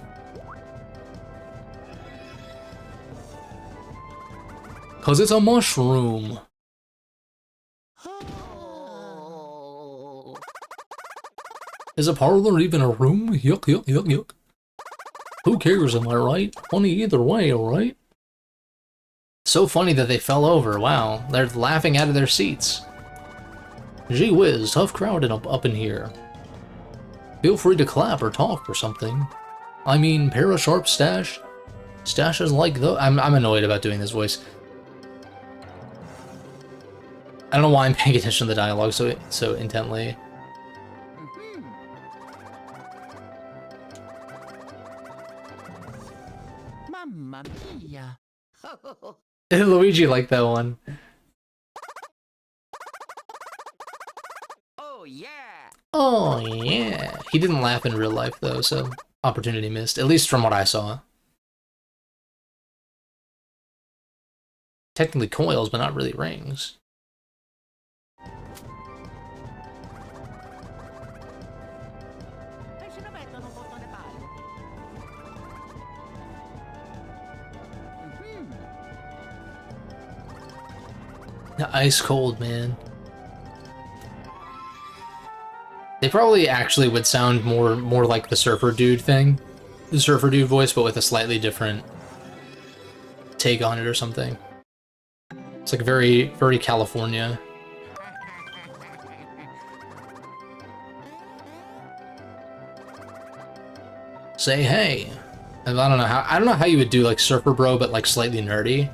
Cause it's a mushroom. Is a parlor even a room? Yuck, yuck, yuck, yuck. Who cares, am I right? Funny either way, alright? So funny that they fell over, wow. They're laughing out of their seats. Gee whiz, tough crowd up in here. Feel free to clap or talk or something. I mean, pair a sharp stash. Stashes like those. I'm annoyed about doing this voice. I don't know why I'm paying attention to the dialogue so intently. Mamma mia. Luigi liked that one. Oh yeah. Oh yeah. He didn't laugh in real life though, so opportunity missed, at least from what I saw. Technically coils, but not really rings. Ice cold, man. They probably actually would sound more like the surfer dude thing. The surfer dude voice, but with a slightly different take on it or something. It's like very, very California. Say hey. I don't know how you would do like Surfer Bro, but like slightly nerdy.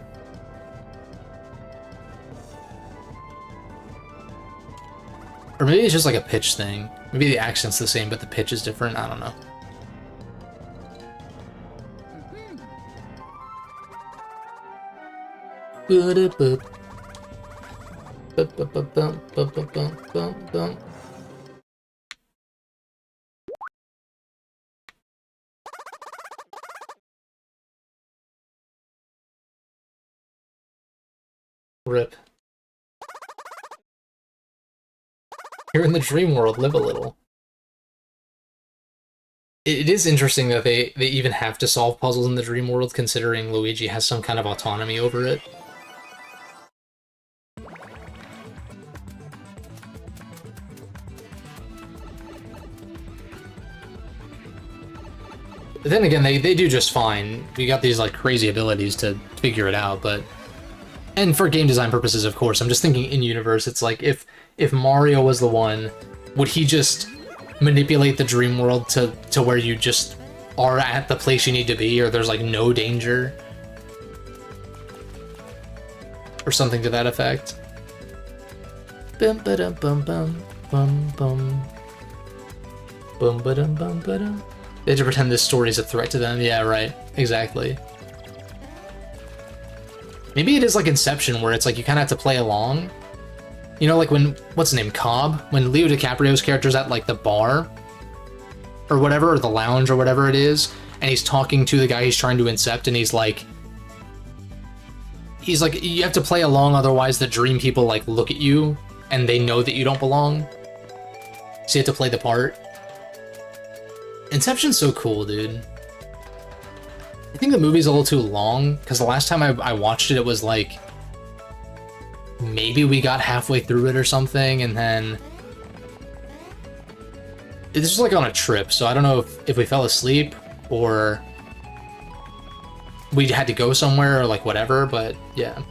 Or maybe it's just like a pitch thing. Maybe the accent's the same, but the pitch is different. I don't know. Rip. You're in the dream world, live a little. It is interesting that they even have to solve puzzles in the dream world, considering Luigi has some kind of autonomy over it. But then again, they do just fine. We got these like crazy abilities to figure it out, but... And for game design purposes, of course, I'm just thinking in-universe, it's like, if Mario was the one, would he just manipulate the dream world to where you just are at the place you need to be, or there's like no danger? Or something to that effect. Bum ba dum bum bum bum bum. Bum ba dum bum ba dum. They have to pretend this story is a threat to them. Yeah, right. Exactly. Maybe it is like Inception, where it's like you kind of have to play along. You know, like when, what's his name, Cobb? When Leo DiCaprio's character's at like the bar, or whatever, or the lounge, or whatever it is, and he's talking to the guy he's trying to incept, and he's like, you have to play along, otherwise the dream people like look at you, and they know that you don't belong. So you have to play the part. Inception's so cool, dude. I think the movie's a little too long, because the last time I watched it, it was like, maybe we got halfway through it or something, and then... This was like on a trip, so I don't know if we fell asleep, or we had to go somewhere, or like whatever, but yeah.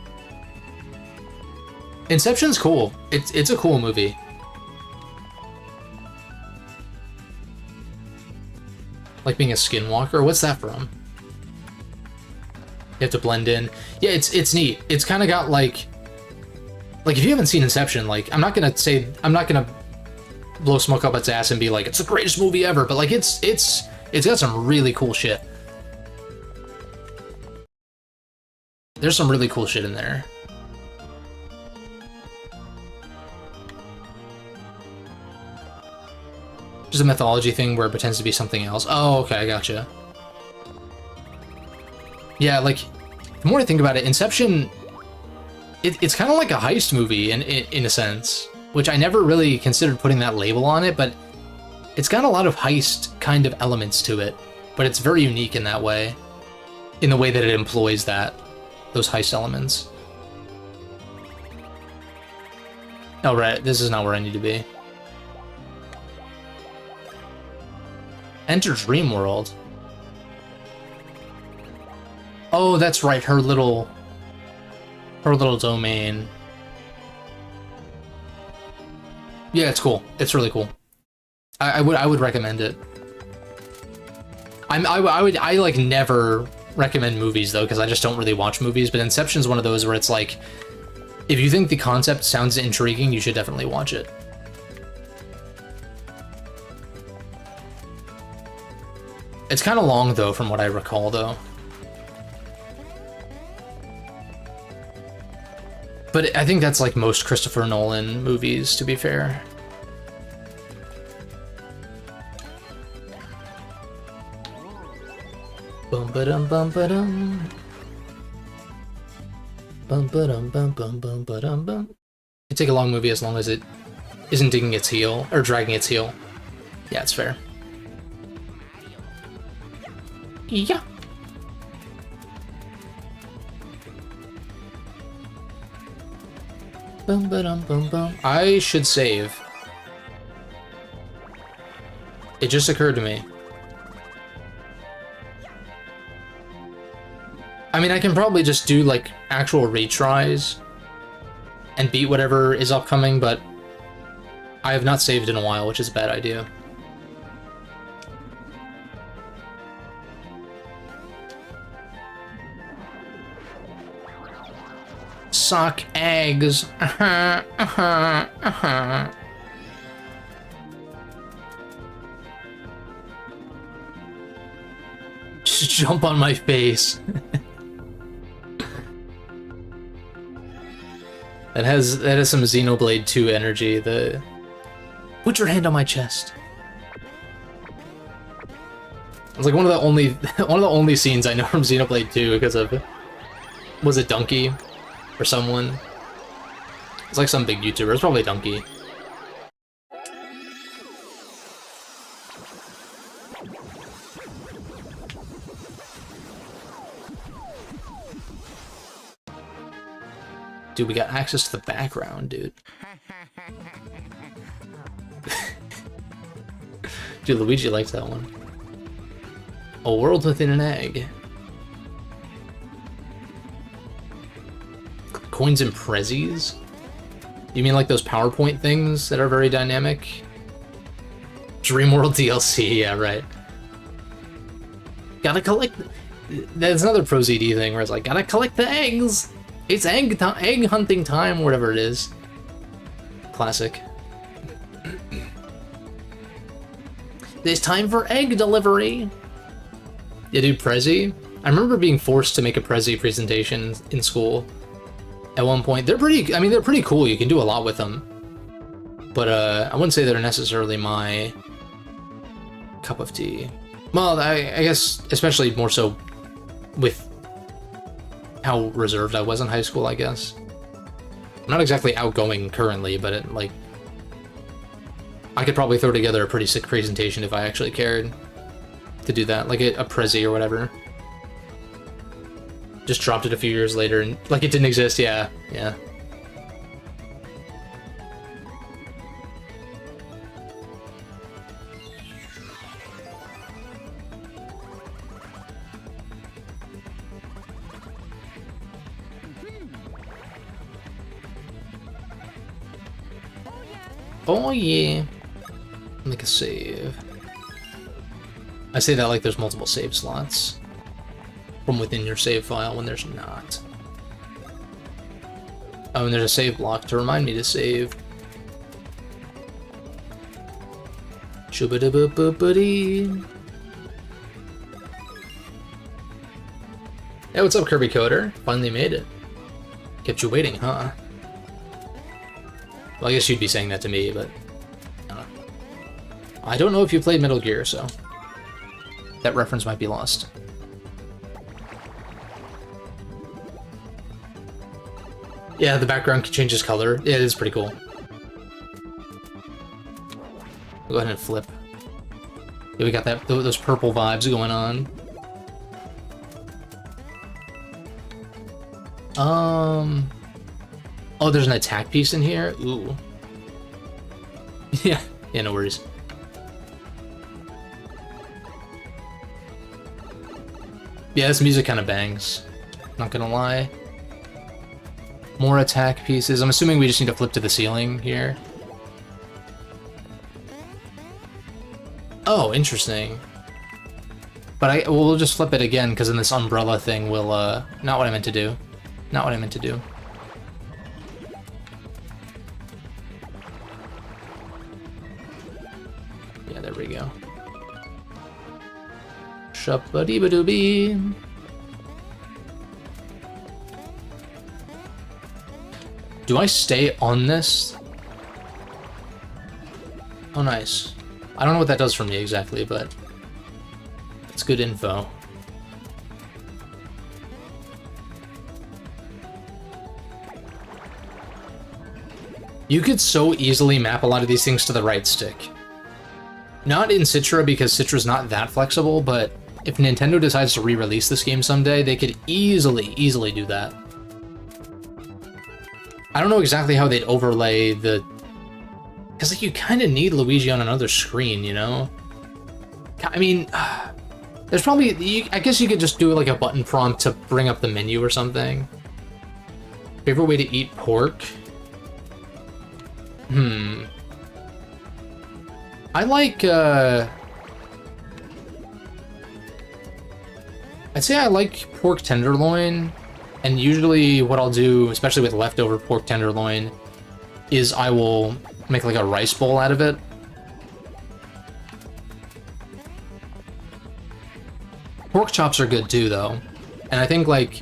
Inception's cool. It's a cool movie. Like being a skinwalker? What's that from? You have to blend in. Yeah, it's neat. It's kind of got like if you haven't seen Inception, like I'm not gonna blow smoke up its ass and be like it's the greatest movie ever, but like it's got some really cool shit. There's some really cool shit in there. Just a mythology thing where it pretends to be something else. Oh, okay, I gotcha. Yeah, like, the more I think about it, Inception, it's kind of like a heist movie in a sense, which I never really considered putting that label on it, but it's got a lot of heist kind of elements to it, but it's very unique in that way, in the way that it employs those heist elements. Oh, right, this is not where I need to be. Enter Dream World. Oh, that's right, her little domain. Yeah, it's cool. It's really cool. I would recommend it. I like never recommend movies though, because I just don't really watch movies, but Inception's one of those where it's like, if you think the concept sounds intriguing, you should definitely watch it. It's kind of long though, from what I recall though. But I think that's like most Christopher Nolan movies, to be fair. Bum ba dum bum ba dum. Bum ba dum bum bum bum ba dum bum. You take a long movie as long as it isn't digging its heel or dragging its heel. Yeah, it's fair. Yeah. Bum ba dum bum bum. I should save. It just occurred to me. I mean, I can probably just do like actual retries and beat whatever is upcoming, but I have not saved in a while, which is a bad idea. Suck eggs. Just jump on my face. That has some Xenoblade 2 energy. Put your hand on my chest. It's like one of the only scenes I know from Xenoblade 2 because of, was it Donkey or someone? It's like some big YouTuber. It's probably Donkey. Dude, we got access to the background, dude. Dude, Luigi likes that one. A world within an egg. Coins and prezzies? You mean like those PowerPoint things that are very dynamic? Dreamworld DLC, yeah, right. Gotta collect... That's another Pro ZD thing where it's like, gotta collect the eggs! It's egg hunting time, whatever it is. Classic. It's time for egg delivery! Yeah, dude, Prezi? I remember being forced to make a Prezi presentation in school at one point. They're pretty cool. You can do a lot with them. But, I wouldn't say they're necessarily my cup of tea. Well, I guess, especially more so with how reserved I was in high school, I guess. I'm not exactly outgoing currently, but I could probably throw together a pretty sick presentation if I actually cared to do that, like a Prezi or whatever. Just dropped it a few years later and like it didn't exist, yeah. Oh yeah. Make a save. I say that like there's multiple save slots. from within your save file when there's not. Oh, and there's a save block to remind me to save. Shoo-ba-da-ba-ba-ba-dee. Hey, what's up, Kirby Coder? Finally made it. Kept you waiting, huh? Well, I guess you'd be saying that to me, but... I don't know if you played Metal Gear, so... that reference might be lost. Yeah, the background changes color. Yeah, it is pretty cool. Go ahead and flip. Yeah, we got that those purple vibes going on. Oh, there's an attack piece in here? Ooh. Yeah, no worries. Yeah, this music kind of bangs. Not gonna lie. More attack pieces. I'm assuming we just need to flip to the ceiling here. Oh, interesting. But we'll just flip it again, because then this umbrella thing will, not what I meant to do. Not what I meant to do. Yeah, there we go. Shup-a-dee-ba-doo-bee. Do I stay on this? Oh, nice. I don't know what that does for me exactly, but it's good info. You could so easily map a lot of these things to the right stick. Not in Citra, because Citra's not that flexible, but if Nintendo decides to re-release this game someday, they could easily do that. I don't know exactly how they'd overlay the... because, like, you kind of need Luigi on another screen, you know? I mean, there's probably... I guess you could just do, like, a button prompt to bring up the menu or something. Favorite way to eat pork? I like, I'd say I like pork tenderloin, and usually what I'll do, especially with leftover pork tenderloin, is I will make like a rice bowl out of it. Pork chops are good too, though, and I think like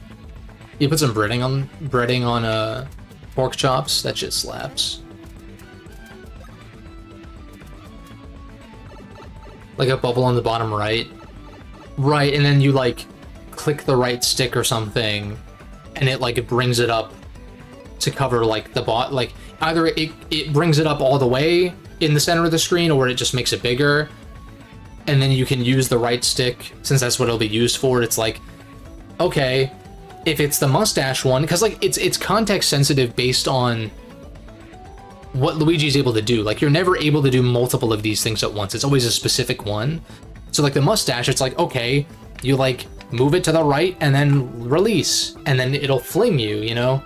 you put some breading on pork chops. That shit slaps. Like a bubble on the bottom right. Right, and then you like click the right stick or something, and it brings it up to cover like the like either it brings it up all the way in the center of the screen, or it just makes it bigger. And then you can use the right stick, since that's what it'll be used for. It's like, okay, if it's the mustache one, because like it's context sensitive based on what Luigi's able to do. Like, you're never able to do multiple of these things at once. It's always a specific one. So like the mustache, it's like, okay, you like move it to the right and then release, and then it'll fling you, you know?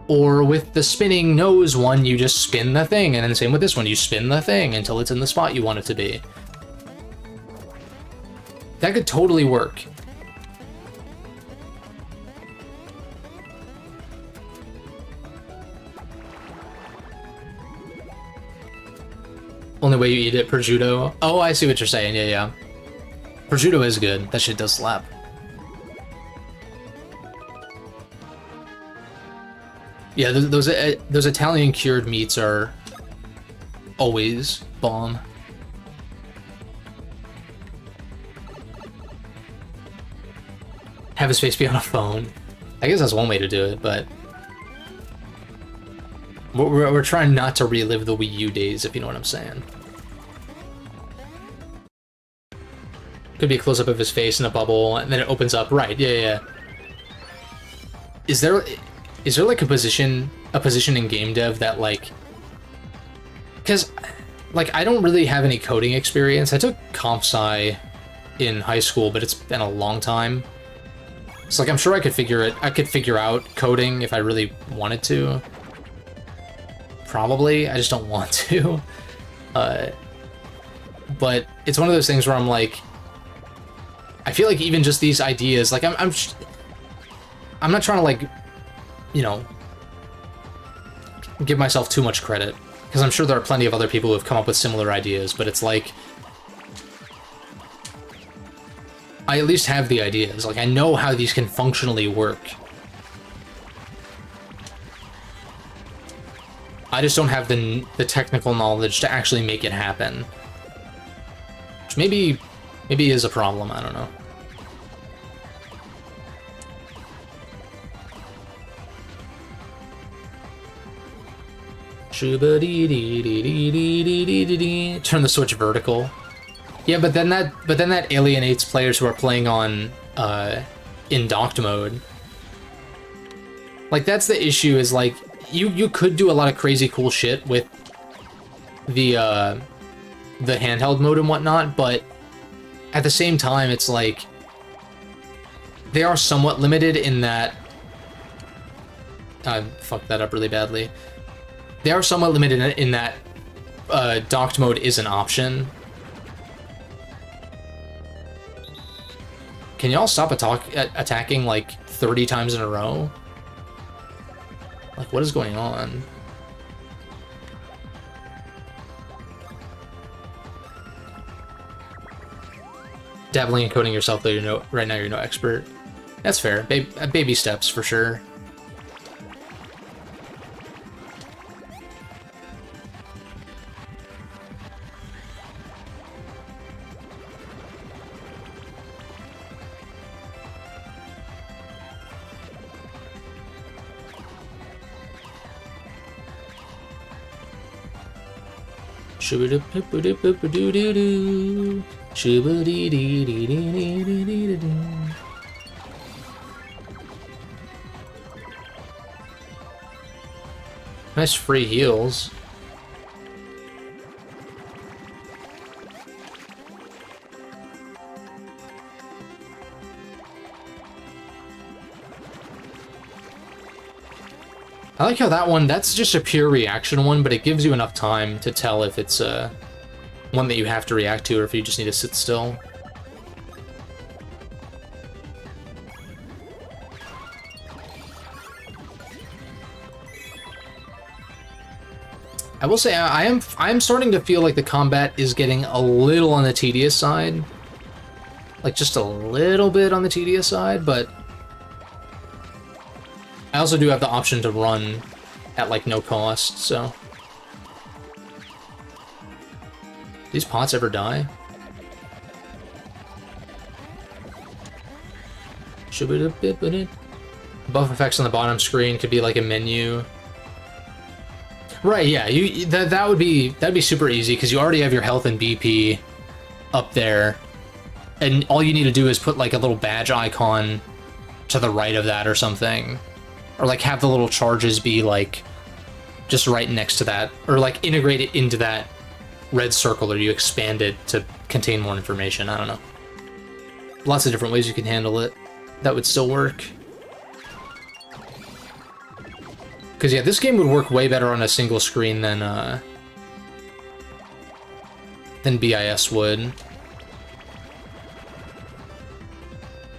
Or with the spinning nose one, you just spin the thing, and then same with this one, you spin the thing until it's in the spot you want it to be. That could totally work. Only way you eat it, prosciutto. Oh, I see what you're saying. Yeah. Prosciutto is good. That shit does slap. Yeah, those Italian cured meats are always bomb. Have his face be on a phone. I guess that's one way to do it, but we're trying not to relive the Wii U days, if you know what I'm saying. Could be a close-up of his face in a bubble, and then it opens up. Right, yeah. Is there like a position in game dev that like... Because, like, I don't really have any coding experience. I took comp sci in high school, but it's been a long time. So, like, I'm sure I could figure out coding if I really wanted to. Probably. I just don't want to. But it's one of those things where I'm like... I feel like even just these ideas, like I'm not trying to like, you know, give myself too much credit, because I'm sure there are plenty of other people who have come up with similar ideas, but it's like, I at least have the ideas. Like, I know how these can functionally work. I just don't have the technical knowledge to actually make it happen. Which maybe is a problem, I don't know. Turn the switch vertical. Yeah, but then that alienates players who are playing on in docked mode. Like, that's the issue, is like you could do a lot of crazy cool shit with the handheld mode and whatnot, but at the same time it's like they are somewhat limited in that I fucked that up really badly. They are somewhat limited in that docked mode is an option. Can y'all stop attacking like 30 times in a row? Like, what is going on? Dabbling and coding yourself, though, right now you're no expert. That's fair. Baby steps, for sure. Nice free heals. I like how that one, that's just a pure reaction one, but it gives you enough time to tell if it's one that you have to react to or if you just need to sit still. I will say I am starting to feel like the combat is getting a little on the tedious side. Like, just a little bit on the tedious side, but I also do have the option to run at, like, no cost, so... These pots ever die? Buff effects on the bottom screen could be like a menu. Right, yeah, that'd be super easy, because you already have your health and BP up there, and all you need to do is put, like, a little badge icon to the right of that or something. Or, like, have the little charges be, like, just right next to that. Or, like, integrate it into that red circle, or you expand it to contain more information. I don't know. Lots of different ways you can handle it. That would still work. Because, yeah, this game would work way better on a single screen than BIS would.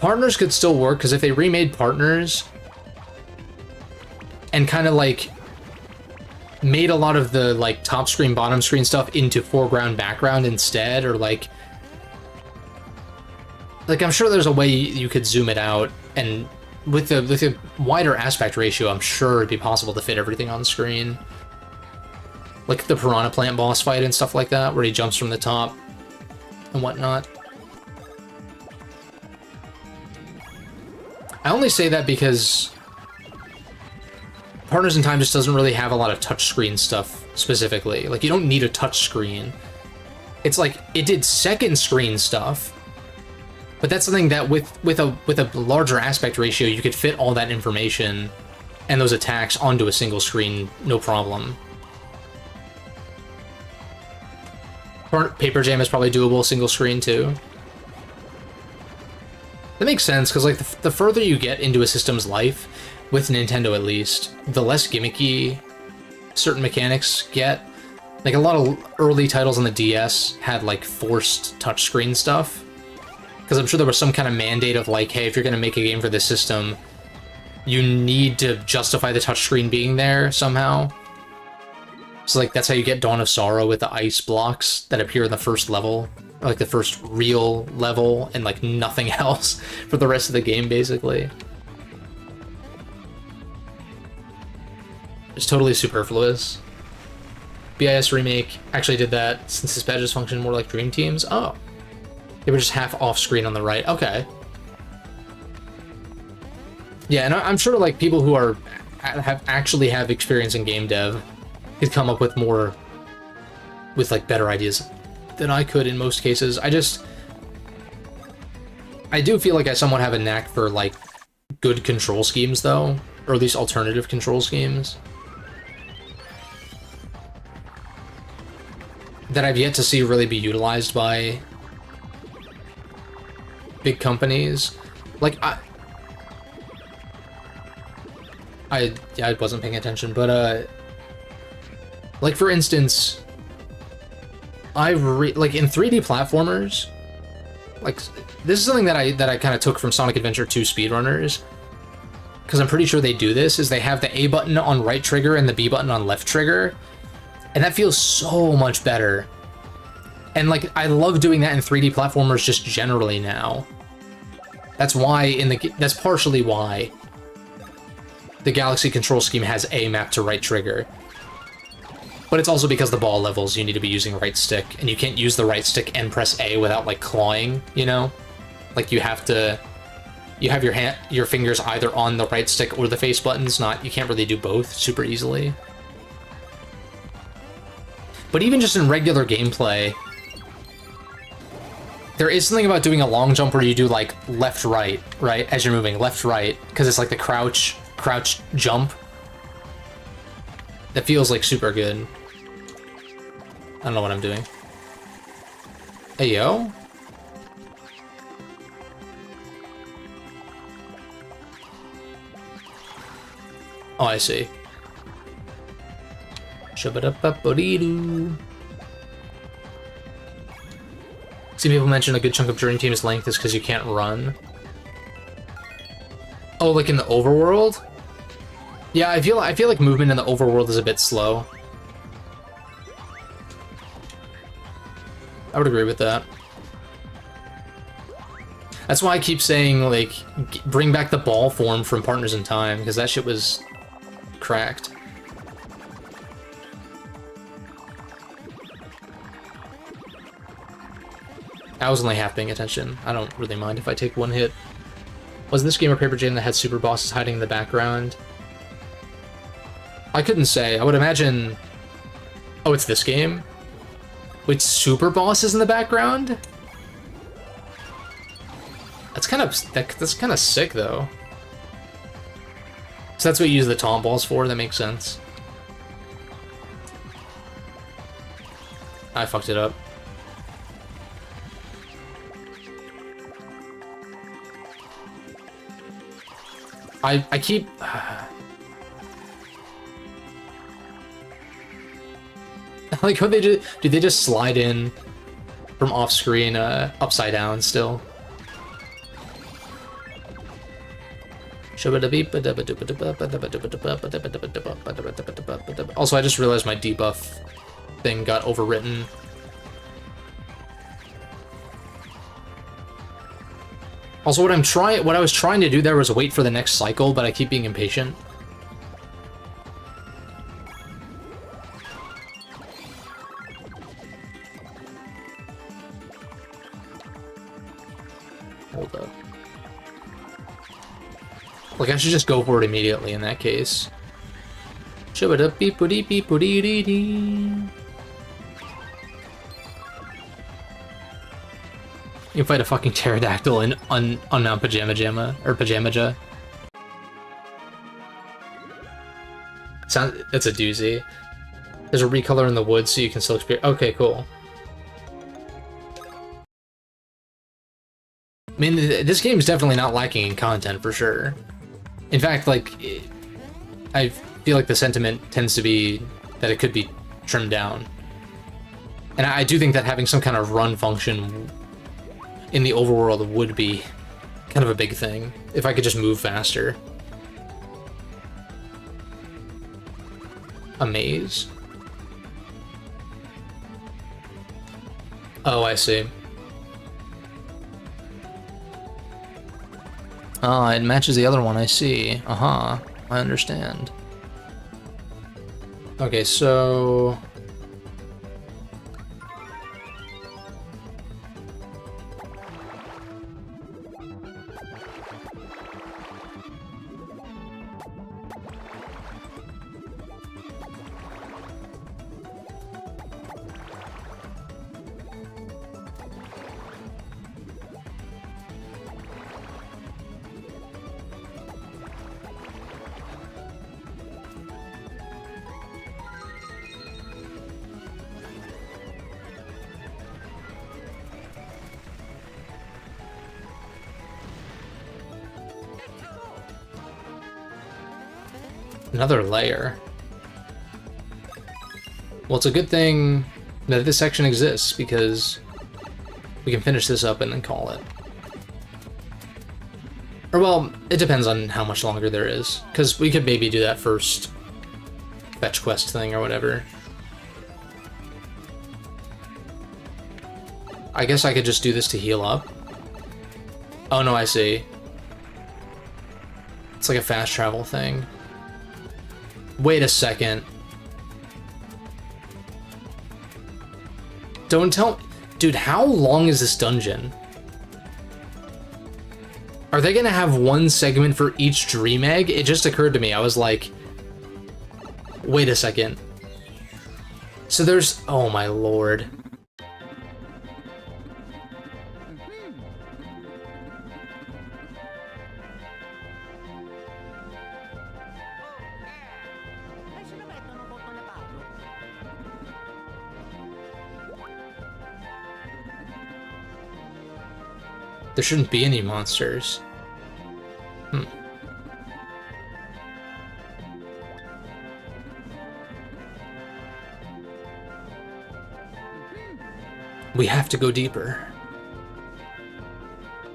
Partners could still work, because if they remade Partners and kind of, like, made a lot of the, like, top screen, bottom screen stuff into foreground, background instead, or, like, I'm sure there's a way you could zoom it out, and with a wider aspect ratio, I'm sure it'd be possible to fit everything on screen. Like the Piranha Plant boss fight and stuff like that, where he jumps from the top and whatnot. I only say that because Partners in Time just doesn't really have a lot of touchscreen stuff specifically. Like, you don't need a touchscreen. It's like, it did second screen stuff, but that's something that with a larger aspect ratio, you could fit all that information and those attacks onto a single screen, no problem. Paper Jam is probably doable single screen too. That makes sense, because like the further you get into a system's life, with Nintendo at least, the less gimmicky certain mechanics get. Like, a lot of early titles on the DS had like forced touchscreen stuff, because Because I'm sure there was some kind of mandate of like, hey, if you're going to make a game for this system, you need to justify the touchscreen being there somehow. So like that's how you get Dawn of Sorrow with the ice blocks that appear in the first level, or like the first real level, and like nothing else for the rest of the game basically. It's totally superfluous. BIS Remake actually did that since this badges function more like Dream Teams. Oh. They were just half off screen on the right. Okay. Yeah, and I'm sure like people who are actually have experience in game dev could come up with more, with like better ideas than I could in most cases. I do feel like I somewhat have a knack for like good control schemes though, or at least alternative control schemes that I've yet to see really be utilized by big companies. Like I wasn't paying attention, but like for instance, like in 3D platformers, like this is something that I kind of took from Sonic Adventure 2 speedrunners, because I'm pretty sure they do this, is they have the A button on right trigger and the B button on left trigger, and that feels so much better. And like I love doing that in 3D platformers just generally now. That's why that's partially why the Galaxy control scheme has A mapped to right trigger. But it's also because the ball levels you need to be using right stick, and you can't use the right stick and press A without like clawing, you know? Like you have your fingers either on the right stick or the face buttons, you can't really do both super easily. But even just in regular gameplay, there is something about doing a long jump where you do like left-right, right? As you're moving, left-right, because it's like the crouch jump. That feels like super good. I don't know what I'm doing. Hey, yo? Oh, I see. Shabba-da-ba-ba-dee-doo. See, people mention a good chunk of Dream Team's length is because you can't run. Oh, like in the overworld? Yeah, I feel like movement in the overworld is a bit slow. I would agree with that. That's why I keep saying, like, bring back the ball form from Partners in Time, because that shit was cracked. I was only half paying attention. I don't really mind if I take one hit. Was this game or Paper Jam that had super bosses hiding in the background? I couldn't say. I would imagine... Oh, it's this game? With super bosses in the background? That's kind of sick, though. So that's what you use the taunt balls for? That makes sense. I fucked it up. I keep... like, how did they just slide in from off screen upside down still? Also, I just realized my debuff thing got overwritten. Also, what I was trying to do there was wait for the next cycle, but I keep being impatient. Hold up. Like, I should just go for it immediately in that case. You can fight a fucking pterodactyl in Unmount Pajama Jamma, or Pajamaja. That's a doozy. There's a recolor in the woods so you can still experience. Okay, cool. I mean, this game is definitely not lacking in content for sure. In fact, like, I feel like the sentiment tends to be that it could be trimmed down. And I do think that having some kind of run function... in the overworld would be kind of a big thing, if I could just move faster. A maze? Oh, I see. Ah, it matches the other one, I see. Uh-huh, I understand. Okay, so... Another layer. Well, it's a good thing that this section exists, because we can finish this up and then call it. Or, well, it depends on how much longer there is, because we could maybe do that first fetch quest thing or whatever. I guess I could just do this to heal up. Oh no, I see. It's like a fast travel thing. Wait a second. Don't tell... Dude, how long is this dungeon? Are they gonna have one segment for each dream egg? It just occurred to me. I was like... Wait a second. So there's... Oh my lord. There shouldn't be any monsters. We have to go deeper.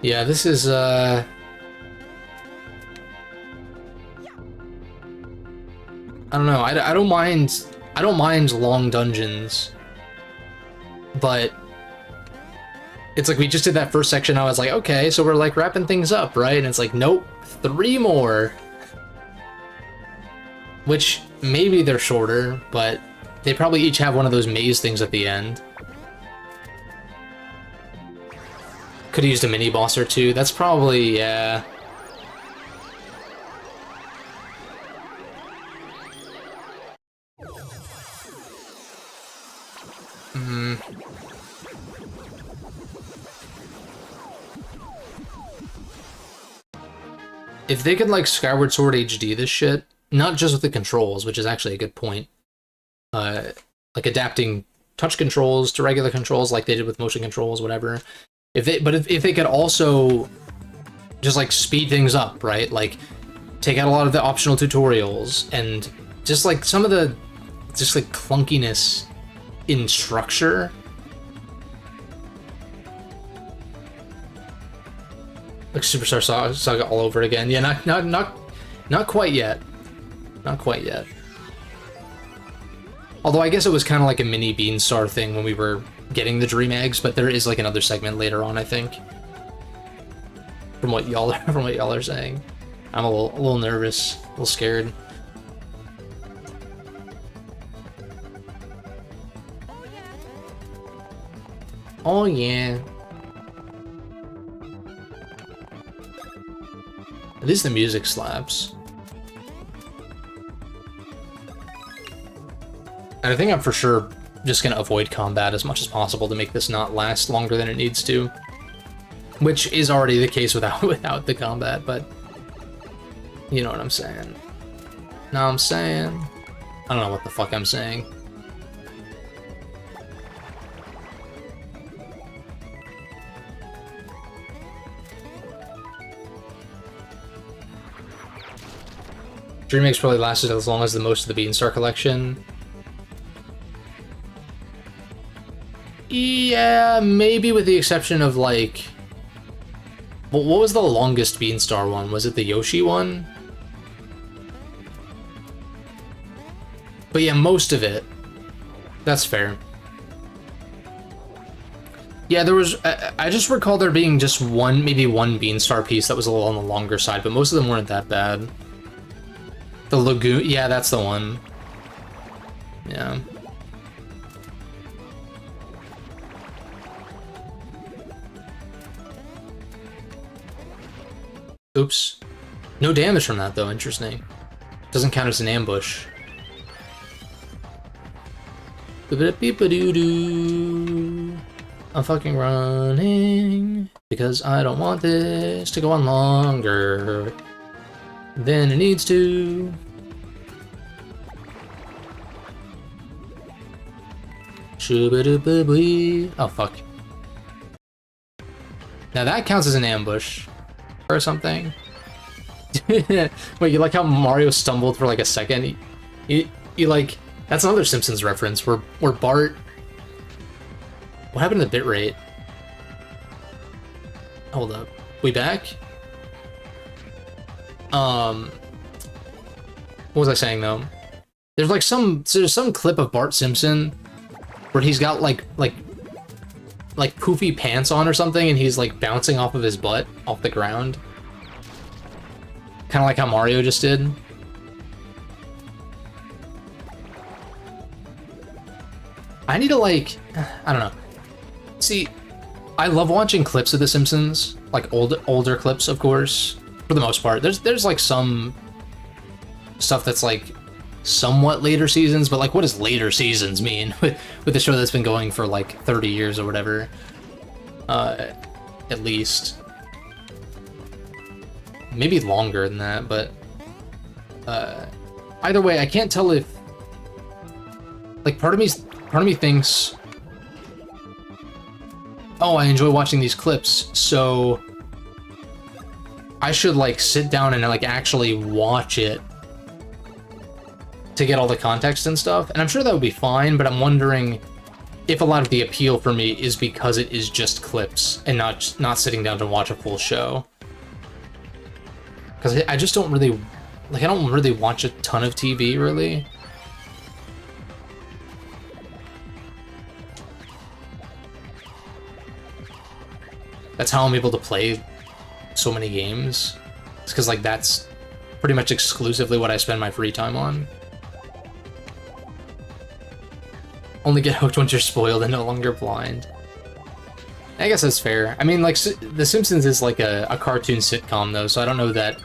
Yeah, this is, I don't know, I don't mind long dungeons, but it's like we just did that first section, I was like, okay, so we're like wrapping things up, right? And it's like, nope, 3 more. Which, maybe they're shorter, but they probably each have one of those maze things at the end. Could have used a mini-boss or two, that's probably, yeah. If they could, like, Skyward Sword HD this shit, not just with the controls, which is actually a good point, like adapting touch controls to regular controls like they did with motion controls, whatever. If they could also just, like, speed things up, right? Like, take out a lot of the optional tutorials, and just, like, some of the, just, like, clunkiness in structure. Like Superstar Saga all over again. Yeah, not quite yet. Not quite yet. Although I guess it was kind of like a mini Beanstar thing when we were getting the Dream Eggs, but there is like another segment later on, I think. From what y'all are saying, I'm a little nervous, a little scared. Oh yeah. At least the music slaps. And I think I'm for sure just gonna avoid combat as much as possible to make this not last longer than it needs to. Which is already the case without the combat, but you know what I'm saying. Know what I'm saying? I don't know what the fuck I'm saying. Dream Eggs probably lasted as long as the most of the Beanstar collection. Yeah, maybe with the exception of, like, What was the longest Beanstar one? Was it the Yoshi one? But yeah, most of it. That's fair. Yeah, there was... I just recall there being just one, maybe one Beanstar piece that was a little on the longer side, but most of them weren't that bad. The Lagoon... Yeah, that's the one. Yeah. Oops. No damage from that, though. Interesting. Doesn't count as an ambush. I'm fucking running because I don't want this to go on longer than it needs to. Oh, fuck. Now that counts as an ambush or something. Wait, you like how Mario stumbled for like a second? You like... That's another Simpsons reference where Bart... What happened to the bitrate? Hold up. We back? What was I saying though? There's some clip of Bart Simpson where he's got like poofy pants on or something, and he's like bouncing off of his butt off the ground. Kind of like how Mario just did. I need to like, I don't know. See, I love watching clips of The Simpsons, like older clips, of course, for the most part. There's like some stuff that's like somewhat later seasons, but like what does later seasons mean with the show that's been going for like 30 years or whatever? At least. Maybe longer than that, but either way, I can't tell if like part of me thinks, oh, I enjoy watching these clips, so I should like sit down and like actually watch it to get all the context and stuff. And I'm sure that would be fine, but I'm wondering if a lot of the appeal for me is because it is just clips and not sitting down to watch a full show. Because I just don't really, like, I don't really watch a ton of TV, really. That's how I'm able to play so many games. It's because, like, that's pretty much exclusively what I spend my free time on. Only get hooked once you're spoiled and no longer blind. I guess that's fair. I mean, like, The Simpsons is like a cartoon sitcom, though, so I don't know that... I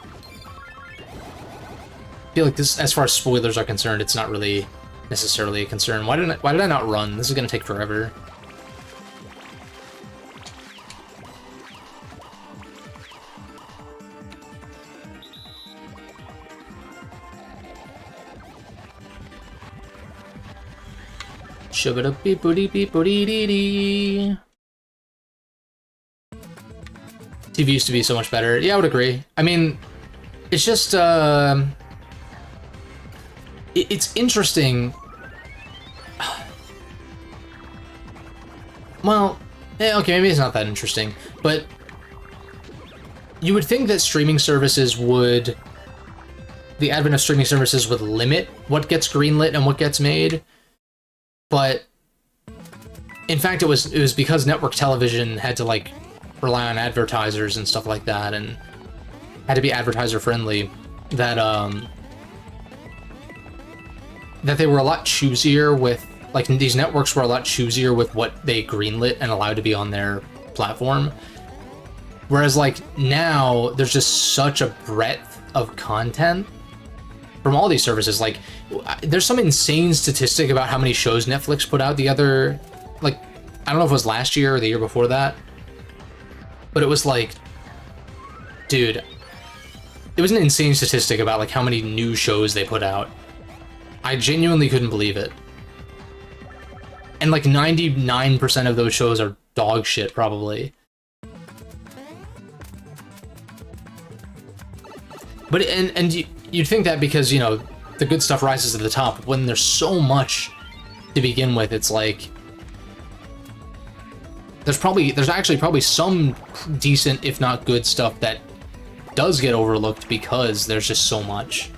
feel like this, as far as spoilers are concerned, it's not really necessarily a concern. Why did I not run? This is gonna take forever. Shubba-da-beep-booty-beep-booty-dee-dee. TV used to be so much better. Yeah, I would agree. I mean, it's just, it's interesting. Well, yeah, okay, maybe it's not that interesting, but you would think that streaming services would... The advent of streaming services would limit what gets greenlit and what gets made, but in fact it was because network television had to, like, rely on advertisers and stuff like that, and had to be advertiser friendly, that that they were a lot choosier with, like, these networks were a lot choosier with what they greenlit and allowed to be on their platform. Whereas, like, now there's just such a breadth of content from all these services. Like, there's some insane statistic about how many shows Netflix put out the other, like, I don't know if it was last year or the year before that, but it was like, dude, it was an insane statistic about, like, how many new shows they put out. I genuinely couldn't believe it. And, like, 99% of those shows are dog shit, probably. But, and you'd think that because, you know, the good stuff rises to the top. When there's so much to begin with, it's like... there's actually probably some decent, if not good stuff that does get overlooked because there's just so much.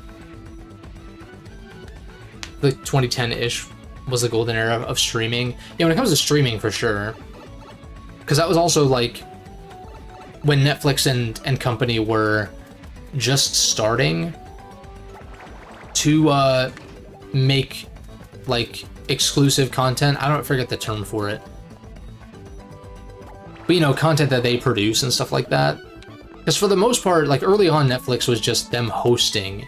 The 2010-ish was the golden era of streaming. Yeah, when it comes to streaming, for sure. Because that was also, like, when Netflix and company were just starting to make, like, exclusive content. I don't forget the term for it. But, you know, content that they produce and stuff like that. Because for the most part, like, early on, Netflix was just them hosting.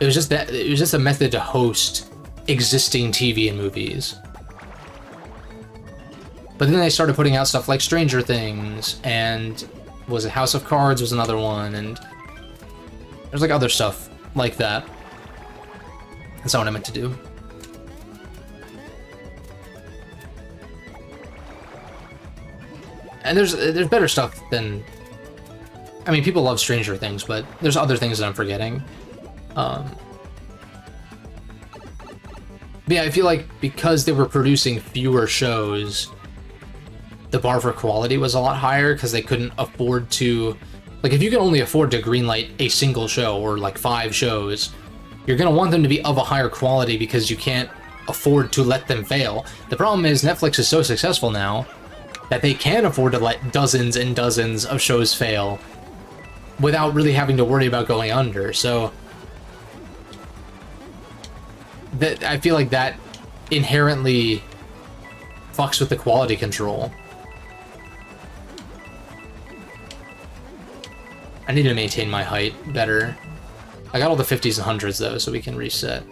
It was just a method to host existing TV and movies. But then they started putting out stuff like Stranger Things, and was it House of Cards was another one, and there's like other stuff like that. That's not what I meant to do. And there's better stuff than... I mean, people love Stranger Things, but there's other things that I'm forgetting. But yeah, I feel like because they were producing fewer shows, the bar for quality was a lot higher because they couldn't afford to... Like, if you can only afford to greenlight a single show or, like, 5 shows, you're going to want them to be of a higher quality because you can't afford to let them fail. The problem is Netflix is so successful now that they can afford to let dozens and dozens of shows fail without really having to worry about going under, so... that I feel like that inherently fucks with the quality control. I need to maintain my height better. I got all the 50s and 100s though, so we can reset.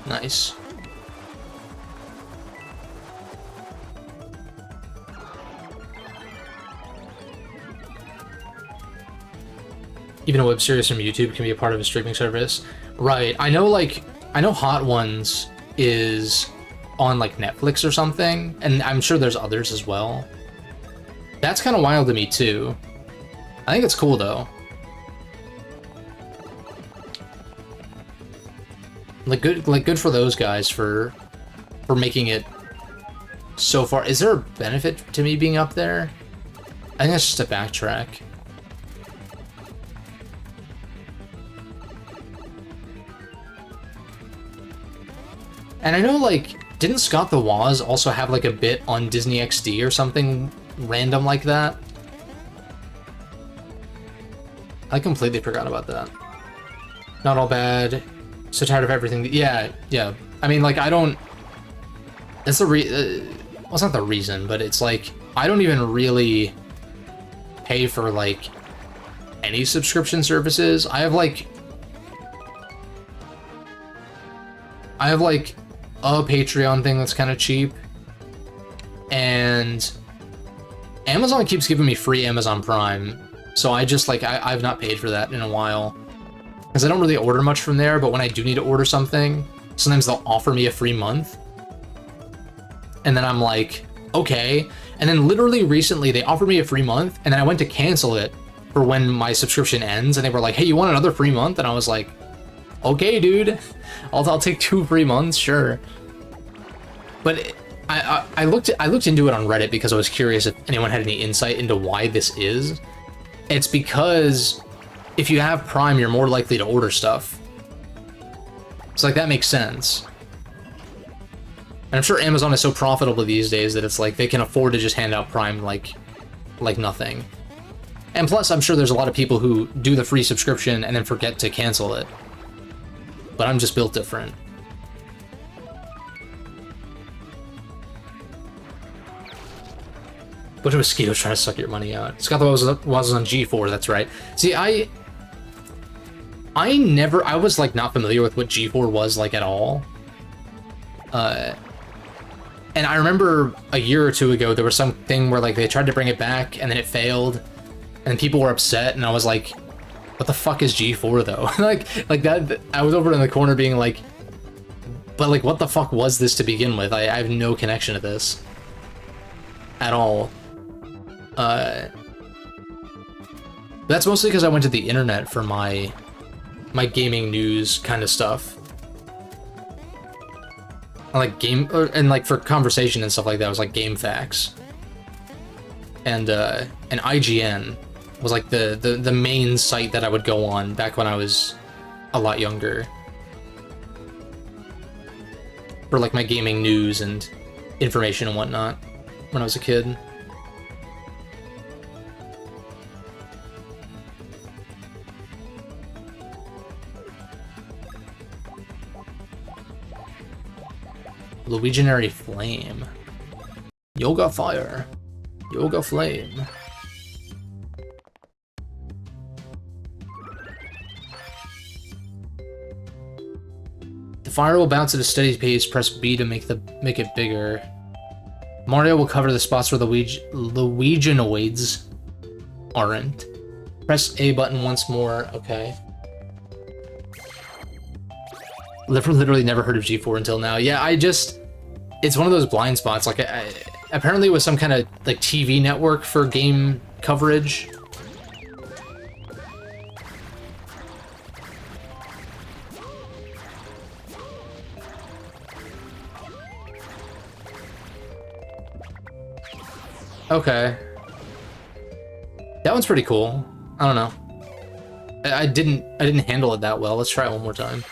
Nice. Even a web series from YouTube can be a part of a streaming service. Right, I know, like, I know Hot Ones is on, like, Netflix or something, and I'm sure there's others as well. That's kind of wild to me, too. I think it's cool, though. Good for those guys for making it so far. Is there a benefit to me being up there? I think that's just a backtrack. And I know, like, didn't Scott the Woz also have, like, a bit on Disney XD or something random like that? I completely forgot about that. Not all bad. So tired of everything. Yeah. I mean, like, I don't... That's the well, it's not the reason, but it's, like, I don't even really pay for, like, any subscription services. I have, like, a Patreon thing that's kind of cheap, and Amazon keeps giving me free Amazon Prime, so I just, like, I've not paid for that in a while, because I don't really order much from there, but when I do need to order something, sometimes they'll offer me a free month, and then I'm like, okay, and then literally recently they offered me a free month, and then I went to cancel it for when my subscription ends, and they were like, hey, you want another free month? And I was like, okay, dude, I'll take 2 free months, sure. But I looked into it on Reddit because I was curious if anyone had any insight into why this is. It's because if you have Prime, you're more likely to order stuff. So, like, that makes sense. And I'm sure Amazon is so profitable these days that it's like they can afford to just hand out Prime like nothing. And plus, I'm sure there's a lot of people who do the free subscription and then forget to cancel it. But I'm just built different. Bunch of mosquitoes trying to suck your money out. Scott the Woz was on G4, that's right. See, I was, like, not familiar with what G4 was like at all. And I remember a year or two ago, there was something where, like, they tried to bring it back, and then it failed, and people were upset, and I was like, what the fuck is G4, though? like that, I was over in the corner being like, but, like, what the fuck was this to begin with? I have no connection to this. At all. That's mostly because I went to the internet for my gaming news kind of stuff. I like and like for conversation and stuff like that, it was like Game Facts. And IGN was like the main site that I would go on back when I was a lot younger. For like my gaming news and information and whatnot when I was a kid. Luiginary Flame. Yoga Fire. Yoga Flame. The fire will bounce at a steady pace. Press B to make it bigger. Mario will cover the spots where the Luiginoids aren't. Press A button once more. Okay. Literally never heard of G4 until now. Yeah, it's one of those blind spots. Like, apparently it was some kind of like TV network for game coverage. Okay. That one's pretty cool. I don't know. I didn't handle it that well. Let's try it one more time.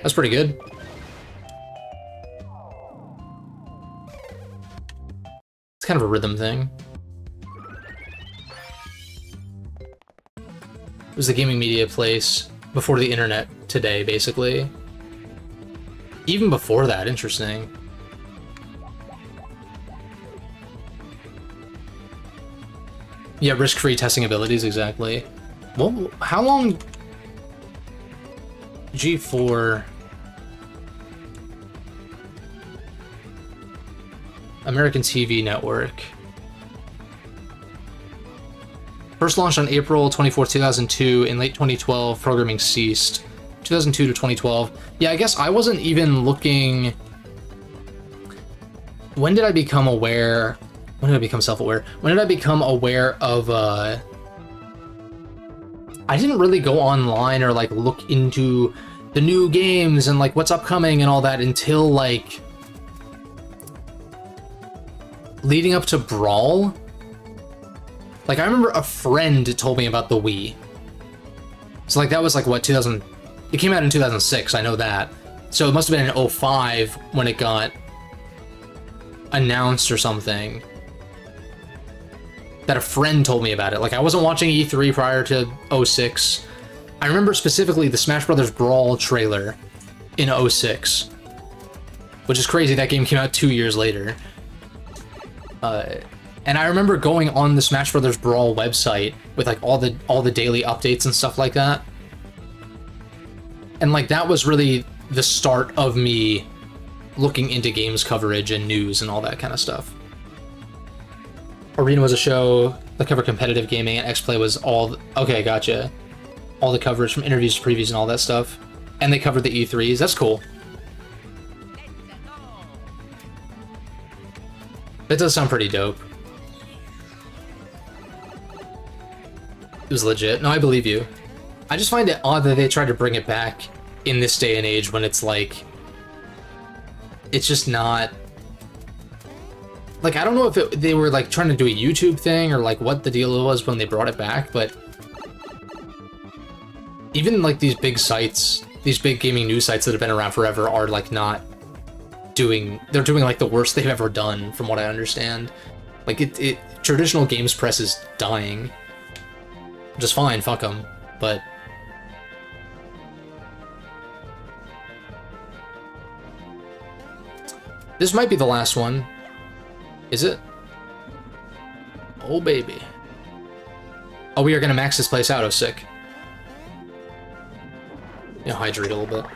That's pretty good. It's kind of a rhythm thing. It was the gaming media place before the internet today, basically. Even before that, interesting. Yeah, risk-free testing abilities, exactly. Well, how long... G4... American TV network. First launched on April 24, 2002. In late 2012, programming ceased. 2002 to 2012. Yeah, I guess I wasn't even looking... When did I become aware... When did I become self-aware? When did I become aware of, I didn't really go online or, like, look into the new games and, like, what's upcoming and all that until, like... leading up to Brawl. Like, I remember a friend told me about the Wii. So, like, that was, like, what, 2000... It came out in 2006, I know that. So it must have been in 05 when it got announced or something. That a friend told me about it. Like, I wasn't watching E3 prior to 06. I remember specifically the Smash Brothers Brawl trailer in 06. Which is crazy, that game came out 2 years later. And I remember going on the Smash Brothers Brawl website with like all the daily updates and stuff like that. And like that was really the start of me looking into games coverage and news and all that kind of stuff. Arena was a show that covered competitive gaming, and X-Play was all... Okay, gotcha. All the coverage from interviews to previews and all that stuff. And they covered the E3s. That's cool. That does sound pretty dope. It was legit. No, I believe you. I just find it odd that they tried to bring it back in this day and age when it's like... It's just not... Like, I don't know if they were, like, trying to do a YouTube thing or, like, what the deal was when they brought it back, but... Even, like, these big sites, these big gaming news sites that have been around forever are, like, not doing... They're doing, like, the worst they've ever done, from what I understand. Like, traditional games press is dying. Which is fine, fuck them, but... This might be the last one. Is it? Oh, baby. Oh, we are gonna max this place out. Oh, sick. Yeah, hydrate a little bit.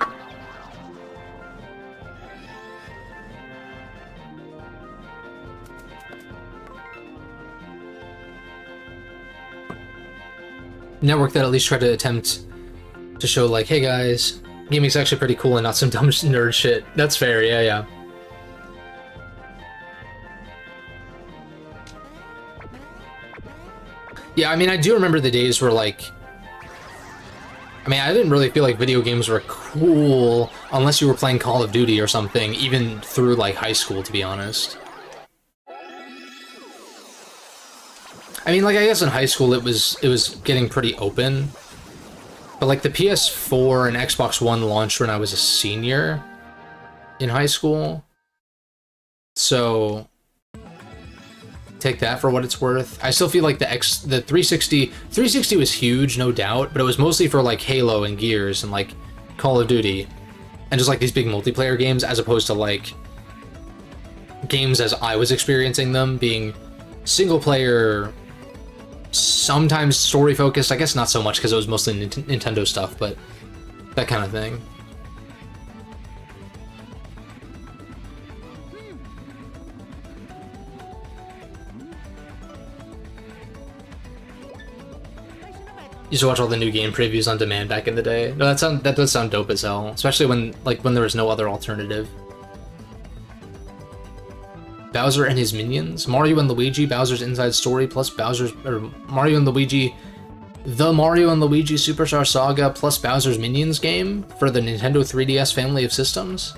network that at least tried to attempt to show like, hey guys, gaming's actually pretty cool and not some dumb nerd shit. That's fair, yeah, yeah. Yeah, I mean, I do remember the days where, like... I mean, I didn't really feel like video games were cool unless you were playing Call of Duty or something, even through, like, high school, to be honest. I mean, like, I guess in high school it was getting pretty open. But, like, the PS4 and Xbox One launched when I was a senior in high school. So... take that for what it's worth. I still feel like the 360 was huge, no doubt, but it was mostly for like Halo and Gears and like Call of Duty and just like these big multiplayer games, as opposed to like games as I was experiencing them being single player, sometimes story focused. I guess not so much because it was mostly Nintendo stuff, but that kind of thing. Used to watch all the new game previews on demand back in the day. No, that does sound dope as hell, especially when there was no other alternative. Bowser and his minions, Mario and Luigi, Bowser's Inside Story plus Mario and Luigi, the Mario and Luigi Superstar Saga plus Bowser's Minions game for the Nintendo 3DS family of systems.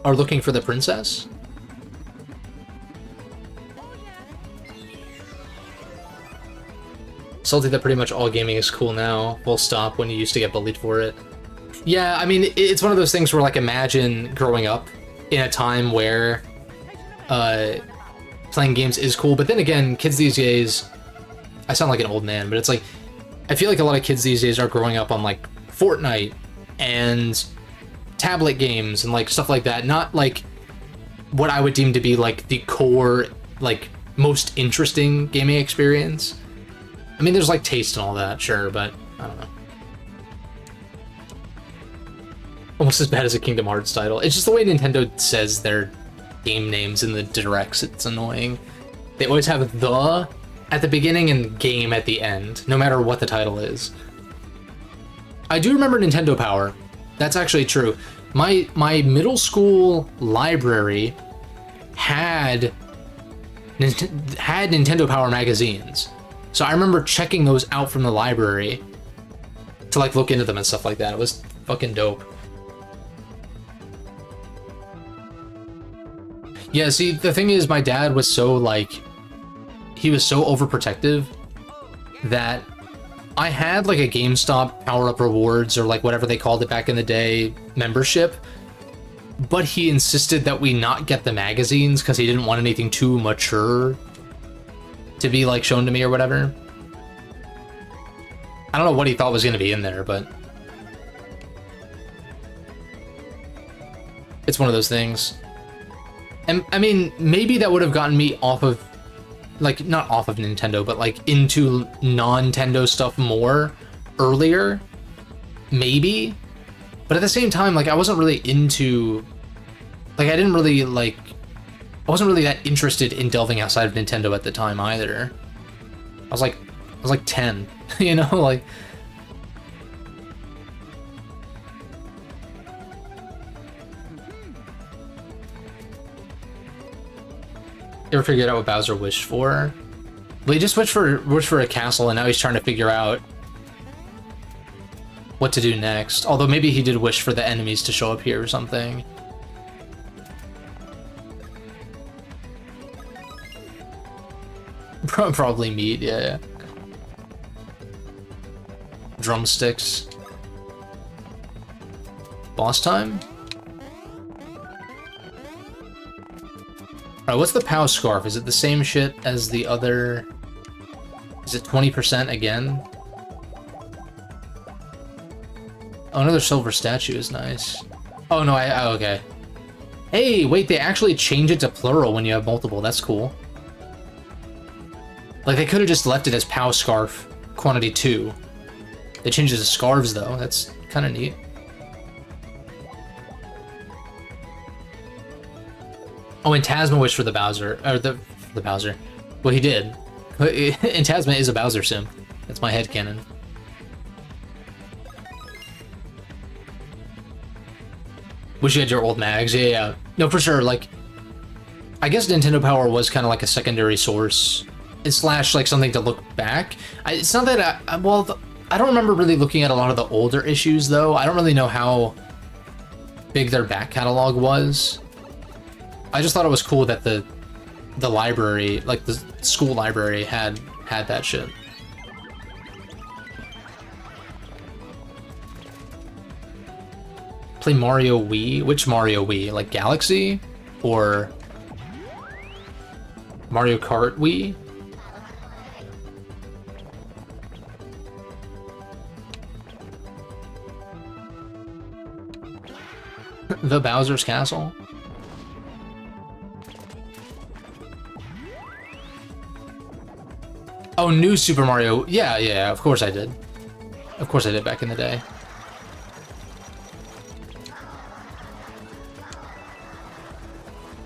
Are looking for the princess. Salty that pretty much all gaming is cool now, full stop, when you used to get bullied for it. Yeah, I mean, it's one of those things where, like, imagine growing up in a time where playing games is cool, but then again, kids these days, I sound like an old man, but it's like, I feel like a lot of kids these days are growing up on, like, Fortnite and tablet games and, like, stuff like that, not, like, what I would deem to be, like, the core, like, most interesting gaming experience. I mean, there's, like, taste and all that, sure, but I don't know. Almost as bad as a Kingdom Hearts title. It's just the way Nintendo says their game names in the directs. It's annoying. They always have the at the beginning and game at the end, no matter what the title is. I do remember Nintendo Power. That's actually true. My middle school library had Nintendo Power magazines. So I remember checking those out from the library to, like, look into them and stuff like that. It was fucking dope. Yeah, see, the thing is, my dad was so, like, he was so overprotective that I had, like, a GameStop power-up rewards, or, like, whatever they called it back in the day, membership, but he insisted that we not get the magazines because he didn't want anything too mature to be, like, shown to me or whatever. I don't know what he thought was going to be in there, but it's one of those things. And, I mean, maybe that would have gotten me off of, like, not off of Nintendo, but, like, into non-Nintendo stuff more earlier. Maybe. But at the same time, like, I wasn't really into, like, I didn't really, like, I wasn't really that interested in delving outside of Nintendo at the time either. I was like 10, you know, like. You ever figured out what Bowser wished for? Well, he just wished for a castle, and now he's trying to figure out what to do next. Although maybe he did wish for the enemies to show up here or something. Probably meat, yeah. Drumsticks. Boss time? Alright, what's the POW scarf? Is it the same shit as the other? Is it 20% again? Oh, another silver statue is nice. Oh no, oh, okay. Hey, wait, they actually change it to plural when you have multiple. That's cool. Like, they could have just left it as POW scarf quantity 2. They changed it to scarves, though. That's kind of neat. Oh, and Tasma wished for the Bowser, or the Bowser. Well, he did. And Tasma is a Bowser sim. That's my headcanon. Wish you had your old mags. Yeah, yeah. No, for sure. Like, I guess Nintendo Power was kind of like a secondary source, slash like something to look back. It's not that I don't remember really looking at a lot of the older issues though. I don't really know how big their back catalog was. I just thought it was cool that the library, like the school library, had that shit. Play Mario Wii? Which Mario Wii? Like Galaxy? Or Mario Kart Wii? The Bowser's Castle? Oh, New Super Mario. Yeah, yeah, of course I did. Of course I did back in the day.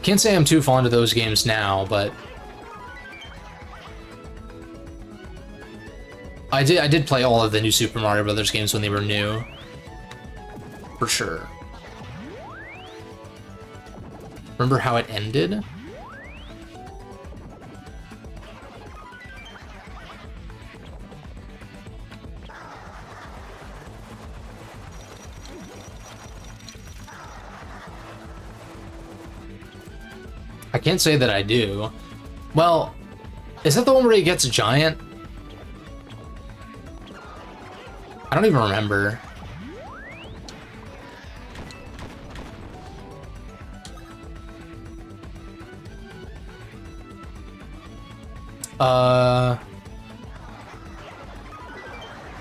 Can't say I'm too fond of those games now, but I did play all of the new Super Mario Brothers games when they were new. For sure. Remember how it ended? I can't say that I do. Well, is that the one where he gets giant? I don't even remember.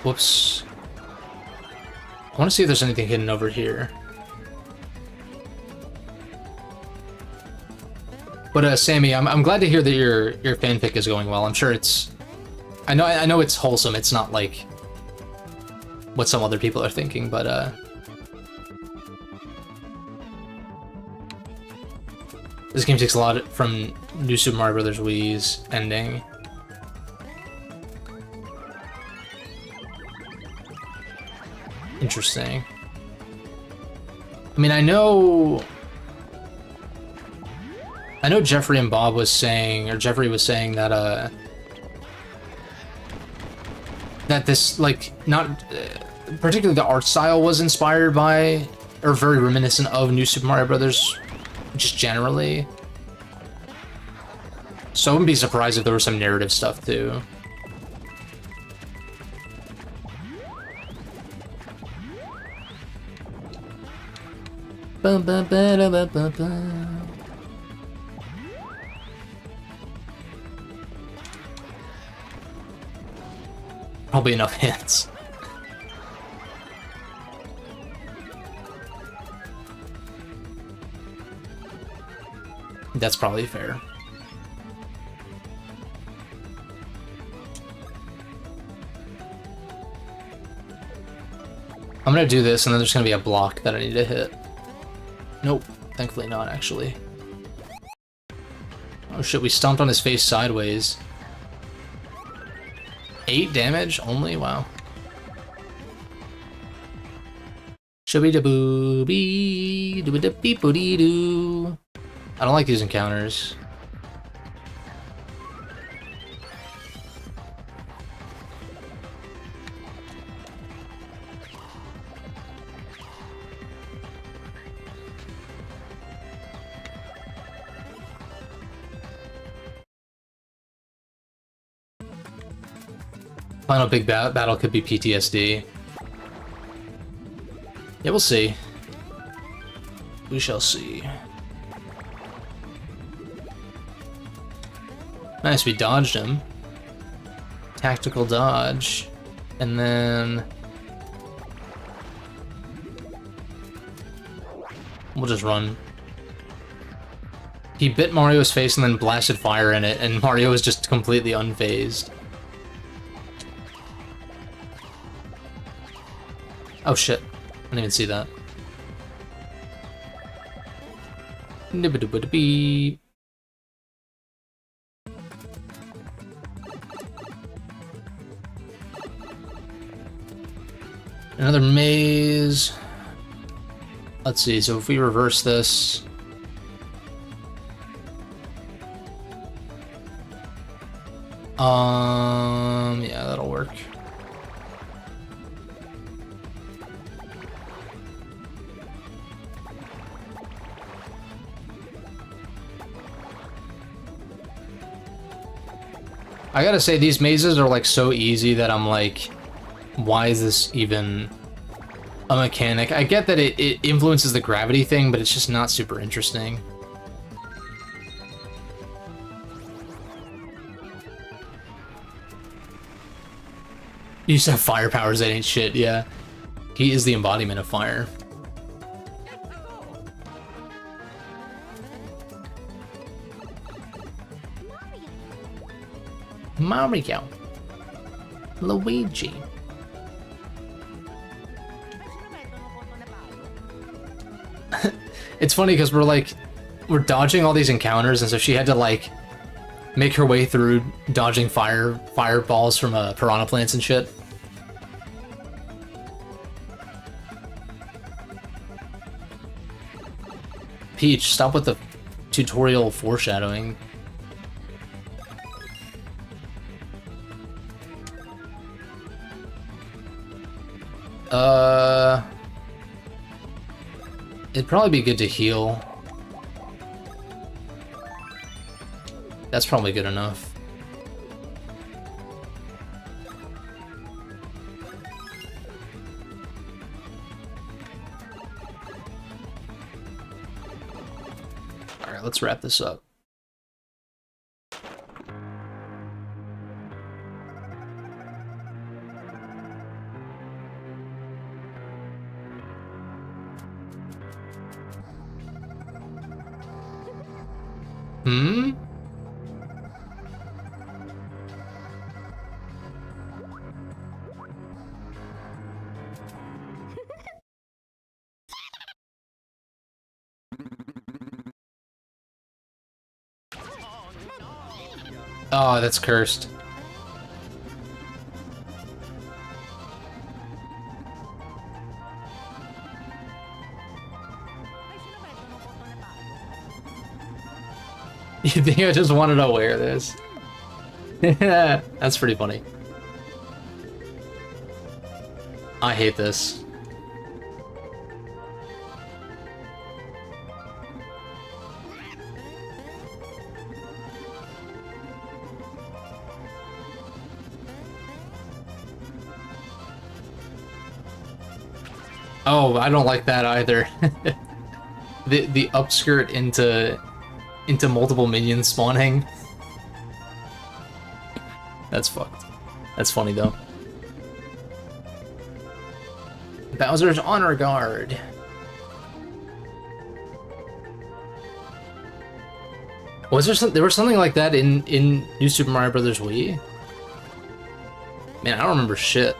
Whoops. I want to see if there's anything hidden over here. But Sammy, I'm glad to hear that your fanfic is going well. I'm sure it's, I know it's wholesome. It's not like what some other people are thinking, but this game takes a lot from New Super Mario Bros. Wii's ending. Interesting. I mean, I know Jeffrey and Bob was saying, or Jeffrey was saying that that this, like, not particularly the art style was inspired by, or very reminiscent of New Super Mario Brothers, just generally. So I wouldn't be surprised if there was some narrative stuff too. Probably enough hints. That's probably fair. I'm gonna do this, and then there's gonna be a block that I need to hit. Nope, thankfully not, actually. Oh shit, we stomped on his face sideways. 8 damage only? Wow. Shubby-da-boo-bee, doo-ba-da-beep-boo-dee-doo. I don't like these encounters. Final big battle could be PTSD. Yeah, we'll see. We shall see. Nice, we dodged him. Tactical dodge. And then we'll just run. He bit Mario's face and then blasted fire in it, and Mario was just completely unfazed. Oh shit, I didn't even see that. Nibba-dibba-dibba. Another maze. Let's see, so if we reverse this... yeah, that'll work. I gotta say, these mazes are like so easy that I'm like, why is this even a mechanic? I get that it influences the gravity thing, but it's just not super interesting. You used to have fire powers that ain't shit, yeah. He is the embodiment of fire. Mario. Luigi. It's funny because we're dodging all these encounters, and so she had to like make her way through dodging fireballs from piranha plants and shit. Peach, stop with the tutorial foreshadowing. It'd probably be good to heal. That's probably good enough. Alright, let's wrap this up. Hmm? Oh, that's cursed. You think I just wanted to wear this? Yeah, that's pretty funny. I hate this. Oh, I don't like that either. The upskirt into multiple minions spawning. That's fucked. That's funny though. Bowser's Honor Guard. Was there was something like that in New Super Mario Bros. Wii? Man, I don't remember shit.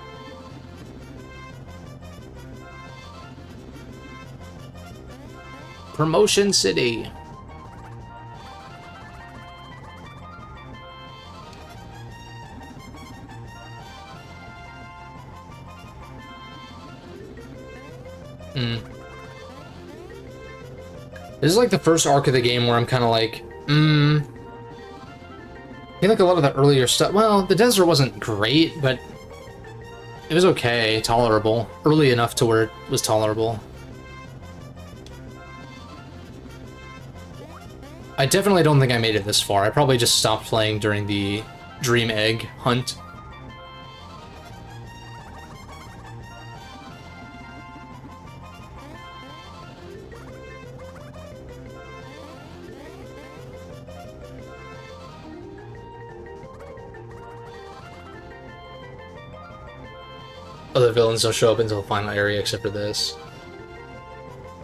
Promotion City. This is like the first arc of the game where I'm kind of like, I feel like a lot of the earlier stuff, well, the desert wasn't great, but it was okay, tolerable. Early enough to where it was tolerable. I definitely don't think I made it this far. I probably just stopped playing during the Dream Egg hunt. Other villains don't show up until the final area except for this.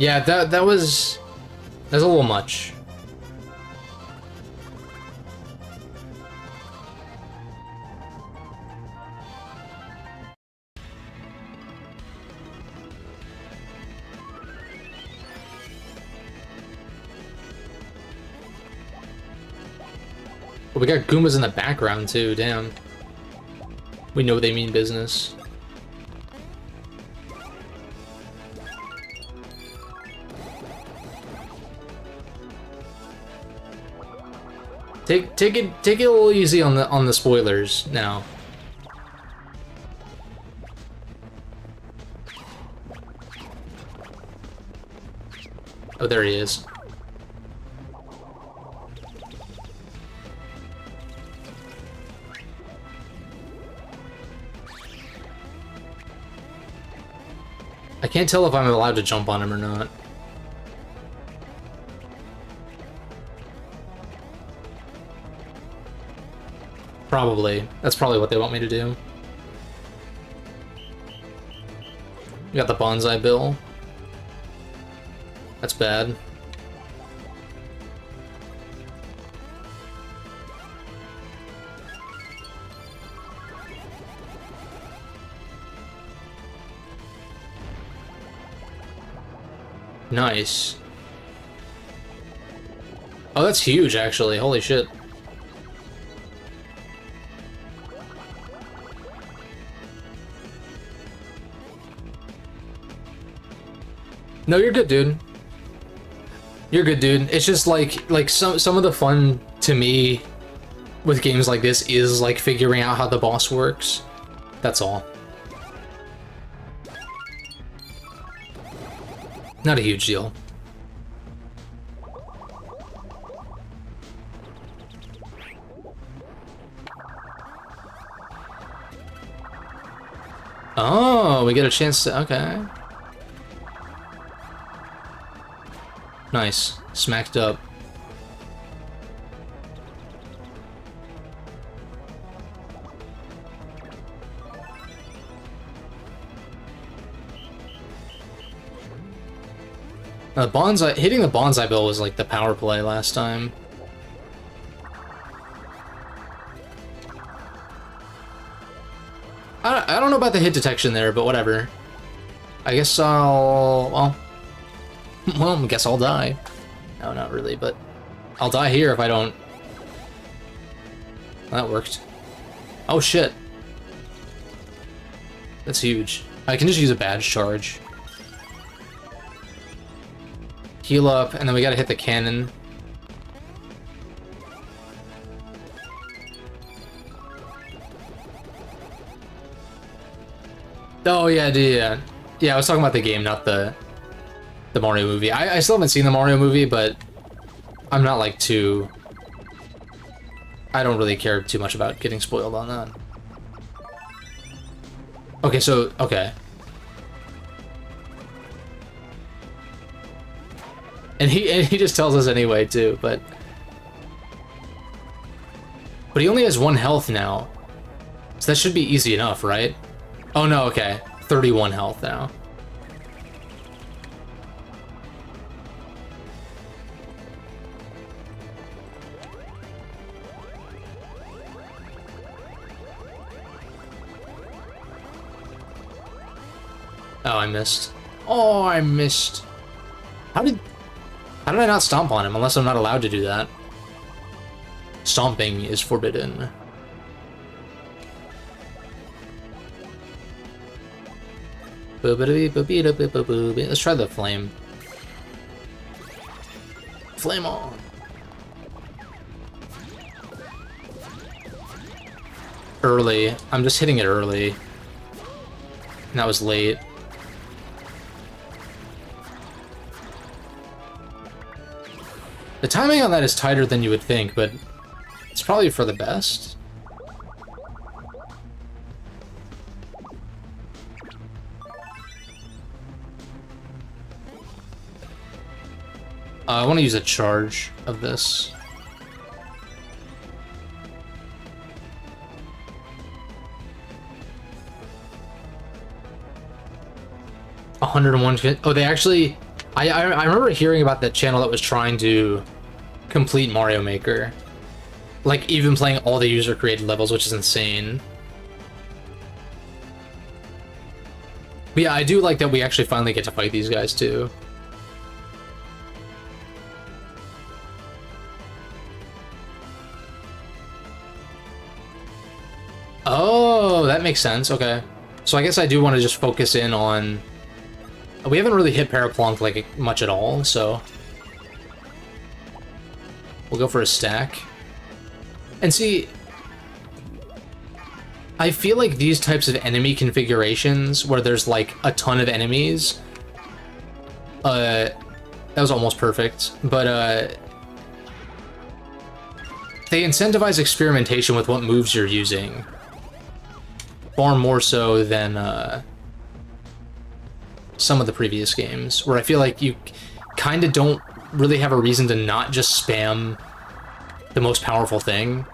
Yeah, that was a little much. But we got Goombas in the background too, damn. We know they mean business. Take it a little easy on the spoilers now. Oh, there he is. I can't tell if I'm allowed to jump on him or not. Probably. That's probably what they want me to do. We got the bonsai bill. That's bad. Nice. Oh, that's huge, actually. Holy shit. No, you're good, dude. You're good, dude. It's just like some of the fun to me with games like this is like figuring out how the boss works. That's all. Not a huge deal. Oh, we get a chance to... Okay. Nice. Smacked up. Bonsai, hitting the bonsai bill was like the power play last time. I don't know about the hit detection there, but whatever. I guess I'll... Well, I guess I'll die. No, not really, but I'll die here if I don't... That worked. Oh, shit. That's huge. I can just use a badge charge. Heal up, and then we gotta hit the cannon. Oh, yeah, yeah. Yeah, I was talking about the game, not the Mario movie. I still haven't seen the Mario movie, but I'm not like too... I don't really care too much about getting spoiled on that. Okay, so, okay. And he just tells us anyway, too, but... But he only has 1 health now. So that should be easy enough, right? Oh, no, okay. 31 health now. Oh, I missed. Oh, I missed. How did I not stomp on him unless I'm not allowed to do that? Stomping is forbidden. Let's try the flame. Flame on. Early. I'm just hitting it early. And that was late. The timing on that is tighter than you would think, but it's probably for the best. I want to use a charge of this. $101. Oh, they actually... I remember hearing about that channel that was trying to complete Mario Maker. Like, even playing all the user-created levels, which is insane. But yeah, I do like that we actually finally get to fight these guys, too. Oh, that makes sense. Okay. So I guess I do want to just focus in on... We haven't really hit Paraplonk, like, much at all, so... We'll go for a stack. And see, I feel like these types of enemy configurations where there's like a ton of enemies, that was almost perfect, but they incentivize experimentation with what moves you're using far more so than some of the previous games, where I feel like you kind of don't really have a reason to not just spam the most powerful thing.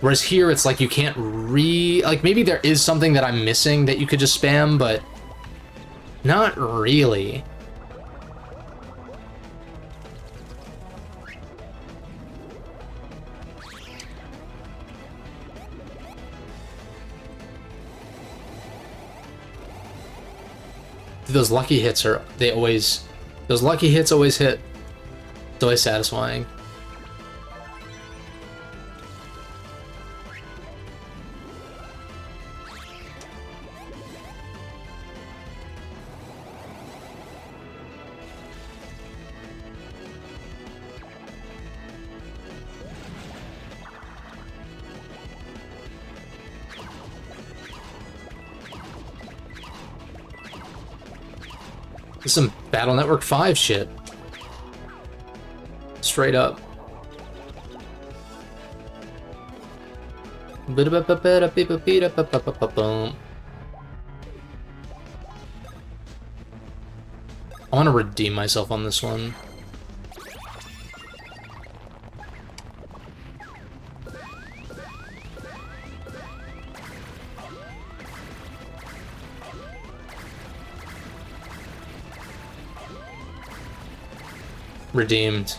Whereas here, it's like you can't like, maybe there is something that I'm missing that you could just spam, but not really. Those lucky hits are, those lucky hits always hit. It's always satisfying. This is some Battle Network 5 shit. Straight up. I want to redeem myself on this one. Redeemed.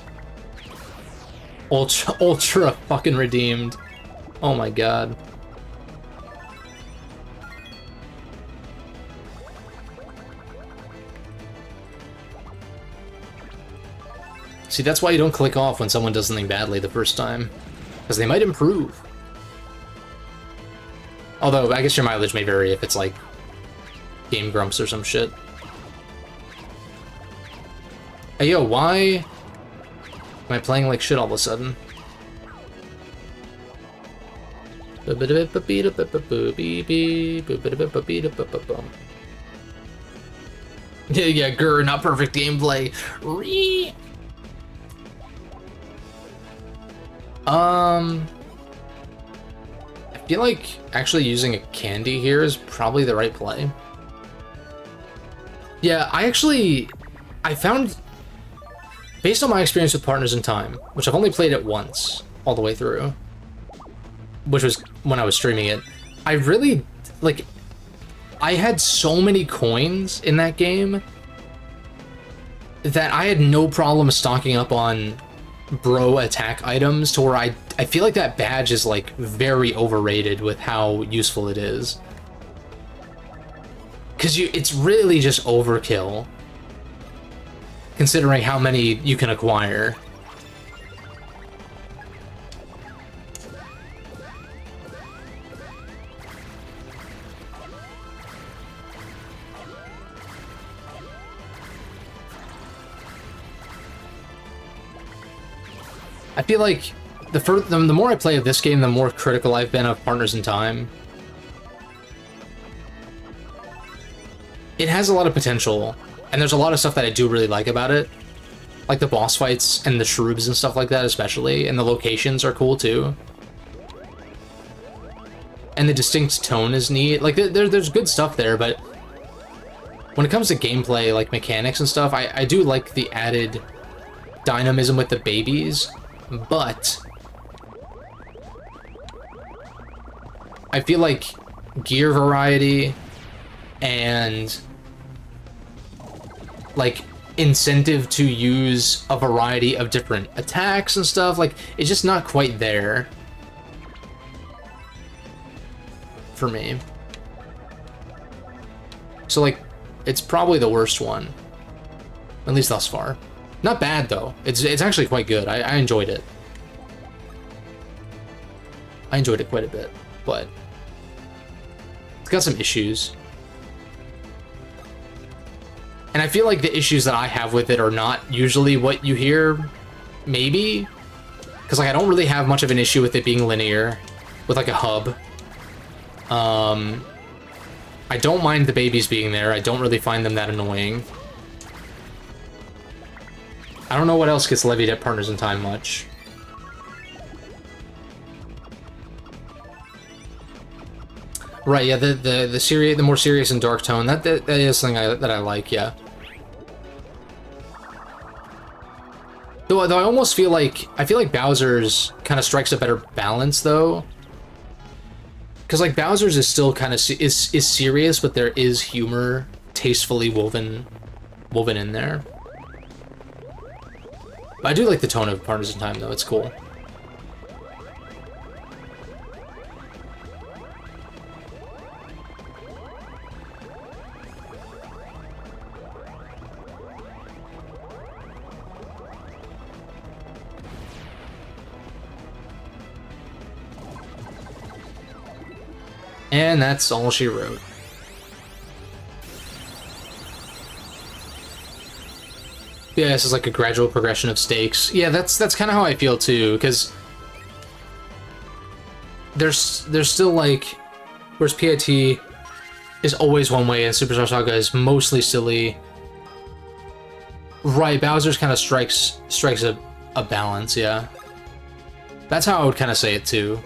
Ultra fucking redeemed. Oh my god. See, that's why you don't click off when someone does something badly the first time. Because they might improve. Although, I guess your mileage may vary if it's like Game Grumps or some shit. Hey, yo, why am I playing like shit all of a sudden? Yeah, grr, not perfect gameplay. I feel like actually using a candy here is probably the right play. Yeah, I found, based on my experience with Partners in Time, which I've only played it once all the way through, which was when I was streaming it, I really, like, I had so many coins in that game that I had no problem stocking up on bro attack items to where I feel like that badge is like very overrated with how useful it is. Because it's really just overkill, considering how many you can acquire. I feel like the more I play of this game, the more critical I've been of Partners in Time. It has a lot of potential, and there's a lot of stuff that I do really like about it. Like the boss fights and the shrubs and stuff like that especially, and the locations are cool too. And the distinct tone is neat. Like, there's good stuff there, but when it comes to gameplay, like mechanics and stuff, I do like the added dynamism with the babies, but I feel like gear variety and like incentive to use a variety of different attacks and stuff, like, it's just not quite there for me. So like, it's probably the worst one, at least thus far. Not bad though. It's actually quite good. I enjoyed it. I enjoyed it quite a bit, but it's got some issues. And I feel like the issues that I have with it are not usually what you hear, maybe. Because, like, I don't really have much of an issue with it being linear, with, like, a hub. I don't mind the babies being there. I don't really find them that annoying. I don't know what else gets levied at Partners in Time much. Right, yeah, the more serious and dark tone, that is something that I like, yeah. Though I almost feel like Bowser's kind of strikes a better balance though. Because, like, Bowser's is still kind of is serious, but there is humor tastefully woven in there. But I do like the tone of Partners in Time, though. It's cool. And that's all she wrote. Yeah, this is like a gradual progression of stakes. Yeah, that's kind of how I feel too, because there's still like, whereas PIT is always one way and Superstar Saga is mostly silly. Right, Bowser's kind of strikes a balance, yeah. That's how I would kind of say it too.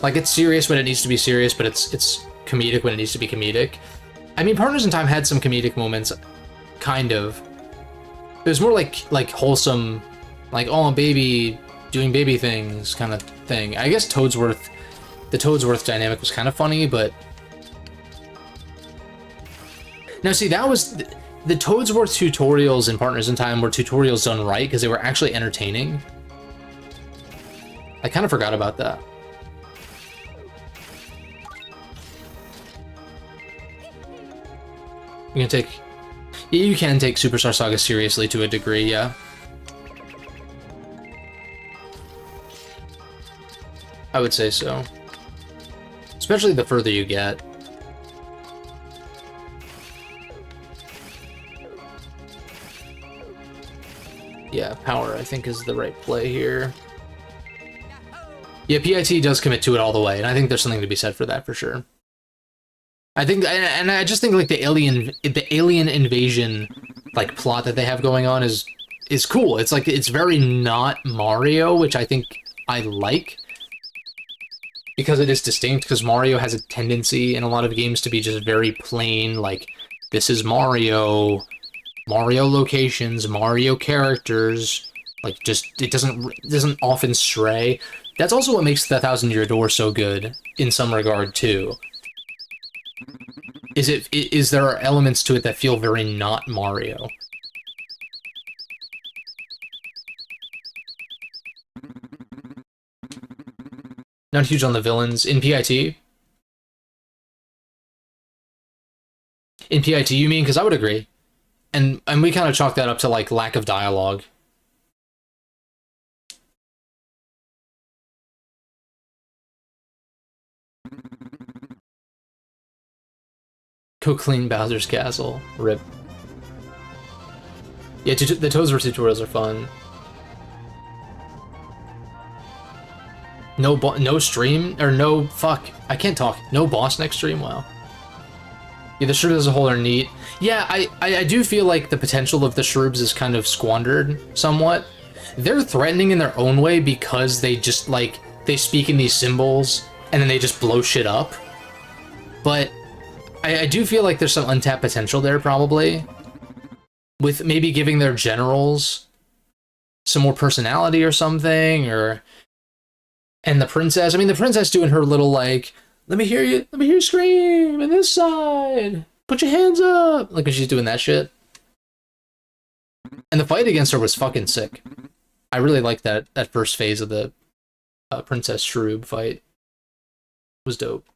Like, it's serious when it needs to be serious, but it's comedic when it needs to be comedic. I mean, Partners in Time had some comedic moments, kind of. It was more like wholesome, like, oh, baby, doing baby things kind of thing. I guess the Toadsworth dynamic was kind of funny, but... Now, see, that was... The Toadsworth tutorials in Partners in Time were tutorials done right, because they were actually entertaining. I kind of forgot about that. You can take Superstar Saga seriously to a degree, yeah. I would say so. Especially the further you get. Yeah, power, I think, is the right play here. Yeah, PIT does commit to it all the way, and I think there's something to be said for that, for sure. I think, and I just think, like, the alien invasion, like, plot that they have going on is cool. It's like, it's very not Mario, which I think I like, because it is distinct, because Mario has a tendency in a lot of games to be just very plain, like, this is Mario locations, Mario characters, like, just, it doesn't often stray. That's also what makes the Thousand Year Door so good, in some regard, too. Is there are elements to it that feel very not Mario. Not huge on the villains. In PIT? In PIT, you mean? Because I would agree. And we kind of chalk that up to, like, lack of dialogue. Go clean Bowser's Castle. Rip. Yeah, the Toadsworth tutorials are fun. No stream? Or no... Fuck. I can't talk. No boss next stream? Wow. Yeah, the shrubs as a whole are neat. Yeah, I do feel like the potential of the shrubs is kind of squandered somewhat. They're threatening in their own way because they just, like... They speak in these symbols, and then they just blow shit up. But... I do feel like there's some untapped potential there, probably. With maybe giving their generals some more personality or something, or... And the princess, I mean, the princess doing her little, like, let me hear you scream, and this side, put your hands up, like when she's doing that shit. And the fight against her was fucking sick. I really liked that first phase of the Princess Shroob fight. It was dope.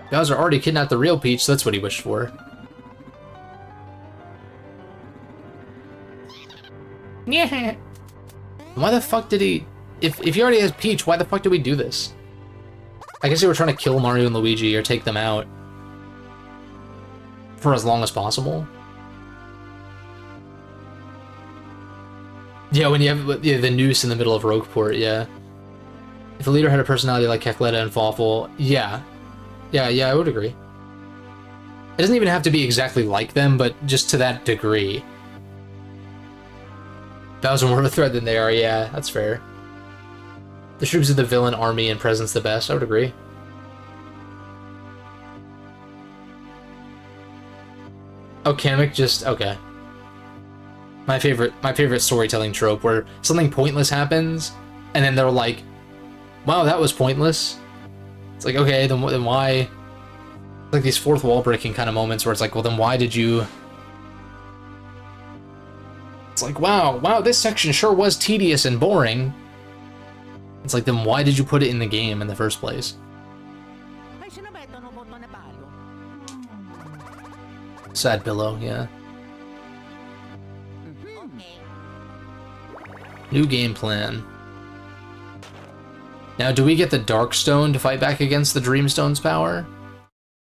Bowser already kidnapped the real Peach, so that's what he wished for. Yeah. Why the fuck did he... If he already has Peach, why the fuck did we do this? I guess they were trying to kill Mario and Luigi or take them out for as long as possible. Yeah, when you have the noose in the middle of Rogueport, yeah. If a leader had a personality like Kecletta and Fawful, yeah. Yeah, I would agree. It doesn't even have to be exactly like them, but just to that degree. Bowser more of a threat than they are, yeah, that's fair. The troops of the villain army and presence the best, I would agree. Oh, Kamek just okay. My favorite storytelling trope where something pointless happens, and then they're like, "Wow, that was pointless." It's like, okay, then why? Like these fourth wall breaking kind of moments where it's like, well, then why did you? It's like, wow, this section sure was tedious and boring. It's like, then why did you put it in the game in the first place? Sad pillow, yeah. New game plan. Now, do we get the Darkstone to fight back against the Dreamstone's power?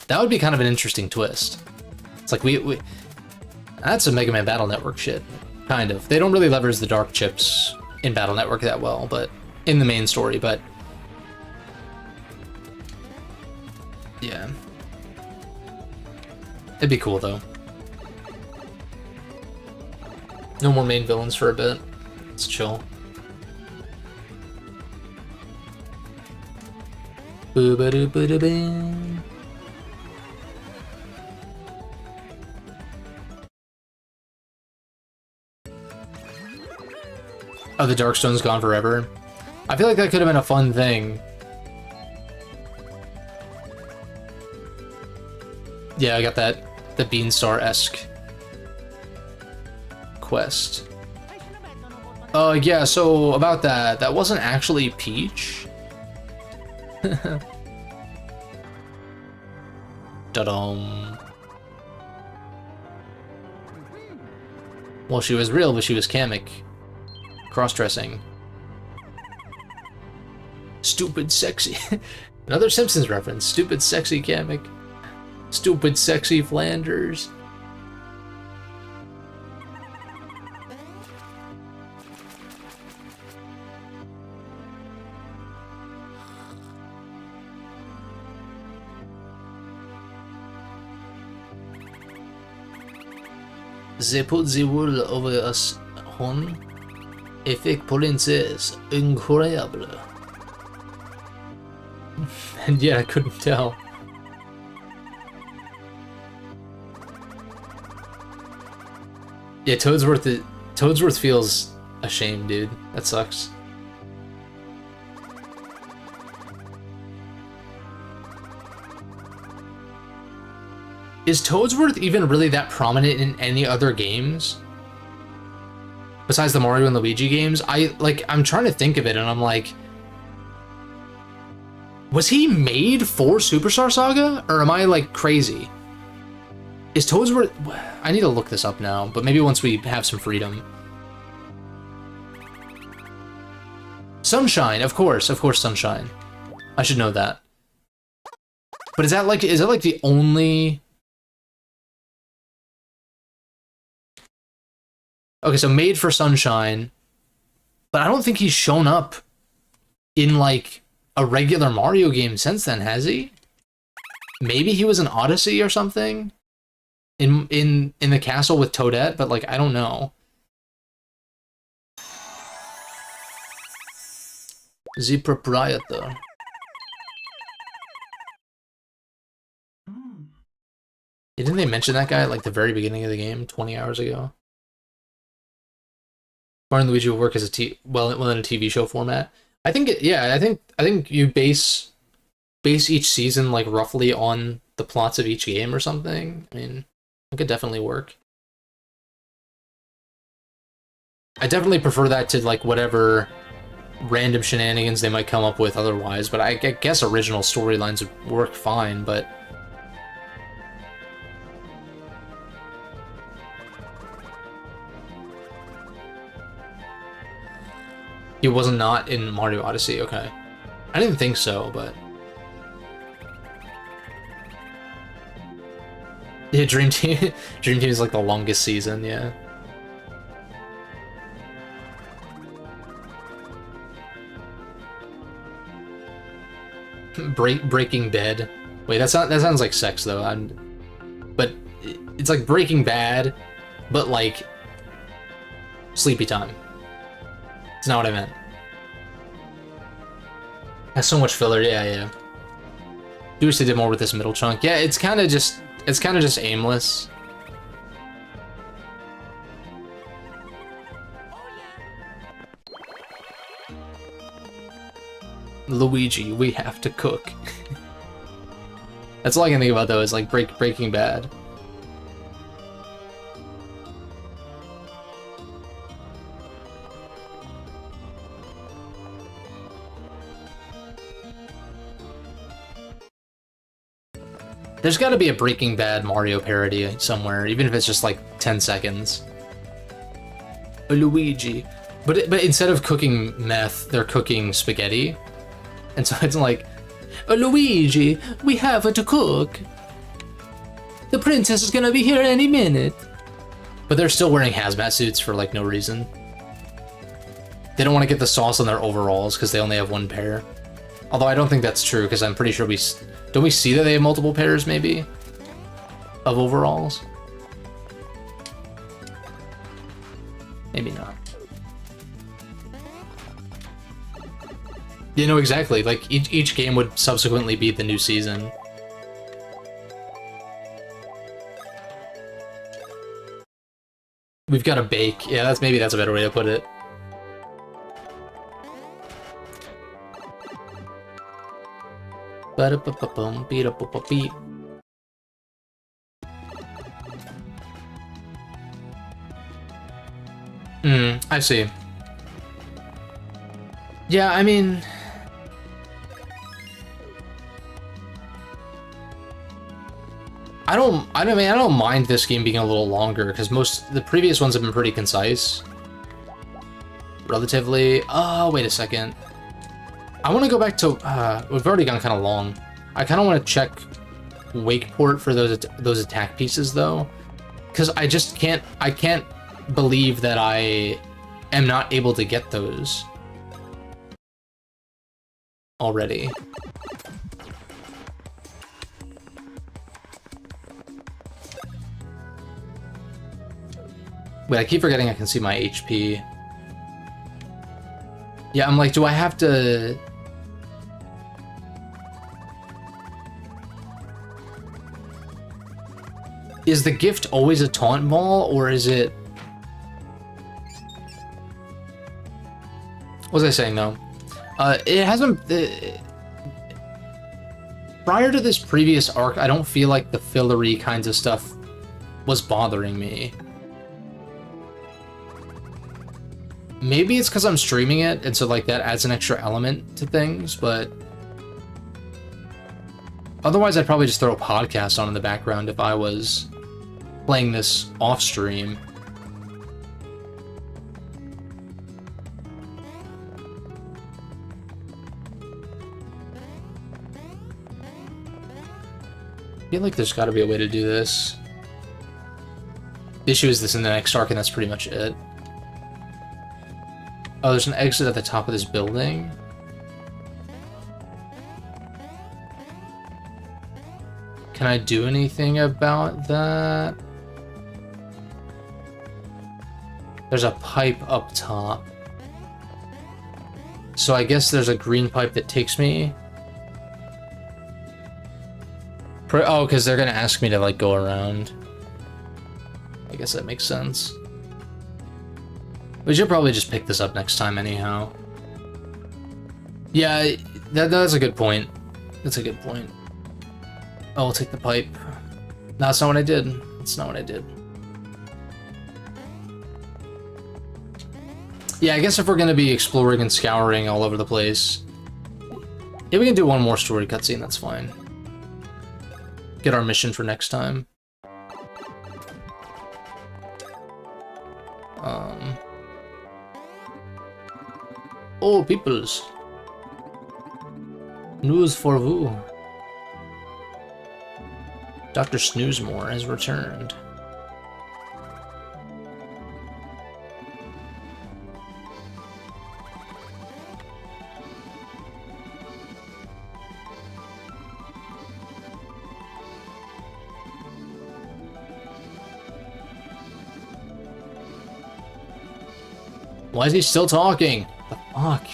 That would be kind of an interesting twist. It's like, we that's a Mega Man Battle Network shit. Kind of. They don't really leverage the Dark Chips in Battle Network that well, but in the main story, but yeah. It'd be cool, though. No more main villains for a bit. It's chill. Boo-ba-doo-ba-doo-bam. Oh, the Darkstone's gone forever. I feel like that could have been a fun thing. Yeah, I got that, the Beanstar-esque quest. Yeah, so about that, that wasn't actually Peach. Da-dum. Well, she was real, but she was Kamek. Cross-dressing. Stupid sexy. Another Simpsons reference. Stupid sexy Kamek. Stupid sexy Flanders. They put the wool over us horn. A fake princess. Incredible. And yeah, I couldn't tell. Yeah, Toadsworth feels ashamed, dude. That sucks. Is Toadsworth even really that prominent in any other games? Besides the Mario and Luigi games? I'm trying to think of it and I'm like, was he made for Superstar Saga? Or am I like crazy? Is Toadsworth... I need to look this up now, but maybe once we have some freedom. Sunshine, of course Sunshine. I should know that. But is that like the only... Okay, so made for Sunshine, but I don't think he's shown up in like a regular Mario game since then, has he? Maybe he was in Odyssey or something in the castle with Toadette, but like I don't know. The proprietor. Didn't they mention that guy at like the very beginning of the game, 20 hours ago? Mario Luigi will work as well in a TV show format. I think I think you base each season like roughly on the plots of each game or something. I mean, it could definitely work. I definitely prefer that to like whatever random shenanigans they might come up with otherwise, but I guess original storylines would work fine, but he was not in Mario Odyssey, okay. I didn't think so, but... Yeah, Dream Team is like the longest season, yeah. Breaking Bed. Wait, that sounds like sex though. But it's like Breaking Bad, but like sleepy time. It's not what I meant. Has so much filler. Yeah. Do wish they did more with this middle chunk. Yeah, it's kind of just aimless. Luigi, we have to cook. That's all I can think about though, is like Breaking Bad. There's gotta be a Breaking Bad Mario parody somewhere, even if it's just like 10 seconds. A Luigi. But instead of cooking meth, they're cooking spaghetti. And so it's like, a Luigi, we have to cook. The princess is gonna be here any minute. But they're still wearing hazmat suits for like no reason. They don't want to get the sauce on their overalls because they only have one pair. Although I don't think that's true because I'm pretty sure don't we see that they have multiple pairs maybe of overalls? Maybe not. You know, exactly. Like each game would subsequently be the new season. We've got to bake. Yeah, maybe that's a better way to put it. I see. Yeah, I mean, I don't mind this game being a little longer because the previous ones have been pretty concise. Relatively. Oh, wait a second. I want to go back to, we've already gone kind of long. I kind of want to check Wakeport for those attack pieces though, because I can't believe that I am not able to get those already. Wait, I keep forgetting I can see my HP. Yeah, I'm like, do I have to... Is the gift always a taunt ball, or is it... What was I saying, though? It hasn't... Prior to this previous arc, I don't feel like the fillery kinds of stuff was bothering me. Maybe it's because I'm streaming it, and so like that adds an extra element to things, but otherwise I'd probably just throw a podcast on in the background if I was playing this off stream. I feel like there's got to be a way to do this. The issue is this in the next arc, and that's pretty much it. Oh, there's an exit at the top of this building. Can I do anything about that? There's a pipe up top. So I guess there's a green pipe that takes me. Oh, because they're gonna ask me to like go around. I guess that makes sense. We should probably just pick this up next time anyhow. Yeah, that's a good point. That's a good point. Oh, I'll take the pipe. No, that's not what I did. That's not what I did. Yeah, I guess if we're gonna be exploring and scouring all over the place, yeah, we can do one more story cutscene, that's fine. Get our mission for next time. Oh, peoples. News for vous. Dr. Snoosemore has returned. Why is he still talking? The fuck?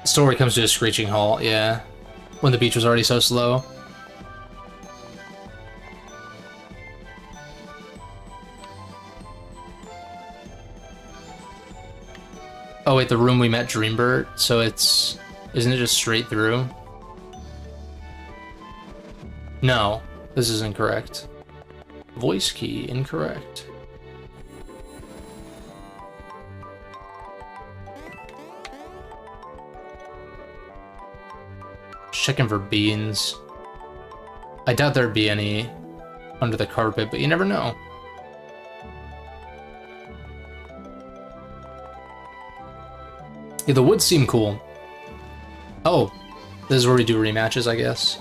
The story comes to a screeching halt, yeah. When the beach was already so slow. Oh wait, the room we met Dreambert, so it's... Isn't it just straight through? No, this is incorrect. Voice key, incorrect. Checking for beans. I doubt there'd be any under the carpet, but you never know. Yeah, the woods seem cool. Oh, this is where we do rematches, I guess.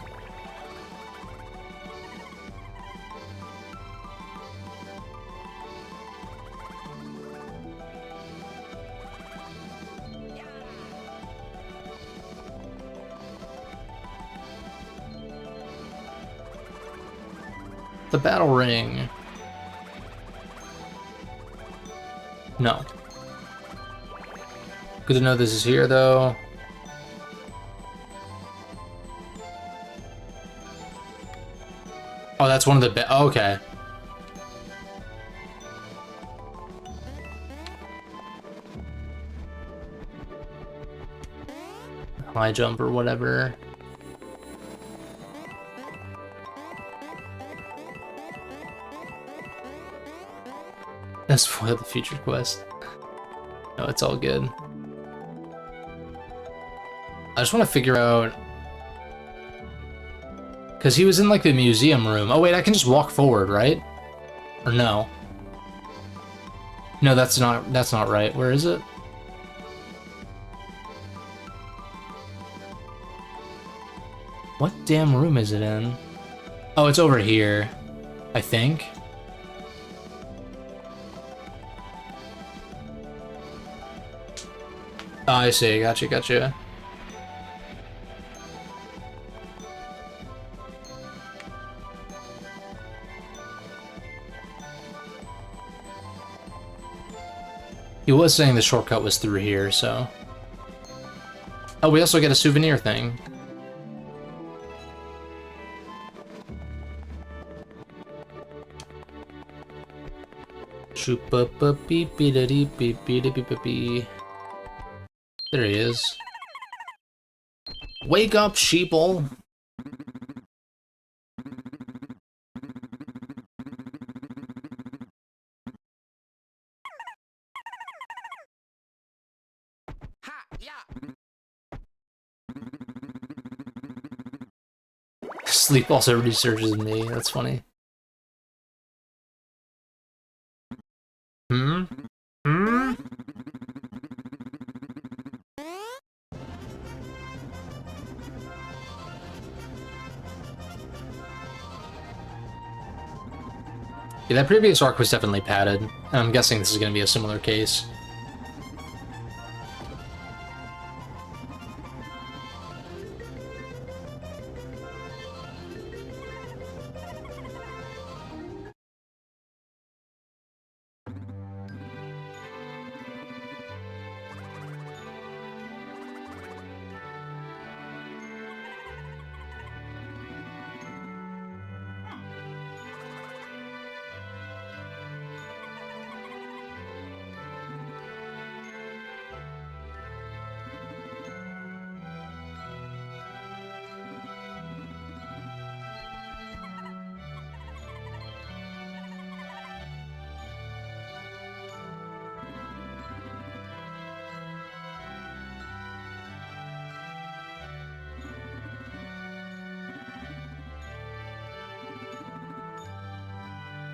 The battle ring. No. Good to know this is here, though. Oh, that's one of the oh, okay. High jump or whatever. Let's foil the future quest. No, it's all good. I just want to figure out... Because he was in, like, the museum room. Oh, wait, I can just walk forward, right? Or no? No, that's not right. Where is it? What damn room is it in? Oh, it's over here, I think. Oh, I see. Gotcha, gotcha. He was saying the shortcut was through here, so... Oh, we also get a souvenir thing. There he is. Wake up, sheeple! Ha! Yeah! Sleep also researches me, that's funny. Hmm? Hmm? Yeah, that previous arc was definitely padded, and I'm guessing this is going to be a similar case.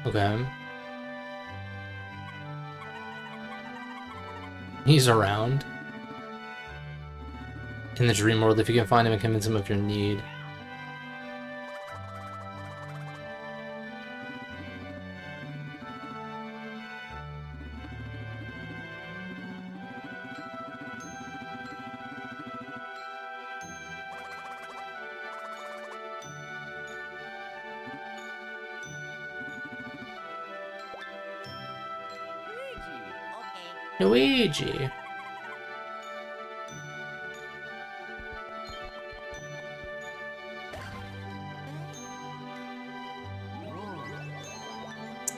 Okay. He's around. In the dream world, if you can find him and convince him of your need. Luigi.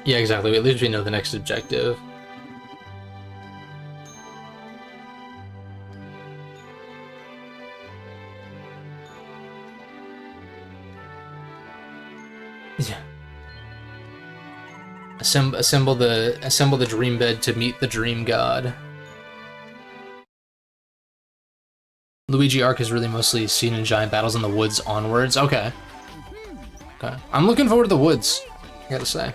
Yeah, exactly. At least we know the next objective. Yeah. Assemble the dream bed to meet the dream god. Luigi arc is really mostly seen in giant battles in the woods onwards. Okay. Okay. I'm looking forward to the woods, I gotta say.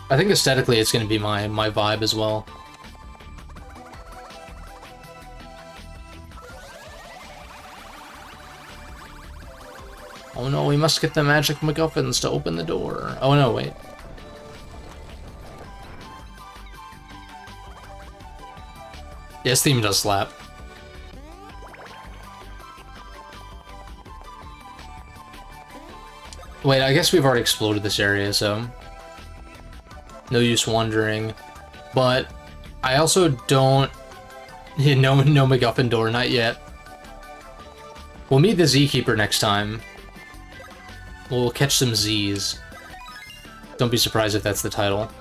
I think aesthetically it's gonna be my vibe as well. Oh no, we must get the magic MacGuffins to open the door. Oh no, wait. Yes, theme does slap. Wait, I guess we've already exploded this area, so no use wandering. But I also don't... Yeah, no MacGuffin door, not yet. We'll meet the Z-Keeper next time. We'll catch some Z's. Don't be surprised if that's the title.